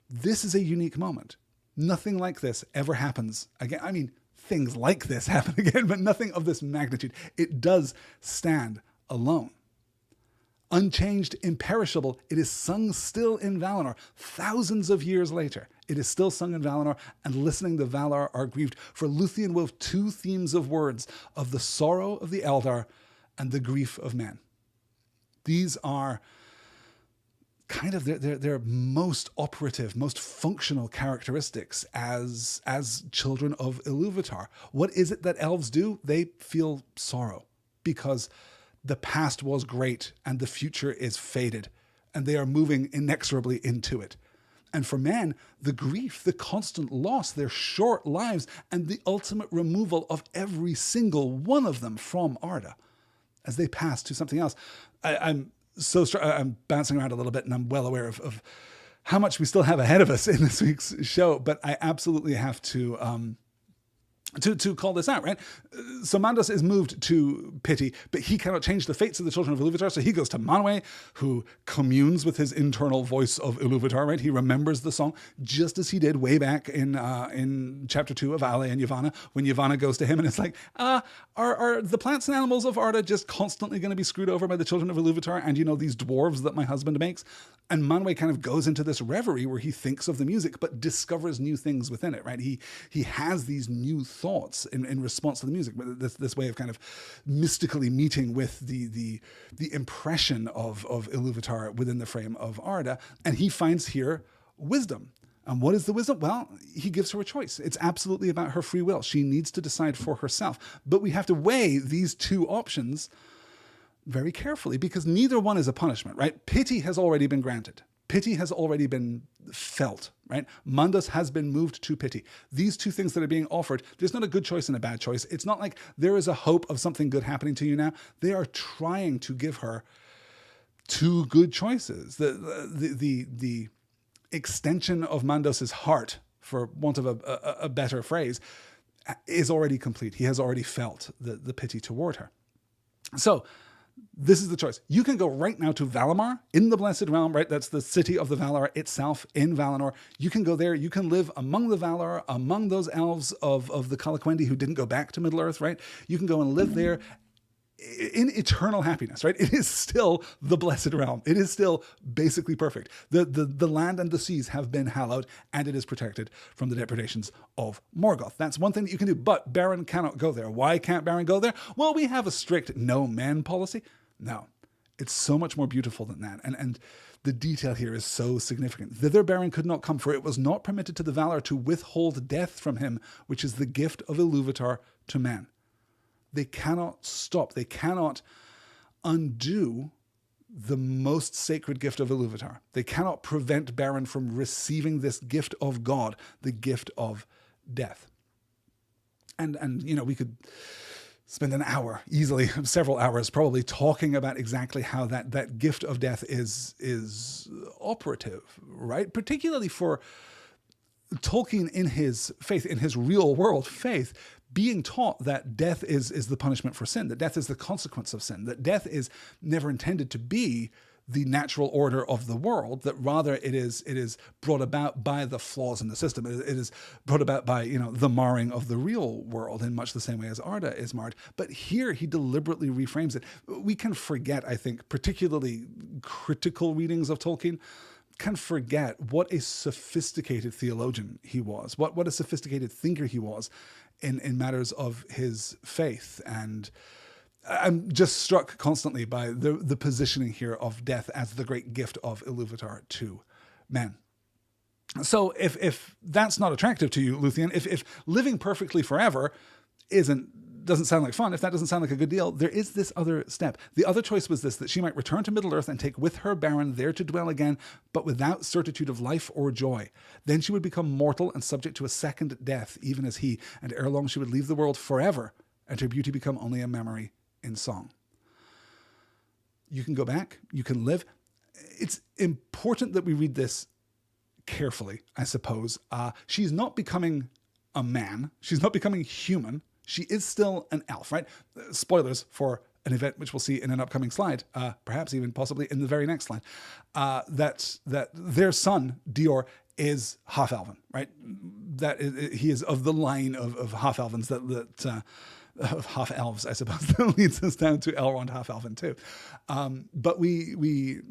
This is a unique moment. Nothing like this ever happens again. I mean, things like this happen again, but nothing of this magnitude. It does stand alone. Unchanged, imperishable, it is sung still in Valinor. Thousands of years later, it is still sung in Valinor, and listening the Valar are grieved. For Lúthien wove two themes of words, of the sorrow of the Eldar and the grief of men. These are kind of their most operative, most functional characteristics as children of Ilúvatar. What is it that elves do? They feel sorrow because the past was great and the future is faded, and they are moving inexorably into it. And for men, the grief, the constant loss, their short lives, and the ultimate removal of every single one of them from Arda as they pass to something else. I'm bouncing around a little bit, and I'm well aware of how much we still have ahead of us in this week's show, but I absolutely have to call this out, right? So Maedhros is moved to pity, but he cannot change the fates of the children of Ilúvatar, so he goes to Manwë, who communes with his internal voice of Ilúvatar, right? He remembers the song, just as he did way back in chapter 2 of Ale and Yavanna, when Yavanna goes to him and it's like, are the plants and animals of Arda just constantly going to be screwed over by the children of Ilúvatar and, these dwarves that my husband makes? And Manwë kind of goes into this reverie where he thinks of the music, but discovers new things within it, right? He has these new thoughts in response to the music, this way of kind of mystically meeting with the impression of Ilúvatar within the frame of Arda, and he finds here wisdom. And what is the wisdom? Well, he gives her a choice. It's absolutely about her free will. She needs to decide for herself. But we have to weigh these two options very carefully, because neither one is a punishment, right? Pity has already been granted. Pity has already been felt, right? Maedhros has been moved to pity. These two things that are being offered, there's not a good choice and a bad choice. It's not like there is a hope of something good happening to you now. They are trying to give her two good choices. The extension of Maedhros's heart, for want of a better phrase, is already complete. He has already felt the pity toward her. So this is the choice. You can go right now to Valimar in the Blessed Realm, right? That's the city of the Valar itself in Valinor. You can go there. You can live among the Valar, among those elves of the Calaquendi who didn't go back to Middle-earth, right? You can go and live there in eternal happiness, right? It is still the Blessed Realm. It is still basically perfect. The land and the seas have been hallowed, and it is protected from the depredations of Morgoth. That's one thing that you can do, but Beren cannot go there. Why can't Beren go there? Well, we have a strict no men policy. No. It's so much more beautiful than that. And the detail here is so significant. Thither Beren could not come, for it was not permitted to the Valar to withhold death from him, which is the gift of Ilúvatar to men. They cannot stop. They cannot undo the most sacred gift of Ilúvatar. They cannot prevent Beren from receiving this gift of God, the gift of death. And you know, we could spend an hour, easily several hours, probably talking about exactly how that gift of death is operative, right? Particularly for Tolkien in his faith, in his real world faith, being taught that death is the punishment for sin, that death is the consequence of sin, that death is never intended to be the natural order of the world, that rather it is brought about by the flaws in the system. It is brought about by, you know, the marring of the real world in much the same way as Arda is marred. But here he deliberately reframes it. We can forget, I think, particularly critical readings of Tolkien can forget what a sophisticated theologian he was, what a sophisticated thinker he was in matters of his faith. And I'm just struck constantly by the positioning here of death as the great gift of Ilúvatar to men. So if that's not attractive to you, Lúthien, if living perfectly forever doesn't sound like fun, if that doesn't sound like a good deal, there is this other step. The other choice was this, that she might return to Middle-earth and take with her Beren there to dwell again, but without certitude of life or joy. Then she would become mortal and subject to a second death, even as he, and ere long she would leave the world forever, and her beauty become only a memory in song. You can go back, you can live. It's important that we read this carefully, I suppose. She's not becoming a man. She's not becoming human. She is still an elf, right? Spoilers for an event which we'll see in an upcoming slide, perhaps even possibly in the very next slide, that their son, Dior, is half-elven, right? He is of the line of half-elvens of half-elves, I suppose, that leads us down to Elrond half-elven too. But we're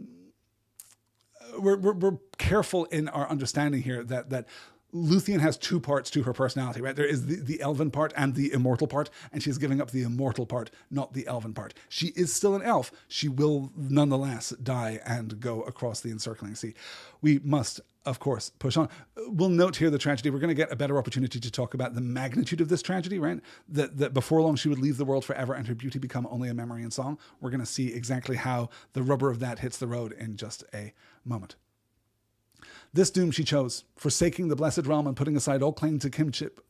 careful in our understanding here that Lúthien has two parts to her personality, right? There is the elven part and the immortal part, and she's giving up the immortal part, not the elven part. She is still an elf. She will nonetheless die and go across the encircling sea. We must, of course, push on. We'll note here the tragedy. We're going to get a better opportunity to talk about the magnitude of this tragedy, right? That before long she would leave the world forever and her beauty become only a memory in song. We're going to see exactly how the rubber of that hits the road in just a moment. This doom she chose, forsaking the blessed realm and putting aside all claim to kinship,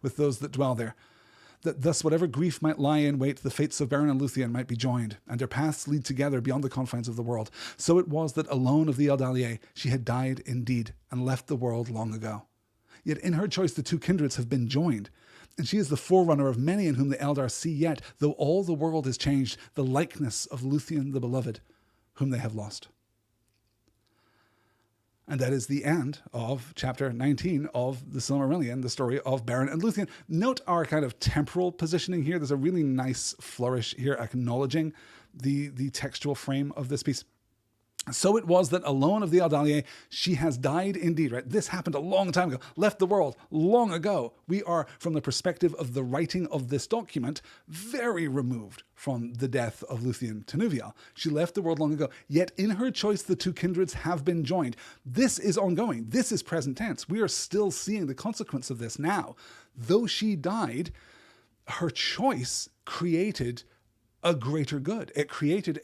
with those that dwell there. That thus whatever grief might lie in wait, the fates of Beren and Lúthien might be joined, and their paths lead together beyond the confines of the world. So it was that alone of the Eldalier she had died indeed, and left the world long ago. Yet in her choice the two kindreds have been joined, and she is the forerunner of many in whom the Eldar see yet, though all the world is changed, the likeness of Lúthien the beloved, whom they have lost. And that is the end of chapter 19 of the Silmarillion, the story of Beren and Lúthien. Note our kind of temporal positioning here. There's a really nice flourish here acknowledging the textual frame of this piece. So it was that alone of the Eldalier, she has died indeed, right? This happened a long time ago, left the world long ago. We are, from the perspective of the writing of this document, very removed from the death of Lúthien Tenuvial. She left the world long ago, yet in her choice the two kindreds have been joined. This is ongoing. This is present tense. We are still seeing the consequence of this now. Though she died, her choice created a greater good. It created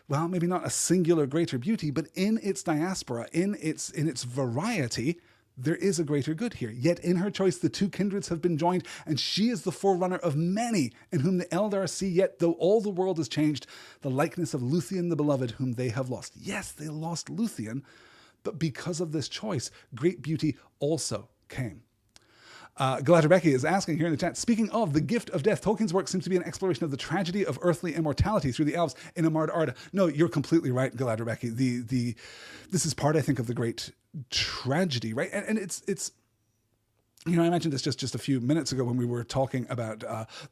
well, maybe not a singular greater beauty, but in its diaspora, in its variety, there is a greater good here. Yet in her choice, the two kindreds have been joined, and she is the forerunner of many in whom the Eldar see yet, though all the world is changed, the likeness of Lúthien the beloved, whom they have lost. Yes, they lost Lúthien, but because of this choice, great beauty also came. Galadriel Becky is asking here in the chat, speaking of the gift of death, Tolkien's work seems to be an exploration of the tragedy of earthly immortality through the elves in Amard Arda. No, you're completely right, Galadriel Becky. This is part, I think, of the great tragedy, right? And it's you know, I mentioned this just a few minutes ago when we were talking about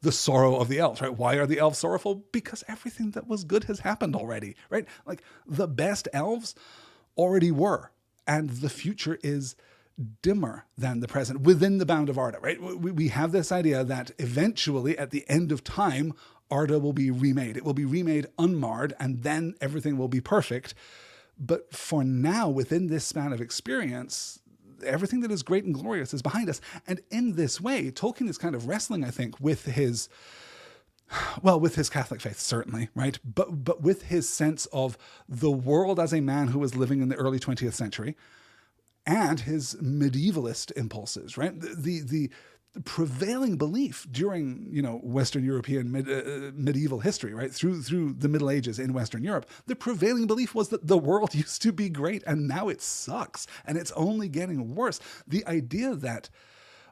the sorrow of the elves, right? Why are the elves sorrowful? Because everything that was good has happened already, right? Like the best elves already were, and the future is dimmer than the present within the bound of Arda, right? We have this idea that eventually at the end of time, Arda will be remade. It will be remade unmarred, and then everything will be perfect. But for now, within this span of experience, everything that is great and glorious is behind us. And in this way, Tolkien is kind of wrestling, I think, with his Catholic faith, certainly, right? But with his sense of the world as a man who was living in the early 20th century and his medievalist impulses, right? The prevailing belief during, Western European medieval history, right, through the Middle Ages in Western Europe, the prevailing belief was that the world used to be great and now it sucks and it's only getting worse. The idea that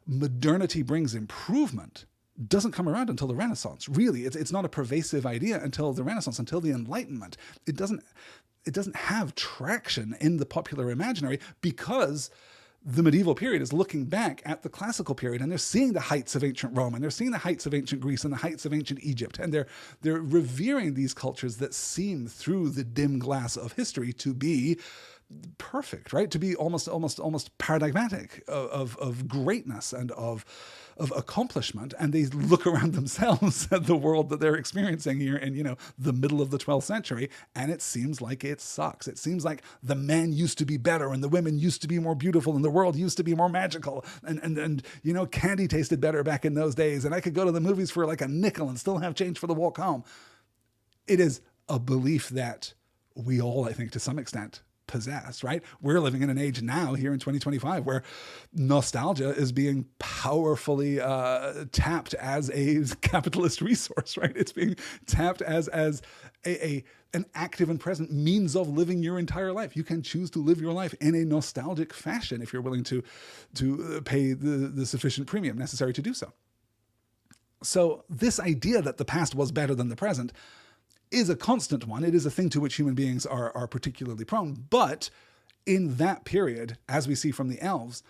modernity brings improvement doesn't come around until the Renaissance. Really, it's not a pervasive idea until the Renaissance, until the Enlightenment. It doesn't have traction in the popular imaginary because the medieval period is looking back at the classical period, and they're seeing the heights of ancient Rome, and they're seeing the heights of ancient Greece and the heights of ancient Egypt, and they're revering these cultures that seem through the dim glass of history to be perfect, right? To be almost paradigmatic of greatness and of accomplishment, and they look around themselves at the world that they're experiencing here in, the middle of the 12th century, and it seems like it sucks. It seems like the men used to be better, and the women used to be more beautiful, and the world used to be more magical, and candy tasted better back in those days, and I could go to the movies for like a nickel and still have change for the walk home. It is a belief that we all, I think, to some extent, possess, right? We're living in an age now here in 2025 where nostalgia is being powerfully tapped as a capitalist resource, right? It's being tapped as an active and present means of living your entire life. You can choose to live your life in a nostalgic fashion if you're willing to pay the sufficient premium necessary to do so. So this idea that the past was better than the present is a constant one. It is a thing to which human beings are particularly prone. But in that period, as we see from the elves,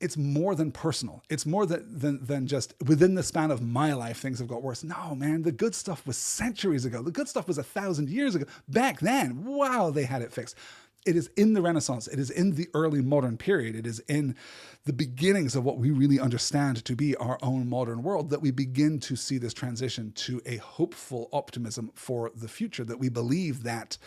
it's more than personal. It's more than just within the span of my life, things have got worse. No, man, the good stuff was centuries ago. The good stuff was 1,000 years ago. Back then, wow, they had it fixed. It is in the Renaissance. It is in the early modern period. It is in the beginnings of what we really understand to be our own modern world that we begin to see this transition to a hopeful optimism for the future, that we believe that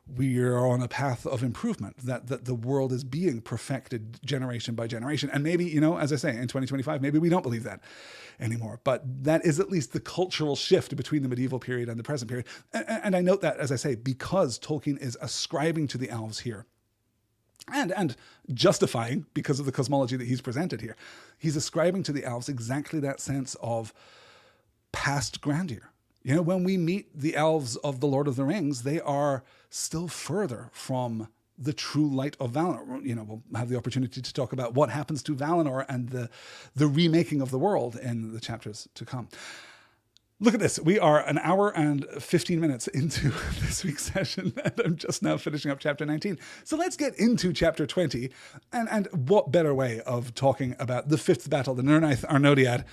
we are on a path of improvement, that the world is being perfected generation by generation. And maybe, as I say, in 2025, maybe we don't believe that anymore. But that is at least the cultural shift between the medieval period and the present period. And I note that, as I say, because Tolkien is ascribing to the elves here, and justifying, because of the cosmology that he's presented here, he's ascribing to the elves exactly that sense of past grandeur. When we meet the elves of The Lord of the Rings, they are still further from the true light of Valinor. We'll have the opportunity to talk about what happens to Valinor and the remaking of the world in the chapters to come. Look at this. We are an hour and 15 minutes into this week's session, and I'm just now finishing up chapter 19. So let's get into chapter 20. And what better way of talking about the fifth battle, the Nirnaeth Arnodiad,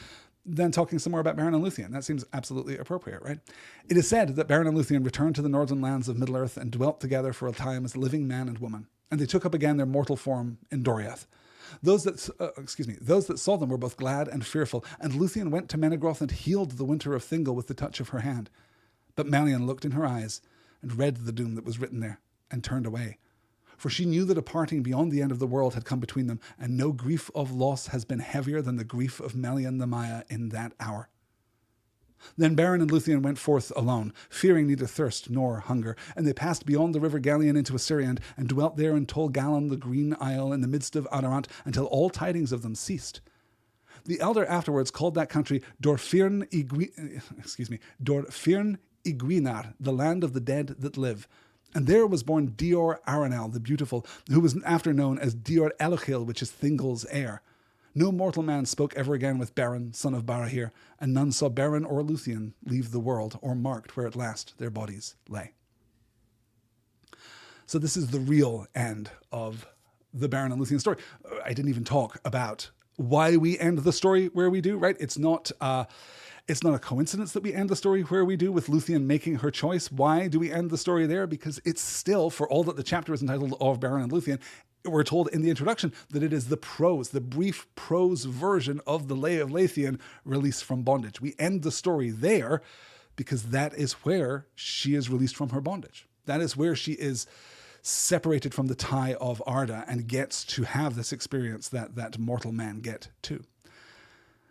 than talking some more about Beren and Lúthien. That seems absolutely appropriate, right? It is said that Beren and Lúthien returned to the northern lands of Middle-earth and dwelt together for a time as living man and woman, and they took up again their mortal form in Doriath. Those that saw them were both glad and fearful, and Lúthien went to Maedhros and healed the winter of Thingol with the touch of her hand. But Maeglin looked in her eyes and read the doom that was written there, and turned away. For she knew that a parting beyond the end of the world had come between them, and no grief of loss has been heavier than the grief of Melian the Maya in that hour. Then Beren and Lúthien went forth alone, fearing neither thirst nor hunger, and they passed beyond the river Gallion into Assyriand, and dwelt there in Tol Gallan, the green isle in the midst of Adarant, until all tidings of them ceased. The elder afterwards called that country Dorfirn Iguinar, the land of the dead that live. And there was born J.R.R. the beautiful, who was after known as J.R.R, which is Thingol's heir. No mortal man spoke ever again with Beren, son of Barahir, and none saw Beren or Lúthien leave the world, or marked where at last their bodies lay. So this is the real end of the Beren and Lúthien story. I didn't even talk about why we end the story where we do, right? It's not a coincidence that we end the story where we do, with Lúthien making her choice. Why do we end the story there? Because it's still, for all that the chapter is entitled Of Beren and Lúthien, we're told in the introduction that it is the prose, the brief prose version of the Lay of Lúthien released from bondage. We end the story there because that is where she is released from her bondage. That is where she is separated from the tie of Arda and gets to have this experience that mortal men get too.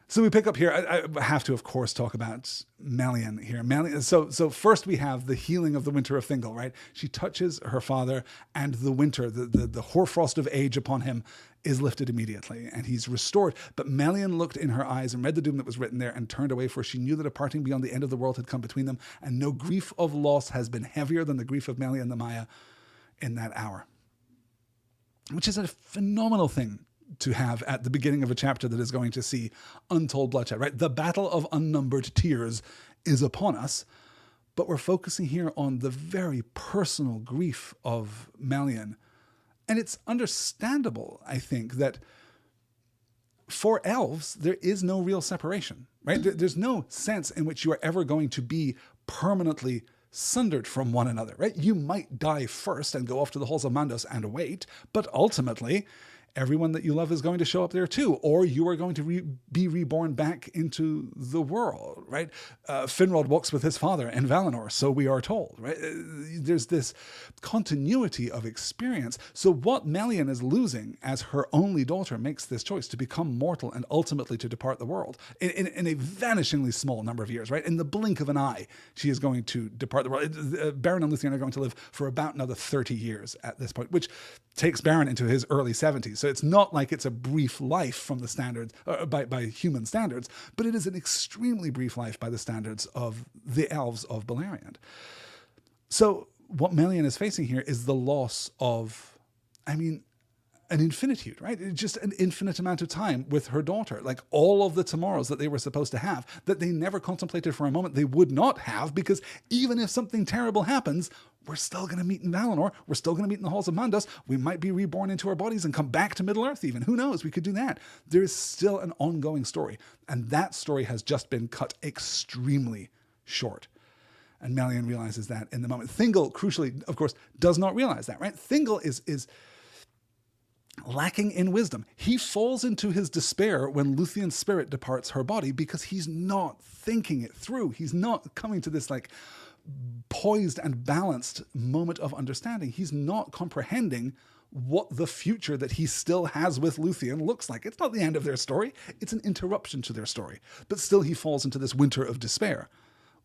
So we pick up here. I have to, of course, talk about Melian here. So first we have the healing of the winter of Thingol, right? She touches her father, and the winter, the hoarfrost of age upon him is lifted immediately, and he's restored. But Melian looked in her eyes and read the doom that was written there and turned away, for she knew that a parting beyond the end of the world had come between them, and no grief of loss has been heavier than the grief of Melian the Maya in that hour. Which is a phenomenal thing to have at the beginning of a chapter that is going to see untold bloodshed, right? The battle of unnumbered tears is upon us, but we're focusing here on the very personal grief of Melian. And it's understandable, I think, that for elves, there is no real separation, right? There's no sense in which you are ever going to be permanently sundered from one another, right? You might die first and go off to the halls of Maedhros and await, but ultimately everyone that you love is going to show up there too, or you are going to be reborn back into the world, right? Finrod walks with his father in Valinor, so we are told, right? There's this continuity of experience. So what Melian is losing as her only daughter makes this choice to become mortal and ultimately to depart the world in a vanishingly small number of years, right? In the blink of an eye, she is going to depart the world. Beren and Lúthien are going to live for about another 30 years at this point, which takes Beren into his early 70s. So it's not like it's a brief life from the standards, by human standards, but it is an extremely brief life by the standards of the elves of Beleriand. So what Melian is facing here is the loss of, an infinitude, right? It's just an infinite amount of time with her daughter. Like all of the tomorrows that they were supposed to have, that they never contemplated for a moment they would not have, because even if something terrible happens, we're still going to meet in Valinor. We're still going to meet in the halls of Maedhros. We might be reborn into our bodies and come back to Middle-earth even. Who knows? We could do that. There is still an ongoing story. And that story has just been cut extremely short. And Melian realizes that in the moment. Thingol, crucially, of course, does not realize that, right? Thingol is lacking in wisdom. He falls into his despair when Lúthien's spirit departs her body because he's not thinking it through. He's not coming to this poised and balanced moment of understanding. He's not comprehending what the future that he still has with Lúthien looks like. It's not the end of their story. It's an interruption to their story. But still he falls into this winter of despair.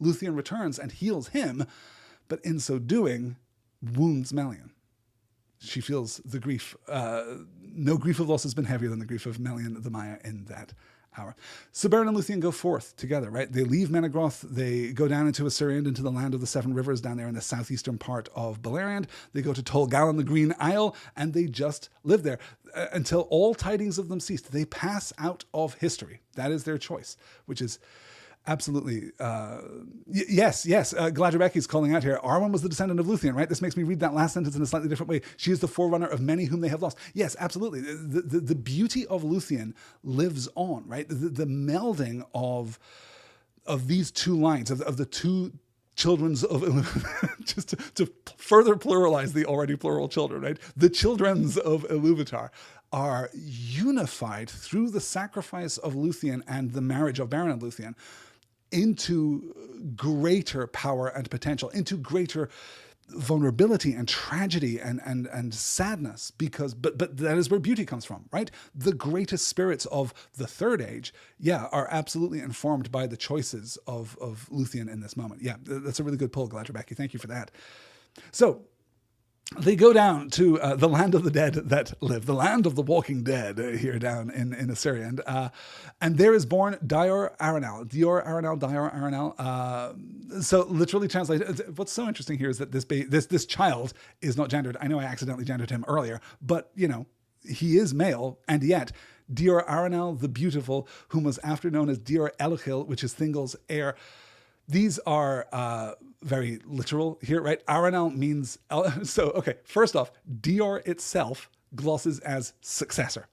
Lúthien returns and heals him, but in so doing, wounds Melian. She feels the grief. No grief of loss has been heavier than the grief of Melian the Maya in that hour. So Beren and Lúthien go forth together, right? They leave Menegroth. They go down into Asyrian, into the land of the Seven Rivers, down there in the southeastern part of Beleriand. They go to Tol Gallen, the Green Isle, and they just live there until all tidings of them ceased. They pass out of history. That is their choice, which is absolutely, yes. Gladrebecki is calling out here. Arwen was the descendant of Lúthien, right? This makes me read that last sentence in a slightly different way. She is the forerunner of many whom they have lost. Yes, absolutely. The beauty of Lúthien lives on, right? The melding of these two lines, of the two children's of just to further pluralize the already plural children, right? The children's of Ilúvatar are unified through the sacrifice of Lúthien and the marriage of Beren and Lúthien into greater power and potential, into greater vulnerability and tragedy and sadness, but that is where beauty comes from, right? The greatest spirits of the Third Age, are absolutely informed by the choices of Lúthien in this moment. Yeah, that's a really good pull, Gladrebecki. Thank you for that. So they go down to the land of the dead that live, the land of the walking dead here down in Asyrian. And there is born J.R.R. So literally translated, what's so interesting here is that this child is not gendered. I know I accidentally gendered him earlier, but he is male, and yet Dior Aranel the Beautiful, whom was after known as Dior Elchil, which is Thingol's heir. These are very literal here, right? Aranel means, first off, Dior itself glosses as successor.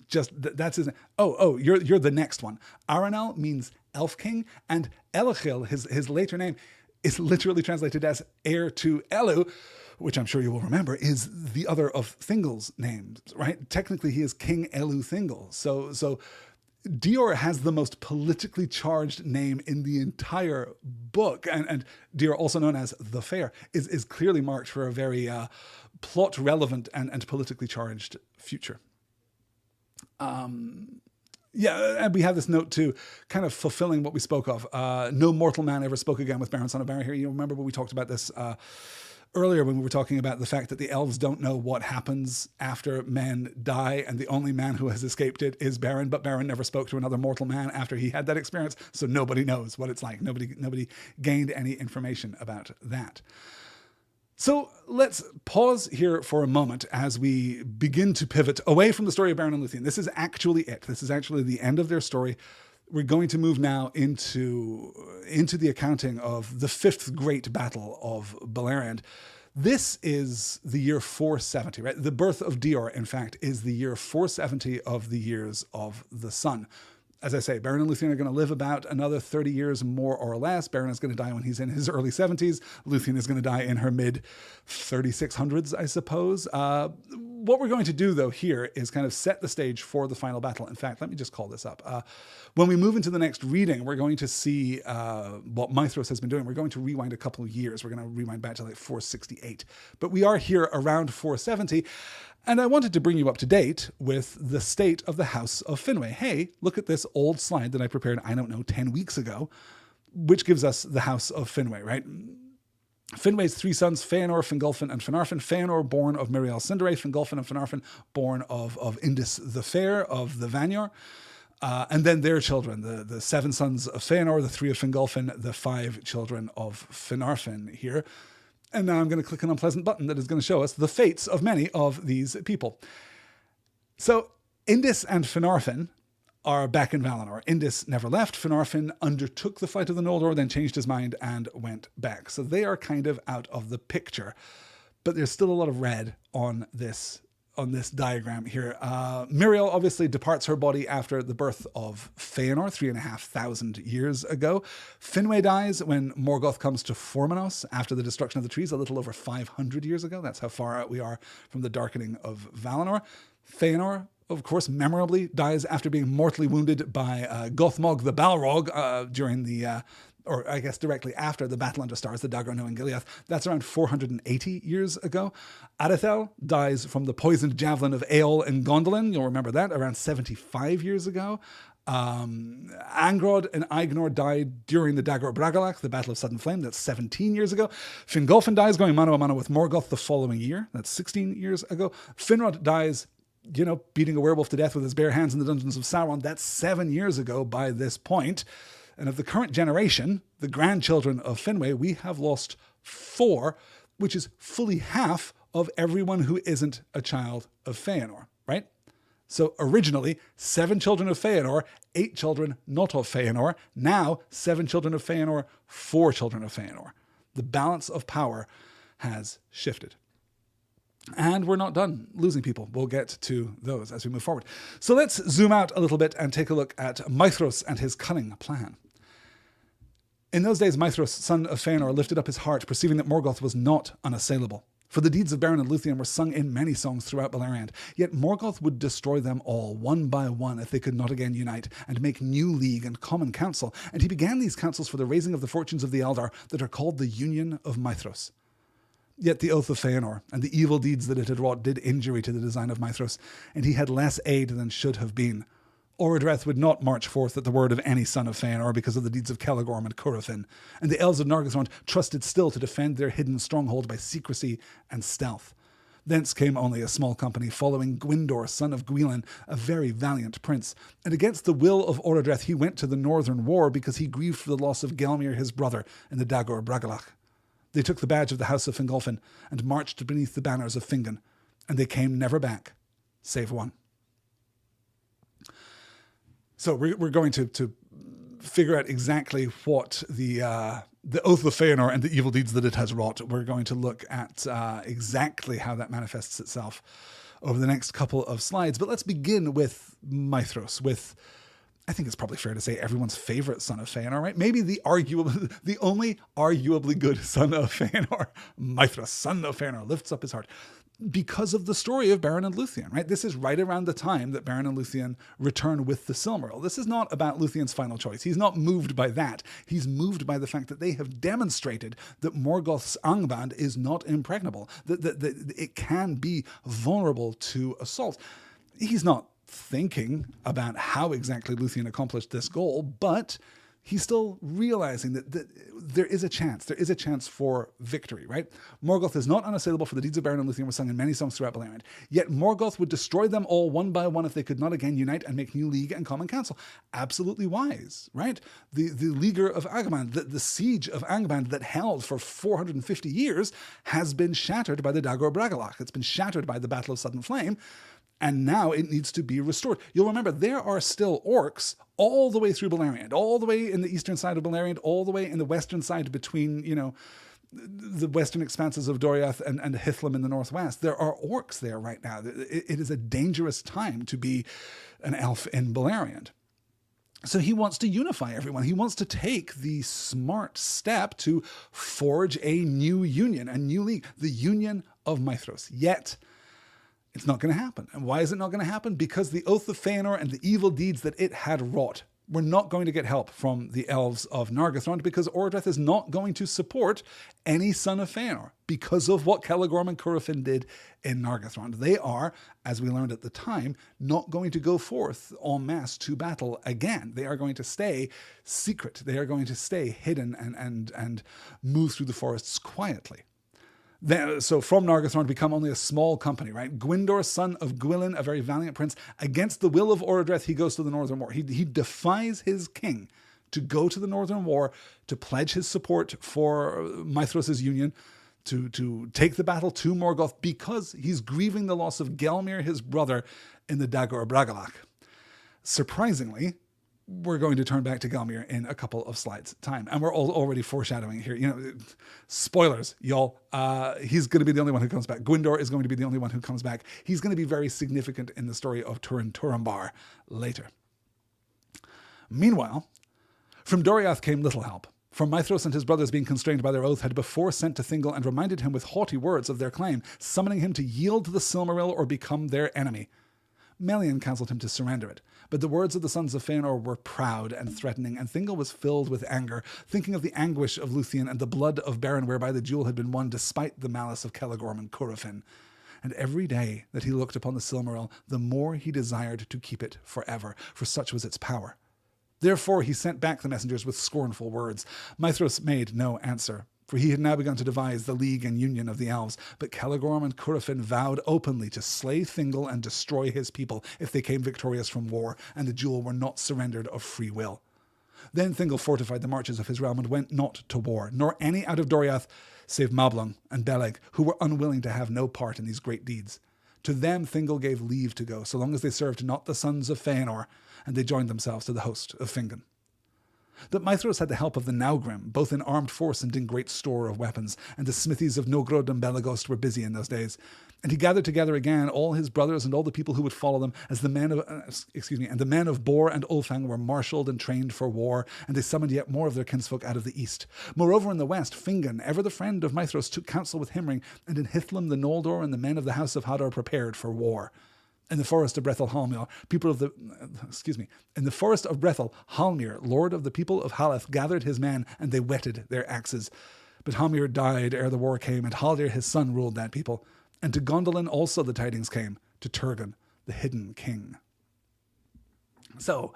Just, that's his name. You're the next one. Aranel means elf king, and Elchil, his later name, is literally translated as heir to Elu, which I'm sure you will remember, is the other of Thingol's names, right? Technically, he is King Elu Thingol. So Dior has the most politically charged name in the entire book. And Dior, also known as the Fair, is clearly marked for a very plot relevant and politically charged future. Yeah, and we have this note too, kind of fulfilling what we spoke of. No mortal man ever spoke again with Beren, son of Beren here. You remember when we talked about this earlier when we were talking about the fact that the elves don't know what happens after men die, and the only man who has escaped it is Beren, but Beren never spoke to another mortal man after he had that experience, so nobody knows what it's like. Nobody gained any information about that. So let's pause here for a moment as we begin to pivot away from the story of Beren and Lúthien. This is actually it. This is actually the end of their story. We're going to move now into the accounting of the fifth great battle of Beleriand. This is the year 470, right? The birth of Dior, in fact, is the year 470 of the years of the sun. As I say, Beren and Lúthien are going to live about another 30 years more or less. Beren is going to die when he's in his early 70s. Lúthien is going to die in her mid-3600s, I suppose. What we're going to do, though, here is kind of set the stage for the final battle. In fact, let me just call this up. When we move into the next reading, we're going to see what Maedhros has been doing. We're going to rewind a couple of years. We're going to rewind back to like 468. But we are here around 470. And I wanted to bring you up to date with the state of the House of Finwë. Hey, look at this old slide that I prepared, 10 weeks ago, which gives us the House of Finwë, right? Finwë's three sons, Feanor, Fingolfin, and Finarfin. Feanor, born of Miriel Cinderace. Fingolfin and Finarfin, born of Indis the Fair, of the Vanyar. And then their children, the seven sons of Feanor, the three of Fingolfin, the five children of Finarfin here. And now I'm going to click an unpleasant button that is going to show us the fates of many of these people. So Indis and Finarfin are back in Valinor. Indis never left. Finarfin undertook the fight of the Noldor, then changed his mind and went back. So they are kind of out of the picture. But there's still a lot of red on this diagram here. Miriel obviously departs her body after the birth of Feanor 3,500 years ago. Finwë dies when Morgoth comes to Formenos after the destruction of the trees a little over 500 years ago. That's how far out we are from the darkening of Valinor. Feanor, of course, memorably dies after being mortally wounded by Gothmog the Balrog during the or I guess directly after the Battle Under Stars, the Dagor no and Gileath. That's around 480 years ago. Adithel dies from the poisoned javelin of Eol and Gondolin. You'll remember that, around 75 years ago. Angrod and Aignor died during the Dagor Bragalach, the Battle of Sudden Flame. That's 17 years ago. Fingolfin dies going mano a mano with Morgoth the following year. That's 16 years ago. Finrod dies, beating a werewolf to death with his bare hands in the dungeons of Sauron. That's 7 years ago by this point. And of the current generation, the grandchildren of Finwë, we have lost 4, which is fully half of everyone who isn't a child of Feanor, right? So originally, 7 children of Feanor, 8 children not of Feanor. Now, 7 children of Feanor, 4 children of Feanor. The balance of power has shifted. And we're not done losing people. We'll get to those as we move forward. So let's zoom out a little bit and take a look at Maedhros and his cunning plan. In those days, Maedhros, son of Feanor, lifted up his heart, perceiving that Morgoth was not unassailable. For the deeds of Beren and Lúthien were sung in many songs throughout Beleriand. Yet Morgoth would destroy them all, one by one, if they could not again unite, and make new league and common council. And he began these councils for the raising of the fortunes of the Eldar that are called the Union of Maedhros. Yet the oath of Feanor and the evil deeds that it had wrought did injury to the design of Maedhros, and he had less aid than should have been. Orodreth would not march forth at the word of any son of Feanor because of the deeds of Celegorm and Curufin, and the elves of Nargothrond trusted still to defend their hidden stronghold by secrecy and stealth. Thence came only a small company following Gwyndor, son of Gwilyn, a very valiant prince, and against the will of Orodreth he went to the northern war because he grieved for the loss of Gelmir his brother in the Dagor Bragalach. They took the badge of the house of Fingolfin and marched beneath the banners of Fingon, and they came never back, save one. So we're going to figure out exactly what the oath of Feanor and the evil deeds that it has wrought. We're going to look at exactly how that manifests itself over the next couple of slides. But let's begin with Maedhros, with I think it's probably fair to say everyone's favorite son of Feanor, right? Maybe the only arguably good son of Feanor, Maedhros, son of Feanor, lifts up his heart because of the story of Beren and Lúthien, right? This is right around the time that Beren and Lúthien return with the Silmaril. This is not about Lúthien's final choice. He's not moved by that. He's moved by the fact that they have demonstrated that Morgoth's Angband is not impregnable, that it can be vulnerable to assault. He's not thinking about how exactly Lúthien accomplished this goal, but he's still realizing that there is a chance for victory, right? Morgoth is not unassailable, for the deeds of Beren and Lúthien were sung in many songs throughout Beleriand. Yet Morgoth would destroy them all one by one if they could not again unite and make new league and common council. Absolutely wise, right? The leaguer of Angband, the siege of Angband that held for 450 years has been shattered by the Dagor Bragollach. It's been shattered by the Battle of Sudden Flame. And now it needs to be restored. You'll remember there are still orcs all the way through Beleriand, all the way in the eastern side of Beleriand, all the way in the western side between, the western expanses of Doriath and Hithlum in the northwest. There are orcs there right now. It is a dangerous time to be an elf in Beleriand. So he wants to unify everyone. He wants to take the smart step to forge a new union, a new league, the Union of Maedhros. Yet it's not going to happen. And why is it not going to happen? Because the Oath of Feanor and the evil deeds that it had wrought were not going to get help from the elves of Nargothrond, because Orodreth is not going to support any son of Feanor because of what Celegorm and Curufin did in Nargothrond. They are, as we learned at the time, not going to go forth en masse to battle again. They are going to stay secret. They are going to stay hidden and move through the forests quietly. So from Nargothrond become only a small company, right? Gwyndor, son of Gwilyn, a very valiant prince, against the will of Orodreth, he goes to the Northern War. He defies his king to go to the Northern War, to pledge his support for Maedhros' union, to take the battle to Morgoth, because he's grieving the loss of Gelmir, his brother, in the Dagor Bragollach. Surprisingly, we're going to turn back to Gelmir in a couple of slides' time. And we're already foreshadowing here. Spoilers, y'all. He's going to be the only one who comes back. Gwyndor is going to be the only one who comes back. He's going to be very significant in the story of Turin Turambar later. Meanwhile, from Doriath came little help. For Maedhros and his brothers, being constrained by their oath, had before sent to Thingol and reminded him with haughty words of their claim, summoning him to yield to the Silmaril or become their enemy. Melian counselled him to surrender it, but the words of the sons of Feanor were proud and threatening, and Thingol was filled with anger, thinking of the anguish of Lúthien and the blood of Beren whereby the jewel had been won despite the malice of Celegorm and Curufin. And every day that he looked upon the Silmaril, the more he desired to keep it forever, for such was its power. Therefore he sent back the messengers with scornful words. Maedhros made no answer, for he had now begun to devise the league and union of the elves, but Celegorm and Curufin vowed openly to slay Thingol and destroy his people if they came victorious from war, and the jewel were not surrendered of free will. Then Thingol fortified the marches of his realm and went not to war, nor any out of Doriath, save Mablung and Beleg, who were unwilling to have no part in these great deeds. To them Thingol gave leave to go, so long as they served not the sons of Feanor, and they joined themselves to the host of Fingon. That Maedhros had the help of the Naugrim, both in armed force and in great store of weapons, and the smithies of Nogrod and Belagost were busy in those days. And he gathered together again all his brothers and all the people who would follow them, as the men of Bor and Ulfang were marshalled and trained for war, and they summoned yet more of their kinsfolk out of the east. Moreover, in the west, Fingon, ever the friend of Maedhros, took counsel with Himring, and in Hithlum the Noldor and the men of the house of Hadar prepared for war. In the forest of Brethel Halmir, in the forest of Brethel, Halmir, lord of the people of Haleth, gathered his men, and they whetted their axes. But Halmir died ere the war came, and Haldir his son ruled that people. And to Gondolin also the tidings came, to Turgon, the hidden king. So,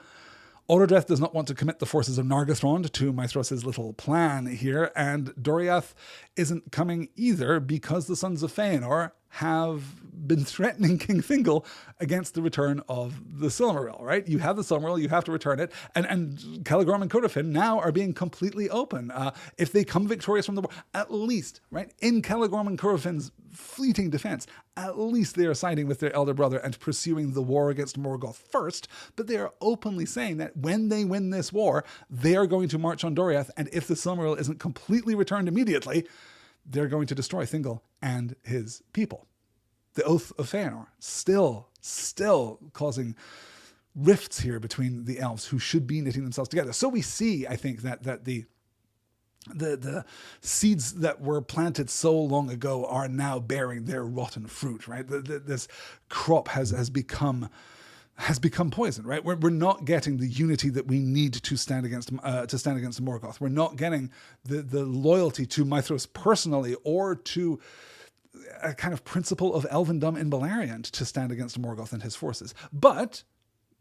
Orodreth does not want to commit the forces of Nargothrond to Maedhros' little plan here, and Doriath isn't coming either, because the sons of Feanor have been threatening King Thingol against the return of the Silmaril, right? You have the Silmaril, you have to return it, and Celegorm and Curufin now are being completely open. If they come victorious from the war, at least, right, in Celegorm and Curufin's fleeting defense, at least they are siding with their elder brother and pursuing the war against Morgoth first, but they are openly saying that when they win this war, they are going to march on Doriath, and if the Silmaril isn't completely returned immediately, they're going to destroy Thingol and his people. The Oath of Feanor still causing rifts here between the elves who should be knitting themselves together. So we see, I think, that the seeds that were planted so long ago are now bearing their rotten fruit, right? This crop has become poison, right? We're not getting the unity that we need to stand against Morgoth. We're not getting the loyalty to Maedhros personally, or to a kind of principle of elvendom in Beleriand to stand against Morgoth and his forces. But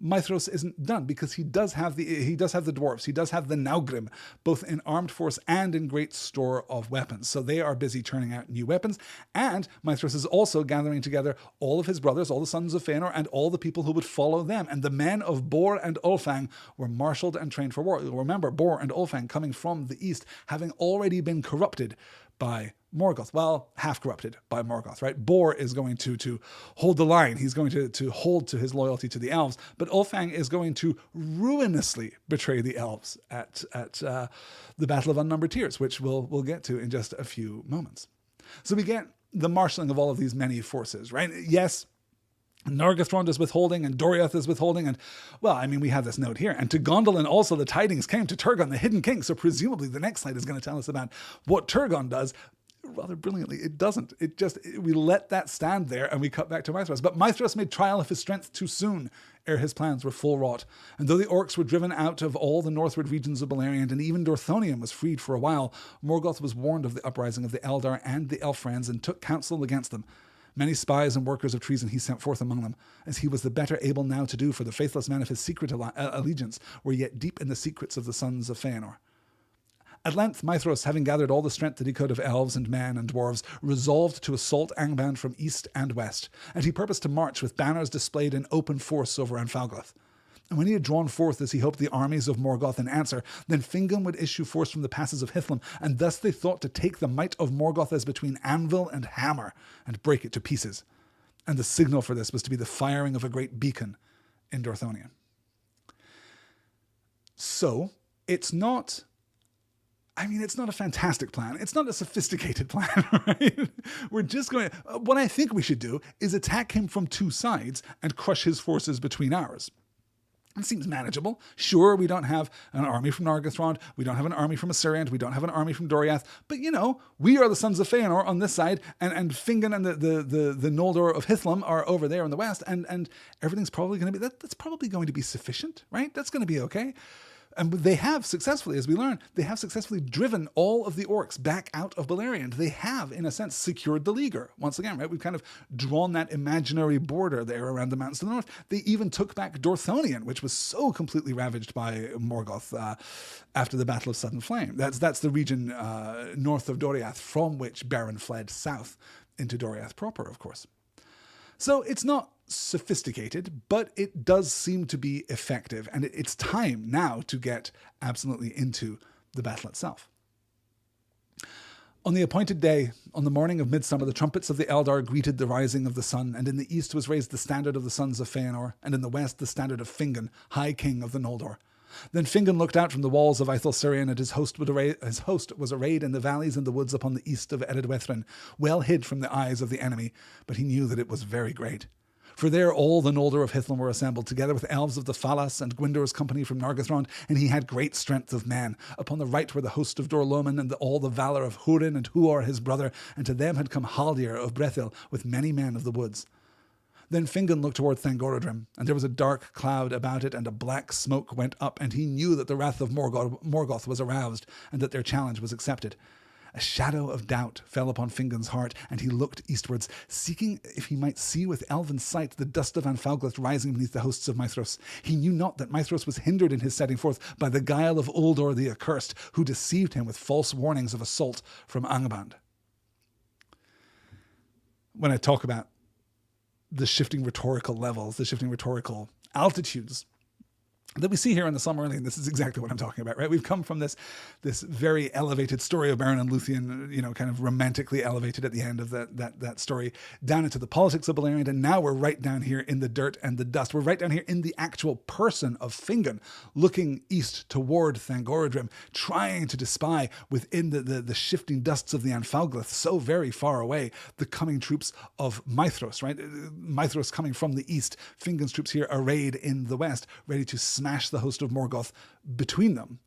Maedhros isn't done, because he does have the dwarves, he does have the Naugrim, both in armed force and in great store of weapons. So they are busy turning out new weapons, and Maedhros is also gathering together all of his brothers, all the sons of Fëanor, and all the people who would follow them. And the men of Bor and Ulfang were marshaled and trained for war. You'll remember Bor and Ulfang coming from the east, having already been corrupted by Morgoth. Well, half corrupted by Morgoth, right? Bor is going to hold the line. He's going to hold to his loyalty to the elves, but Ulfang is going to ruinously betray the elves at the Battle of Unnumbered Tears, which we'll get to in just a few moments. So we get the marshalling of all of these many forces, right? Yes, Nargothrond is withholding, and Doriath is withholding, and, well, I mean, we have this note here. And to Gondolin also the tidings came to Turgon, the hidden king. So presumably the next slide is going to tell us about what Turgon does. Rather brilliantly, it doesn't. We let that stand there, and we cut back to Maedhros. But Maedhros made trial of his strength too soon, ere his plans were full wrought. And though the orcs were driven out of all the northward regions of Beleriand, and even Dorthonion was freed for a while, Morgoth was warned of the uprising of the Eldar and the Elfrans, and took counsel against them. Many spies and workers of treason he sent forth among them, as he was the better able now to do, for the faithless men of his secret allegiance were yet deep in the secrets of the sons of Fëanor. At length, Maedhros, having gathered all the strength that he could of elves and men and dwarves, resolved to assault Angband from east and west, and he purposed to march with banners displayed in open force over Anfalgoth. And when he had drawn forth, as he hoped, the armies of Morgoth in answer, then Fingon would issue forth from the passes of Hithlum, and thus they thought to take the might of Morgoth as between anvil and hammer, and break it to pieces. And the signal for this was to be the firing of a great beacon in Dorthonion. So, it's not a fantastic plan. It's not a sophisticated plan, right? We're just going to... What I think we should do is attack him from two sides and crush his forces between ours. It seems manageable. Sure, we don't have an army from Nargothrond, we don't have an army from Assyriant, we don't have an army from Doriath, but, we are the sons of Fëanor on this side, and Fingon and the Noldor of Hithlum are over there in the west, and everything's probably going to be... That's probably going to be sufficient, right? That's going to be okay. And they have successfully, as we learn, driven all of the orcs back out of Beleriand. They have, in a sense, secured the Leaguer. Once again, right? We've kind of drawn that imaginary border there around the mountains to the north. They even took back Dorthonion, which was so completely ravaged by Morgoth after the Battle of Sudden Flame. That's the region north of Doriath, from which Beren fled south into Doriath proper, of course. So it's not sophisticated, but it does seem to be effective, and it's time now to get absolutely into the battle itself. On the appointed day, on the morning of midsummer, the trumpets of the Eldar greeted the rising of the sun, and in the east was raised the standard of the sons of Fëanor, and in the west the standard of Fingon, high king of the Noldor. Then Fingon looked out from the walls of Ithilcirion, and his host was arrayed in the valleys and the woods upon the east of Eredwethrin, well hid from the eyes of the enemy, but he knew that it was very great. For there all the Noldor of Hithlum were assembled, together with elves of the Falas and Gwyndor's company from Nargothrond, and he had great strength of man. Upon the right were the host of Dorloman, and all the valour of Hurin and Huor his brother, and to them had come Haldir of Brethil, with many men of the woods. Then Fingon looked toward Thangorodrim, and there was a dark cloud about it, and a black smoke went up, and he knew that the wrath of Morgoth was aroused, and that their challenge was accepted. A shadow of doubt fell upon Fingon's heart, and he looked eastwards, seeking if he might see with elven sight the dust of Anfalgoth rising beneath the hosts of Maedhros. He knew not that Maedhros was hindered in his setting forth by the guile of Uldor the Accursed, who deceived him with false warnings of assault from Angband. When I talk about the shifting rhetorical levels, the shifting rhetorical altitudes that we see here in the Silmarillion. This is exactly what I'm talking about, right? We've come from this very elevated story of Beren and Lúthien, kind of romantically elevated at the end of that story, down into the politics of Beleriand, and now we're right down here in the dirt and the dust. We're right down here in the actual person of Fingon, looking east toward Thangorodrim, trying to despy within the shifting dusts of the Anfalglith, so very far away, the coming troops of Maedhros, right? Maedhros coming from the east, Fingon's troops here arrayed in the west, ready to smash the host of Morgoth between them.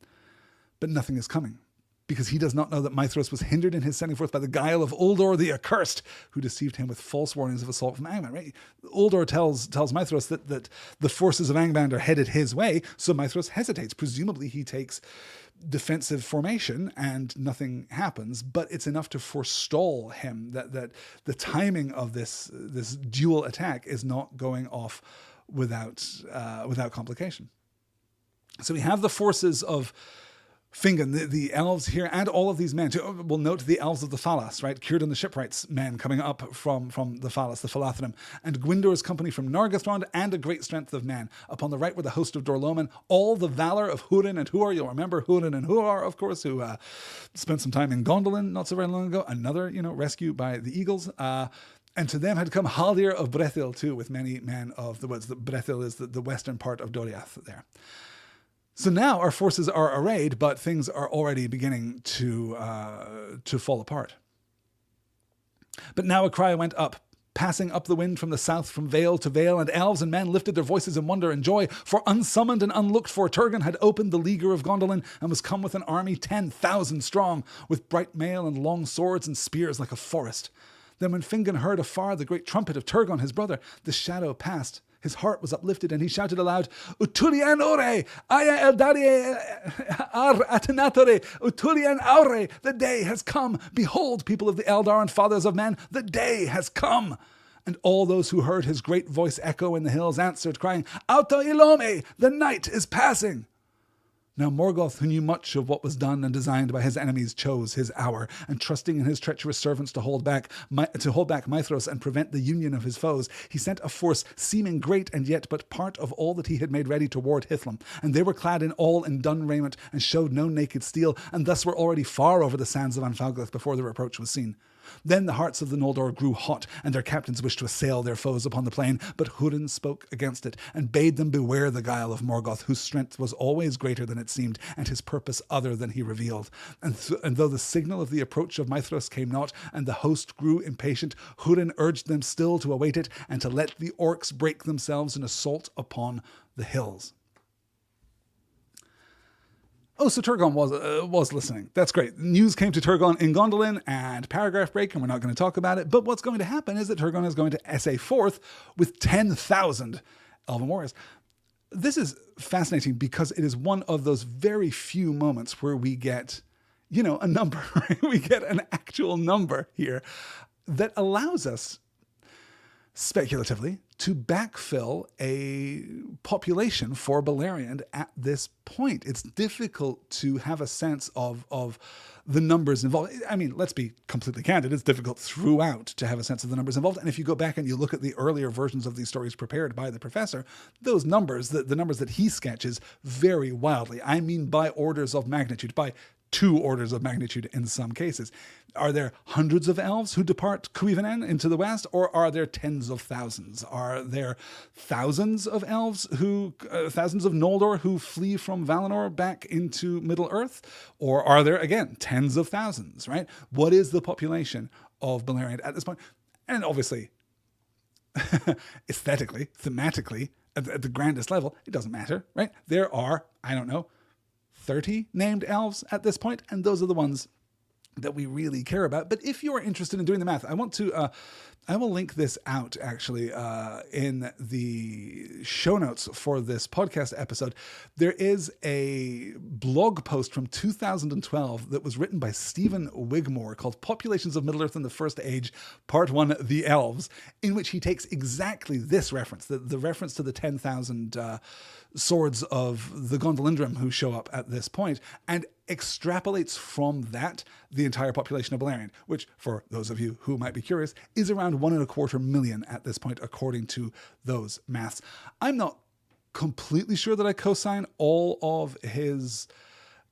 But nothing is coming, because he does not know that Maedhros was hindered in his sending forth by the guile of Uldor the Accursed, who deceived him with false warnings of assault from Angband. Right? Uldor tells Maedhros that the forces of Angband are headed his way, so Maedhros hesitates. Presumably he takes defensive formation and nothing happens, but it's enough to forestall him that the timing of this dual attack is not going off without complication. So we have the forces of Fingon, the elves here, and all of these men. We'll note the elves of the Falas, right? Círdan the Shipwright's men coming up from the Falas, the Falathanim, and Gwyndor's company from Nargothrond, and a great strength of men. Upon the right were the host of Dorloman, all the valor of Húrin and Huar. You'll remember Húrin and Huar, of course, who spent some time in Gondolin not so very long ago. Another, rescue by the Eagles. And to them had come Haldir of Brethil too, with many men of the woods. Brethil is the western part of Doriath there. So now our forces are arrayed, but things are already beginning to fall apart. But now a cry went up, passing up the wind from the south, from vale to vale, and elves and men lifted their voices in wonder and joy, for unsummoned and unlooked for Turgon had opened the leaguer of Gondolin, and was come with an army 10,000 strong, with bright mail and long swords and spears like a forest. Then when Fingon heard afar the great trumpet of Turgon his brother, the shadow passed. His heart was uplifted, and he shouted aloud, Utulian ore, aya eldari ar atenatore, Utulian aure, the day has come. Behold, people of the Eldar and fathers of men, the day has come. And all those who heard his great voice echo in the hills answered, crying, Auto ilome, the night is passing. Now Morgoth, who knew much of what was done and designed by his enemies, chose his hour, and trusting in his treacherous servants to hold back Maedhros and prevent the union of his foes, he sent a force seeming great and yet but part of all that he had made ready toward Hithlum. And they were clad in all in dun raiment, and showed no naked steel, and thus were already far over the sands of Anfalglith before their approach was seen. Then the hearts of the Noldor grew hot, and their captains wished to assail their foes upon the plain, but Húrin spoke against it, and bade them beware the guile of Morgoth, whose strength was always greater than it seemed, and his purpose other than he revealed. And though the signal of the approach of Maedhros came not, and the host grew impatient, Húrin urged them still to await it, and to let the orcs break themselves in assault upon the hills. Oh, so Turgon was listening. That's great. News came to Turgon in Gondolin and paragraph break, and we're not going to talk about it. But what's going to happen is that Turgon is going to essay forth with 10,000 elven warriors. This is fascinating because it is one of those very few moments where we get, a number. We get an actual number here that allows us, speculatively, to backfill a population for Beleriand at this point. It's difficult to have a sense of the numbers involved. I mean, let's be completely candid. It's difficult throughout to have a sense of the numbers involved. And if you go back and you look at the earlier versions of these stories prepared by the professor, those numbers, the numbers that he sketches, vary wildly. I mean by orders of magnitude, by 2 orders of magnitude in some cases. Are there hundreds of elves who depart Cuivanen into the west, or are there tens of thousands? Are there thousands of elves thousands of Noldor who flee from Valinor back into Middle-earth? Or are there, again, tens of thousands, right? What is the population of Beleriand at this point? And obviously, aesthetically, thematically, at the grandest level, it doesn't matter, right? There are, 30 named elves at this point, and those are the ones that we really care about. But if you're interested in doing the math, I will link this out actually in the show notes for this podcast episode. There is a blog post from 2012 that was written by Stephen Wigmore called Populations of Middle-earth in the First Age, Part 1, The Elves, in which he takes exactly this reference, the reference to the 10,000 swords of the Gondolindrim who show up at this point, and extrapolates from that the entire population of Beleriand, which, for those of you who might be curious, is around 1.25 million at this point, according to those maths. I'm not completely sure that I co-sign all of his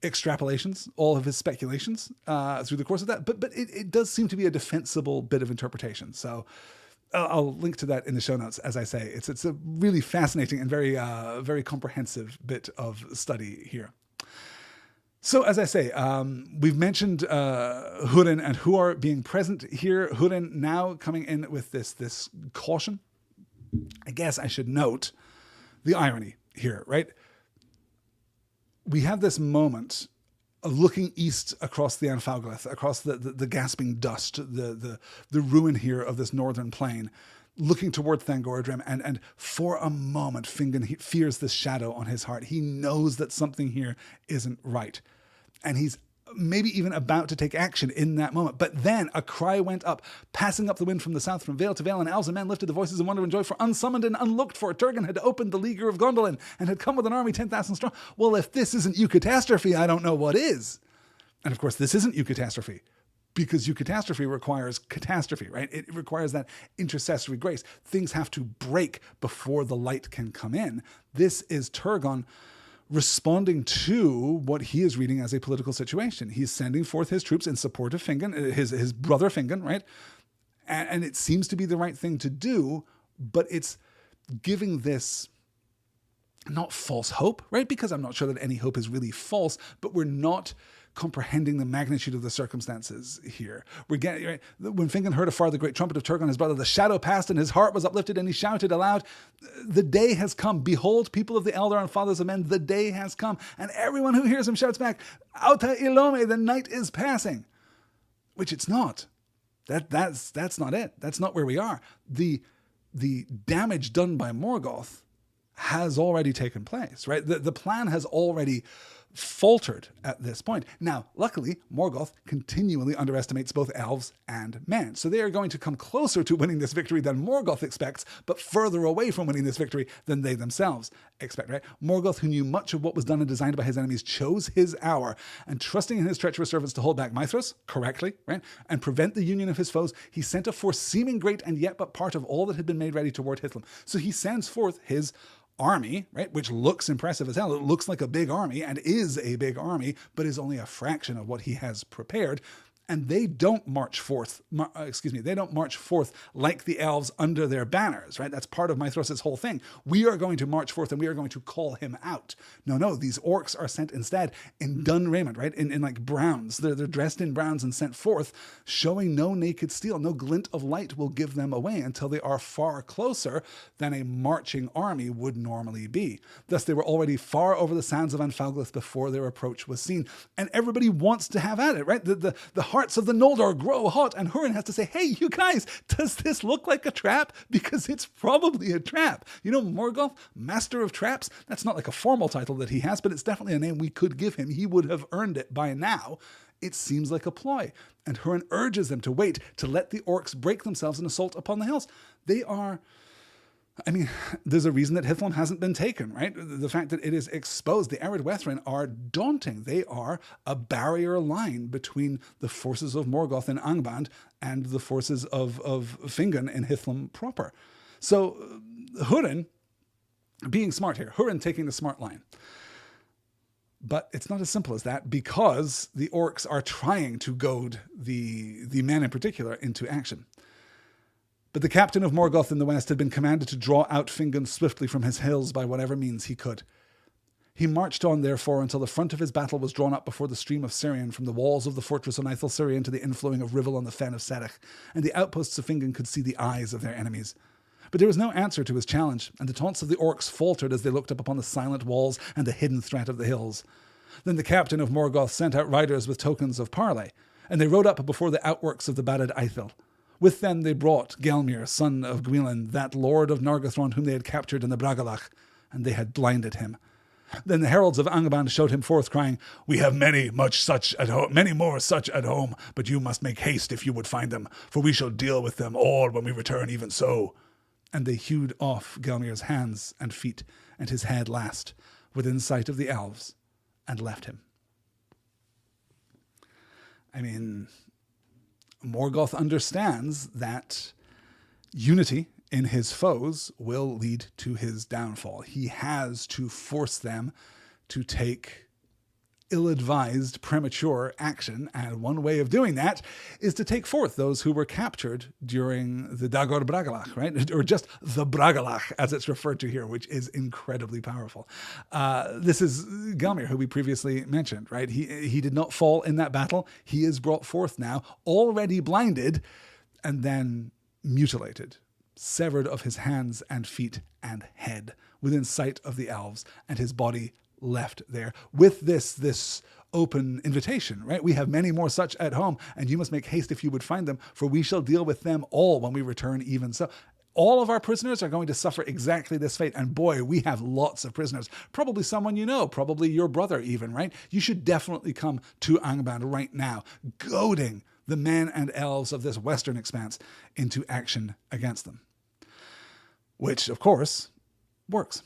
extrapolations, all of his speculations through the course of that. But it does seem to be a defensible bit of interpretation. So I'll link to that in the show notes. As I say, it's a really fascinating and very comprehensive bit of study here. So as I say, we've mentioned Húrin and Huar being present here. Húrin now coming in with this caution. I guess I should note the irony here, right? We have this moment of looking east across the Anfauglith, across the gasping dust, the ruin here of this northern plain, looking toward Thangorodrim, and for a moment Fingon fears this shadow on his heart. He knows that something here isn't right. And he's maybe even about to take action in that moment. But then a cry went up, passing up the wind from the south, from vale to vale, and elves and men lifted the voices in wonder and joy, for unsummoned and unlooked for, Turgon had opened the leaguer of Gondolin, and had come with an army 10,000 strong. Well, if this isn't eucatastrophe, I don't know what is. And of course, this isn't eucatastrophe, because eucatastrophe requires catastrophe, right? It requires that intercessory grace. Things have to break before the light can come in. This is Turgon responding to what he is reading as a political situation. He's sending forth his troops in support of Fingon, his brother Fingon, right? And it seems to be the right thing to do, but it's giving this not false hope, right? Because I'm not sure that any hope is really false, but we're not comprehending the magnitude of the circumstances here. We're getting, right? When Fingon heard afar the great trumpet of Turgon, his brother, the shadow passed and his heart was uplifted, and he shouted aloud, the day has come. Behold, people of the Eldar and fathers of men, the day has come. And everyone who hears him shouts back, Auta Ilome, the night is passing. Which it's not. That's not it. That's not where we are. The damage done by Morgoth has already taken place, right? The plan has already faltered at this point. Now, luckily, Morgoth continually underestimates both elves and men. So they are going to come closer to winning this victory than Morgoth expects, but further away from winning this victory than they themselves expect, right? Morgoth, who knew much of what was done and designed by his enemies, chose his hour, and trusting in his treacherous servants to hold back Maedhros correctly, right, and prevent the union of his foes, he sent a force seeming great and yet but part of all that had been made ready toward Hithlum. So he sends forth his army, right, which looks impressive as hell. It looks like a big army and is a big army, but is only a fraction of what he has prepared. And they don't march forth, they don't march forth like the elves under their banners, right? That's part of Maedhros' whole thing. We are going to march forth and we are going to call him out. No, these orcs are sent instead in dun raiment, right? In like browns. They're dressed in browns and sent forth, showing no naked steel. No glint of light will give them away until they are far closer than a marching army would normally be. Thus, they were already far over the sands of Anfauglith before their approach was seen. And everybody wants to have at it, right? The hearts of the Noldor grow hot, and Húrin has to say, hey, you guys, does this look like a trap? Because it's probably a trap. You know, Morgoth, Master of Traps, that's not like a formal title that he has, but it's definitely a name we could give him. He would have earned it by now. It seems like a ploy. And Húrin urges them to wait, to let the orcs break themselves and assault upon the hills. There's a reason that Hithlum hasn't been taken, right? The fact that it is exposed. The Ered Wethrin are daunting. They are a barrier line between the forces of Morgoth in Angband and the forces of Fingon in Hithlum proper. So Húrin, being smart here, Húrin taking the smart line. But it's not as simple as that, because the orcs are trying to goad the men in particular into action. But the captain of Morgoth in the west had been commanded to draw out Fingon swiftly from his hills by whatever means he could. He marched on, therefore, until the front of his battle was drawn up before the stream of Sirion, from the walls of the fortress on Ithel Sirion to the inflowing of Rivell on the fen of Serech, and the outposts of Fingon could see the eyes of their enemies. But there was no answer to his challenge, and the taunts of the orcs faltered as they looked up upon the silent walls and the hidden threat of the hills. Then the captain of Morgoth sent out riders with tokens of parley, and they rode up before the outworks of the Badad Ithel. With them they brought Gelmir, son of Gwilyn, that lord of Nargothrond whom they had captured in the Bragalach, and they had blinded him. Then the heralds of Angband showed him forth, crying, "We have many more such at home, but you must make haste if you would find them, for we shall deal with them all when we return even so." And they hewed off Gelmir's hands and feet, and his head last, within sight of the elves, and left him. Morgoth understands that unity in his foes will lead to his downfall. He has to force them to take ill-advised, premature action, and one way of doing that is to take forth those who were captured during the Dagor Bragalach, right? Or just the Bragalach, as it's referred to here, which is incredibly powerful. This is Gelmir, who we previously mentioned, right? He did not fall in that battle. He is brought forth now, already blinded, and then mutilated, severed of his hands and feet and head, within sight of the elves, and his body left there with this open invitation, right? We have many more such at home, and you must make haste if you would find them, for we shall deal with them all when we return even so. All of our prisoners are going to suffer exactly this fate. And boy, we have lots of prisoners. Probably someone you know, probably your brother even, right? You should definitely come to Angband right now, goading the men and elves of this western expanse into action against them. Which, of course, works.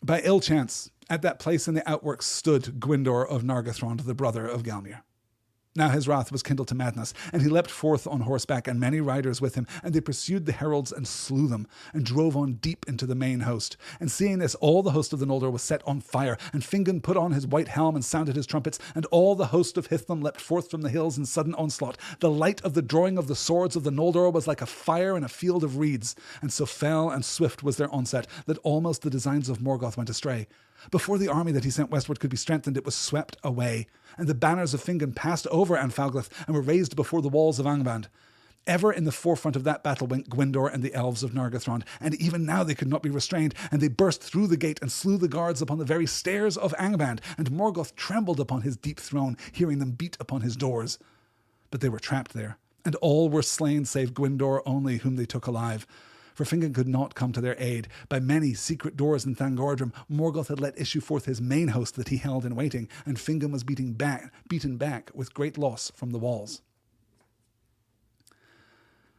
By ill chance, at that place in the outworks stood Gwyndor of Nargothrond, the brother of Gelmir. Now his wrath was kindled to madness, and he leapt forth on horseback, and many riders with him, and they pursued the heralds and slew them, and drove on deep into the main host. And seeing this, all the host of the Noldor was set on fire, and Fingon put on his white helm and sounded his trumpets, and all the host of Hithlam leapt forth from the hills in sudden onslaught. The light of the drawing of the swords of the Noldor was like a fire in a field of reeds, and so fell and swift was their onset, that almost the designs of Morgoth went astray. Before the army that he sent westward could be strengthened, it was swept away, and the banners of Fingon passed over Anfalglith and were raised before the walls of Angband. Ever in the forefront of that battle went Gwyndor and the elves of Nargothrond, and even now they could not be restrained, and they burst through the gate and slew the guards upon the very stairs of Angband, and Morgoth trembled upon his deep throne, hearing them beat upon his doors. But they were trapped there, and all were slain save Gwyndor only, whom they took alive. For Fingon could not come to their aid. By many secret doors in Thangordrum, Morgoth had let issue forth his main host that he held in waiting, and Fingon was beaten back with great loss from the walls.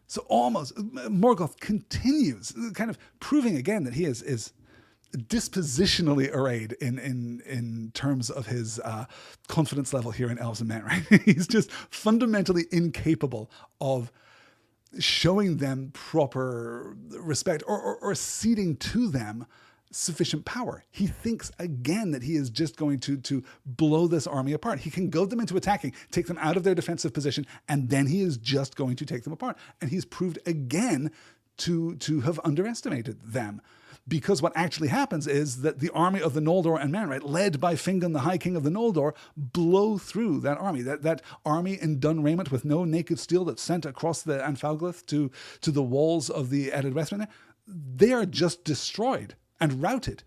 So almost, Morgoth continues, kind of proving again that he is dispositionally arrayed in terms of his confidence level here in Elves and Men, right? He's just fundamentally incapable of showing them proper respect or ceding to them sufficient power. He thinks again that he is just going to blow this army apart. He can goad them into attacking, take them out of their defensive position, and then he is just going to take them apart. And he's proved again to have underestimated them. Because what actually happens is that the army of the Noldor and Men, right, led by Fingon, the High King of the Noldor, blow through that army. That army in dun raiment with no naked steel that's sent across the Anfalglith to the walls of the Edded Western, they are just destroyed and routed.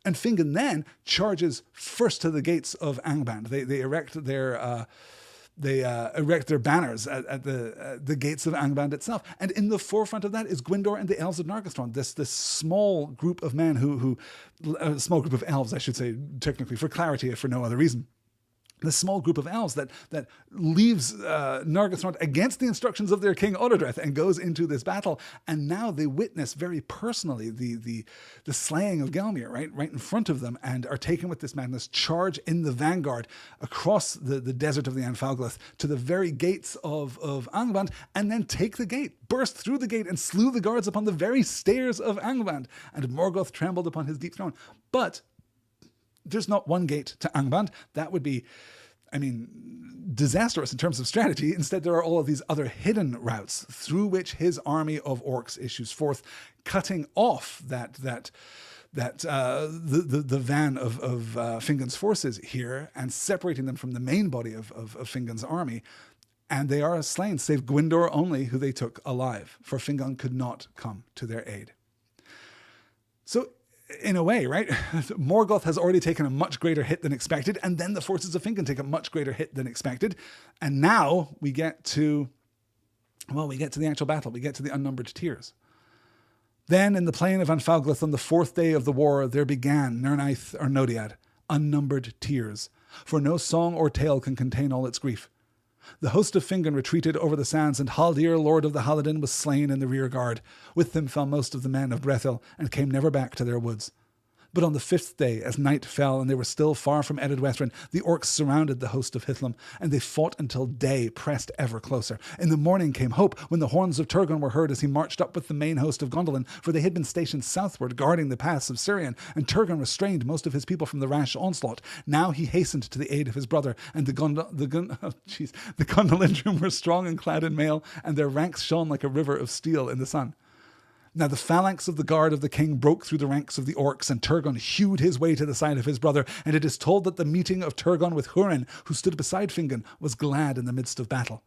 And Fingon then charges first to the gates of Angband. They erect their banners at the gates of Angband itself. And in the forefront of that is Gwyndor and the elves of Nargothrond, this small group of men small group of elves, I should say, technically, for clarity, if for no other reason. This small group of elves that leaves Nargothrond against the instructions of their king Orodreth and goes into this battle. And now they witness very personally the slaying of Gelmir, right in front of them, and are taken with this madness, charge in the vanguard across the desert of the Anfalglith to the very gates of Angband, and then take the gate, burst through the gate, and slew the guards upon the very stairs of Angband. And Morgoth trembled upon his deep throne. But there's not one gate to Angband. That would be, disastrous in terms of strategy. Instead, there are all of these other hidden routes through which his army of orcs issues forth, cutting off the van of Fingon's forces here and separating them from the main body of Fingon's army. And they are slain, save Gwyndor only, who they took alive, for Fingon could not come to their aid. So, in a way, right, Morgoth has already taken a much greater hit than expected, and then the forces of Fingon take a much greater hit than expected. And now we get to the actual battle. We get to the unnumbered tears. Then in the plain of Anfalglith on the fourth day of the war, there began, Nernaith or Nodiad, unnumbered tears, for no song or tale can contain all its grief. The host of Fingon retreated over the sands, and Haldir, lord of the Haladin, was slain in the rear guard. With them fell most of the men of Brethil, and came never back to their woods. But on the 5th day, as night fell and they were still far from Ered Western, the orcs surrounded the host of Hithlum, and they fought until day pressed ever closer. In the morning came hope, when the horns of Turgon were heard as he marched up with the main host of Gondolin, for they had been stationed southward, guarding the pass of Sirion, and Turgon restrained most of his people from the rash onslaught. Now he hastened to the aid of his brother, and the Gondolindrum were strong and clad in mail, and their ranks shone like a river of steel in the sun. Now the phalanx of the guard of the king broke through the ranks of the orcs, and Turgon hewed his way to the side of his brother, and it is told that the meeting of Turgon with Hurin, who stood beside Fingon, was glad in the midst of battle.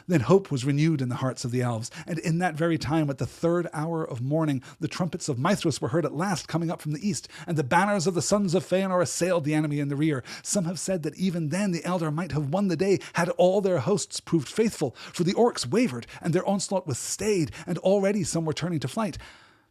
Then hope was renewed in the hearts of the elves, and in that very time, at the 3rd hour of morning, the trumpets of Maedhros were heard at last coming up from the east, and the banners of the sons of Feanor assailed the enemy in the rear. Some have said that even then the Eldar might have won the day had all their hosts proved faithful, for the orcs wavered, and their onslaught was stayed, and already some were turning to flight.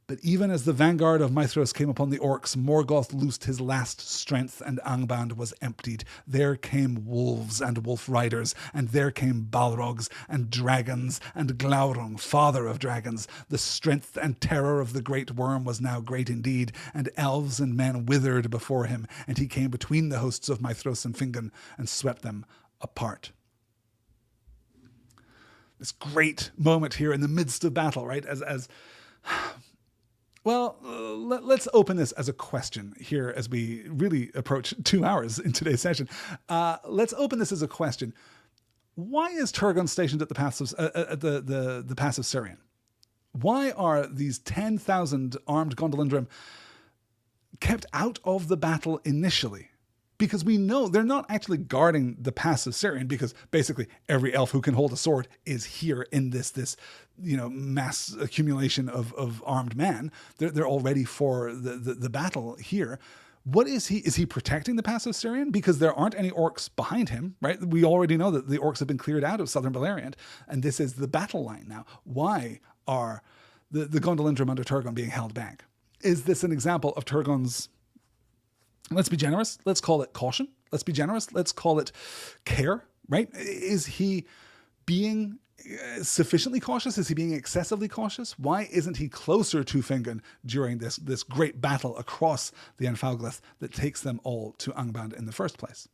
But even as the vanguard of Maedhros came upon the orcs, Morgoth loosed his last strength, and Angband was emptied. There came wolves and wolf riders, and there came Balrogs and dragons, and Glaurung, father of dragons. The strength and terror of the great worm was now great indeed, and elves and men withered before him, and he came between the hosts of Maedhros and Fingon, and swept them apart. This great moment here in the midst of battle, right? Well, let's open this as a question here as we really approach 2 hours in today's session. Let's open this as a question. Why is Turgon stationed at the pass of the pass of Sirion? Why are these 10,000 armed Gondolindrum kept out of the battle initially? Because we know they're not actually guarding the pass of Sirion, because basically every elf who can hold a sword is here in this mass accumulation of armed men. They're all ready for the battle here. What is he? Is he protecting the pass of Sirion? Because there aren't any orcs behind him, right? We already know that the orcs have been cleared out of southern Beleriand, and this is the battle line now. Why are the Gondolindrum under Turgon being held back? Is this an example of Turgon's, let's be generous, let's call it caution. Let's be generous, let's call it care, right? Is he being sufficiently cautious? Is he being excessively cautious? Why isn't he closer to Fingon during this great battle across the Anfauglith that takes them all to Angband in the first place?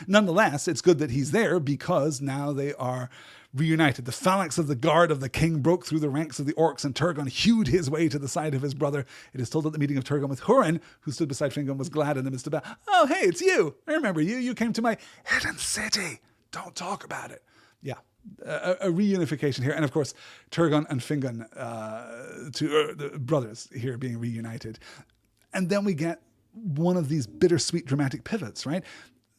Nonetheless, it's good that he's there, because now they are reunited. The phalanx of the guard of the king broke through the ranks of the orcs, and Turgon hewed his way to the side of his brother. It is told that the meeting of Turgon with Hurin, who stood beside Fingon, was glad in the midst of battle. Oh, hey, it's you. I remember you. You came to my hidden city. Don't talk about it. Yeah. A reunification here. And of course, Turgon and Fingon, the brothers here being reunited. And then we get one of these bittersweet dramatic pivots, right?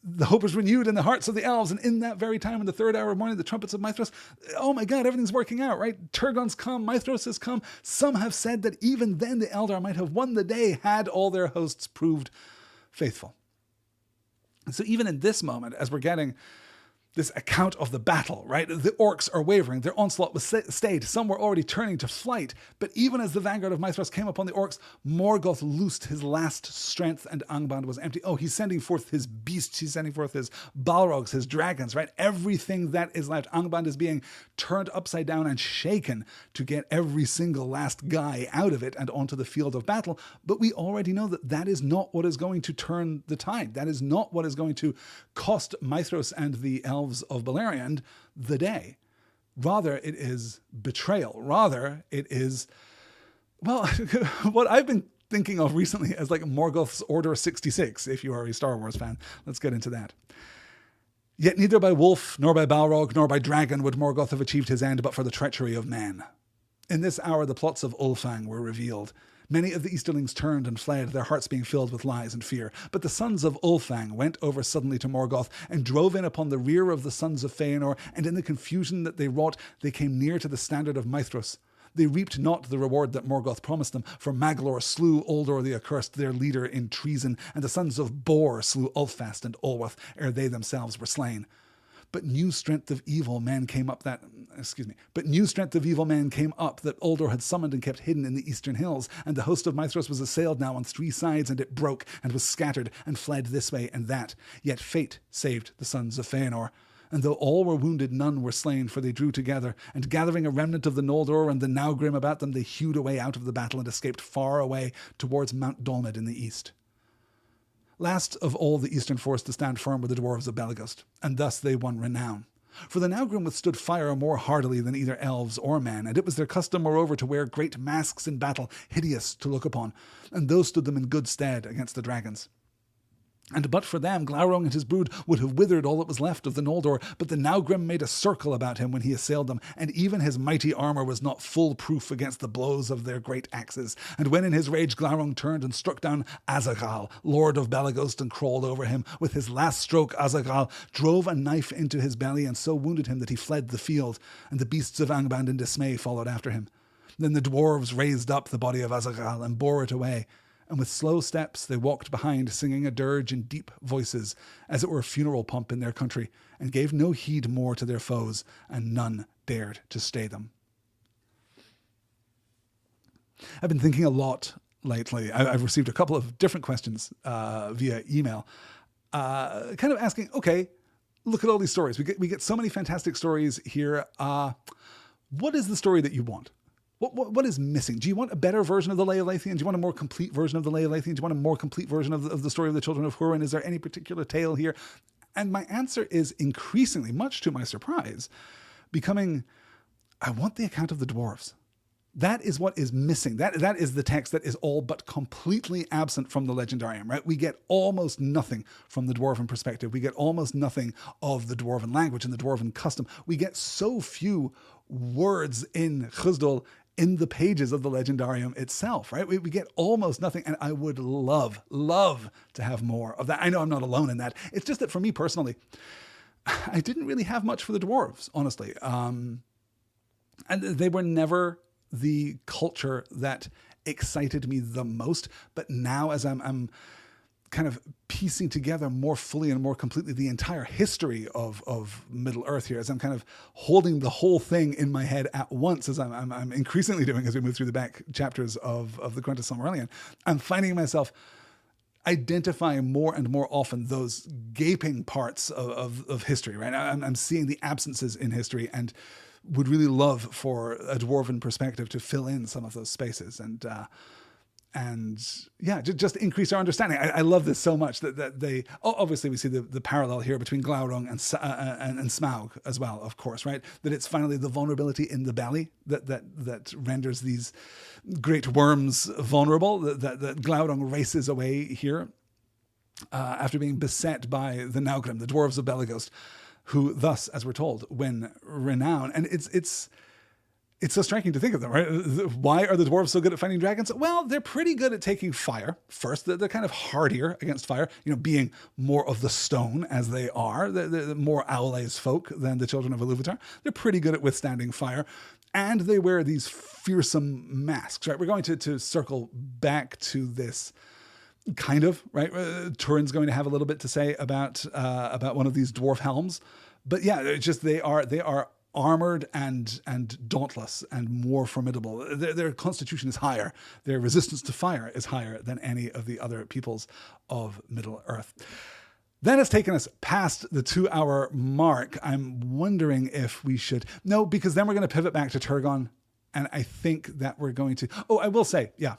The hope is renewed in the hearts of the elves, and in that very time, in the 3rd hour of morning, the trumpets of Maedhros, oh my God, everything's working out, right? Turgon's come, Maedhros has come. Some have said that even then the Eldar might have won the day had all their hosts proved faithful. And so even in this moment, as we're getting this account of the battle, right? The orcs are wavering. Their onslaught was stayed. Some were already turning to flight. But even as the vanguard of Maedhros came upon the orcs, Morgoth loosed his last strength, and Angband was empty. Oh, he's sending forth his beasts. He's sending forth his Balrogs, his dragons, right? Everything that is left. Angband is being turned upside down and shaken to get every single last guy out of it and onto the field of battle. But we already know that that is not what is going to turn the tide. That is not what is going to cost Maedhros and the elves of Beleriand the day. Rather, it is betrayal. Rather, it is, well, what I've been thinking of recently as like Morgoth's Order 66, if you are a Star Wars fan. Let's get into that. Yet neither by wolf, nor by Balrog, nor by dragon would Morgoth have achieved his end but for the treachery of men. In this hour the plots of Ulfang were revealed. Many of the Easterlings turned and fled, their hearts being filled with lies and fear. But the sons of Ulfang went over suddenly to Morgoth and drove in upon the rear of the sons of Feanor, and in the confusion that they wrought, they came near to the standard of Maedhros. They reaped not the reward that Morgoth promised them, for Maglor slew Uldor the Accursed, their leader in treason, and the sons of Bor slew Ulfast and Olweth, ere they themselves were slain. But new strength of evil man came up that Uldor had summoned and kept hidden in the eastern hills, and the host of Maedhros was assailed now on 3 sides, and it broke, and was scattered, and fled this way and that. Yet fate saved the sons of Feanor. And though all were wounded, none were slain, for they drew together, and gathering a remnant of the Noldor and the Naugrim about them, they hewed away out of the battle and escaped far away towards Mount Dolmed in the east. Last of all the eastern force to stand firm were the dwarves of Belegost, and thus they won renown. For the Naugrim withstood fire more hardily than either elves or men, and it was their custom moreover to wear great masks in battle, hideous to look upon, and those stood them in good stead against the dragons. And but for them, Glaurung and his brood would have withered all that was left of the Noldor, but the Naugrim made a circle about him when he assailed them, and even his mighty armour was not full proof against the blows of their great axes. And when in his rage Glaurung turned and struck down Azaghal, lord of Belegost, and crawled over him, with his last stroke Azaghal drove a knife into his belly and so wounded him that he fled the field, and the beasts of Angband in dismay followed after him. Then the dwarves raised up the body of Azaghal and bore it away, and with slow steps they walked behind, singing a dirge in deep voices, as it were a funeral pomp in their country, and gave no heed more to their foes, and none dared to stay them. I've been thinking a lot lately. I've received a couple of different questions via email, kind of asking, okay, look at all these stories. We get so many fantastic stories here. What is the story that you want? What is missing? Do you want a better version of the Lay of Lúthien? Do you want a more complete version of the Lay of Lúthien? Do you want a more complete version of the story of the children of Hurin? Is there any particular tale here? And my answer is increasingly, much to my surprise, becoming, I want the account of the dwarves. That is what is missing. That is the text that is all but completely absent from the Legendarium, right? We get almost nothing from the dwarven perspective. We get almost nothing of the dwarven language and the dwarven custom. We get so few words in Chusdol in the pages of the Legendarium itself, right? We get almost nothing, and I would love to have more of that. I know I'm not alone in that. It's just that for me personally, I didn't really have much for the dwarves, honestly. And they were never the culture that excited me the most. But now, as I'm kind of piecing together more fully and more completely the entire history of Middle Earth here, as I'm kind of holding the whole thing in my head at once, as I'm increasingly doing as we move through the back chapters of the Grunt of Silmarillion, I'm finding myself identifying more and more often those gaping parts of history, right? I'm seeing the absences in history and would really love for a dwarven perspective to fill in some of those spaces and yeah, just increase our understanding. I love this so much that they, obviously we see the parallel here between Glaurung and Smaug as well, of course, right? That it's finally the vulnerability in the belly that renders these great worms vulnerable, that Glaurung races away here after being beset by the Naugrim, the dwarves of Belegost, who thus, as we're told, win renown. And it's so striking to think of them, right? Why are the dwarves so good at fighting dragons? Well, they're pretty good at taking fire first. They're kind of hardier against fire, being more of the stone as they are. They're more Aula's folk than the children of Iluvatar. They're pretty good at withstanding fire. And they wear these fearsome masks, right? We're going to circle back to this kind of, right? Turin's going to have a little bit to say about one of these dwarf helms. But yeah, it's just they are armored and dauntless and more formidable. Their constitution is higher. Their resistance to fire is higher than any of the other peoples of Middle Earth. That has taken us past the 2-hour mark. I'm wondering if we should... No, because then we're going to pivot back to Turgon. And I think that we're going to... Oh, I will say, yeah,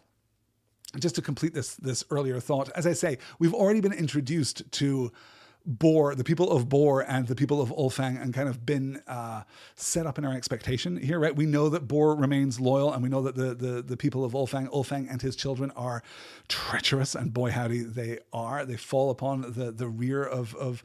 just to complete this earlier thought, as I say, we've already been introduced to Bor, the people of Bor and the people of Ulfang, and kind of been set up in our expectation here, right? We know that Bor remains loyal, and we know that the people of Ulfang and his children are treacherous, and boy howdy they are. They fall upon the rear of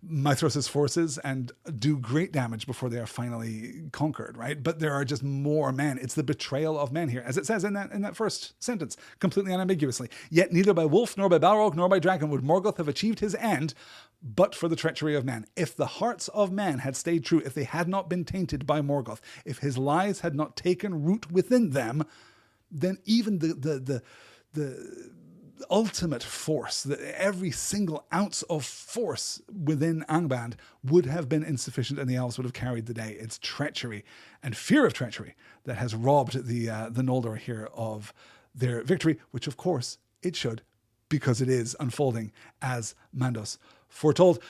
Maedhros' forces and do great damage before they are finally conquered, right? But there are just more men. It's the betrayal of men here, as it says in that first sentence, completely unambiguously. Yet neither by wolf, nor by Balrog, nor by dragon would Morgoth have achieved his end, but for the treachery of man. If the hearts of man had stayed true, if they had not been tainted by Morgoth, if his lies had not taken root within them, then even the ultimate force, every single ounce of force within Angband would have been insufficient, and the elves would have carried the day. It's treachery and fear of treachery that has robbed the Noldor here of their victory, which of course it should, because it is unfolding as Mandos foretold.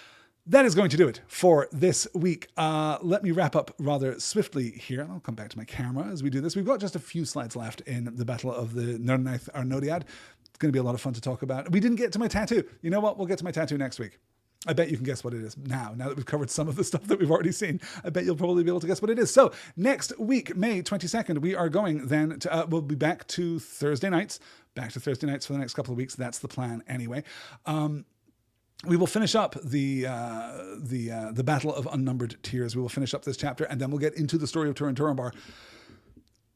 That is going to do it for this week. Let me wrap up rather swiftly here. I'll come back to my camera as we do this. We've got just a few slides left in the Battle of the Nirnaeth Arnodiad. going to be a lot of fun to talk about. We didn't get to my tattoo. You know what? We'll get to my tattoo next week. I bet you can guess what it is now that we've covered some of the stuff that we've already seen. I bet you'll probably be able to guess what it is. So next week, May 22nd, we are going then to, we'll be back to Thursday nights for the next couple of weeks. That's the plan anyway. We will finish up the Battle of Unnumbered Tears. We will finish up this chapter, and then we'll get into the story of Turin Turambar,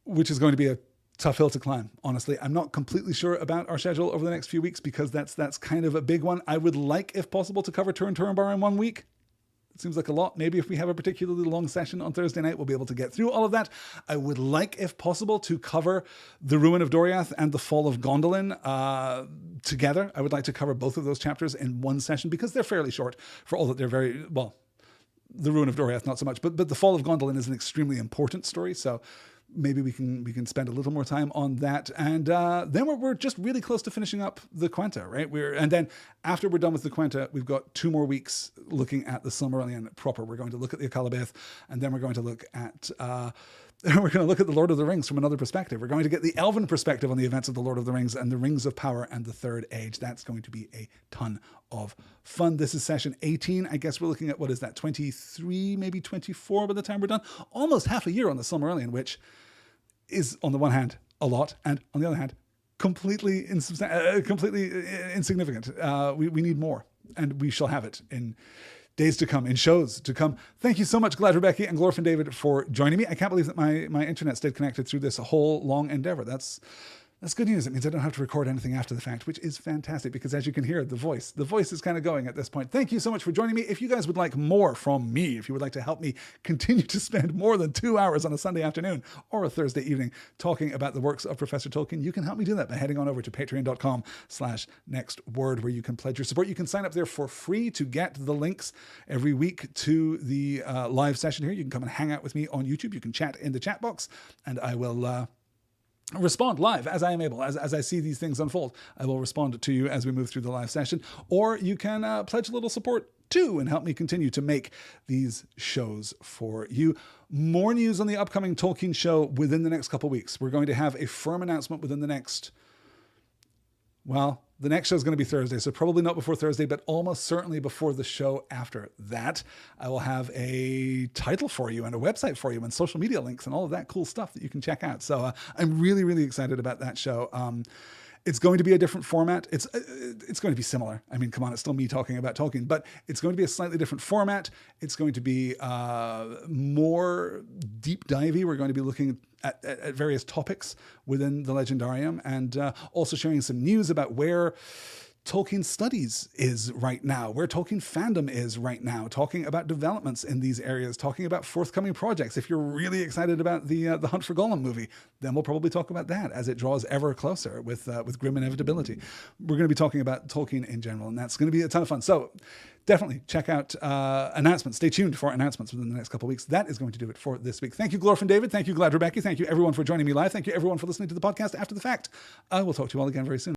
which is going to be a tough hill to climb. Honestly, I'm not completely sure about our schedule over the next few weeks because that's kind of a big one. I would like, if possible, to cover Turin Turambar in 1 week. It seems like a lot. Maybe if we have a particularly long session on Thursday night, we'll be able to get through all of that. I would like, if possible, to cover the Ruin of Doriath and the Fall of Gondolin together. I would like to cover both of those chapters in one session because they're fairly short for all that they're very, well, the Ruin of Doriath, not so much, but the Fall of Gondolin is an extremely important story. So maybe we can spend a little more time on that. And then we're just really close to finishing up the Quenta, right? And then after we're done with the Quenta, we've got 2 more weeks looking at the Silmarillion proper. We're going to look at the Akalabath, and then we're going to look at the Lord of the Rings from another perspective. We're going to get the Elven perspective on the events of the Lord of the Rings and the Rings of Power and the Third Age. That's going to be a ton of fun. This is session 18. I guess we're looking at, what is that, 23, maybe 24 by the time we're done? Almost half a year on the Silmarillion, which is, on the one hand, a lot, and on the other hand, completely insignificant. We need more, and we shall have it in days to come, in shows to come. Thank you so much, Glad Rebecca and Glorfin David, for joining me. I can't believe that my internet stayed connected through this whole long endeavor. That's good news. It means I don't have to record anything after the fact, which is fantastic because, as you can hear, the voice is kind of going at this point. Thank you so much for joining me. If you guys would like more from me, if you would like to help me continue to spend more than 2 hours on a Sunday afternoon or a Thursday evening talking about the works of Professor Tolkien, you can help me do that by heading on over to patreon.com/nextword, where you can pledge your support. You can sign up there for free to get the links every week to the live session here. You can come and hang out with me on YouTube. You can chat in the chat box, and I will respond live as I am able, as I see these things unfold. I will respond to you as we move through the live session, or you can pledge a little support too and help me continue to make these shows for you. More news on the upcoming Tolkien show within the next couple of weeks. We're going to have a firm announcement within the next, the next show is going to be Thursday, so probably not before Thursday, but almost certainly before the show after that. I will have a title for you and a website for you and social media links and all of that cool stuff that you can check out. So I'm really, really excited about that show. It's going to be a different format. It's going to be similar. I mean, come on, it's still me talking about Tolkien, but it's going to be a slightly different format. It's going to be more deep divey. We're going to be looking at various topics within the Legendarium, and also sharing some news about where Tolkien studies is right now, where Tolkien fandom is right now, talking about developments in these areas, talking about forthcoming projects. If you're really excited about the Hunt for Gollum movie, then we'll probably talk about that as it draws ever closer with grim inevitability. We're going to be talking about Tolkien in general, and that's going to be a ton of fun. So definitely check out announcements. Stay tuned for announcements within the next couple of weeks. That is going to do it for this week. Thank you, Glorfin David. Thank you, Glad Rebecca. Thank you, everyone, for joining me live. Thank you, everyone, for listening to the podcast after the fact. I will talk to you all again very soon.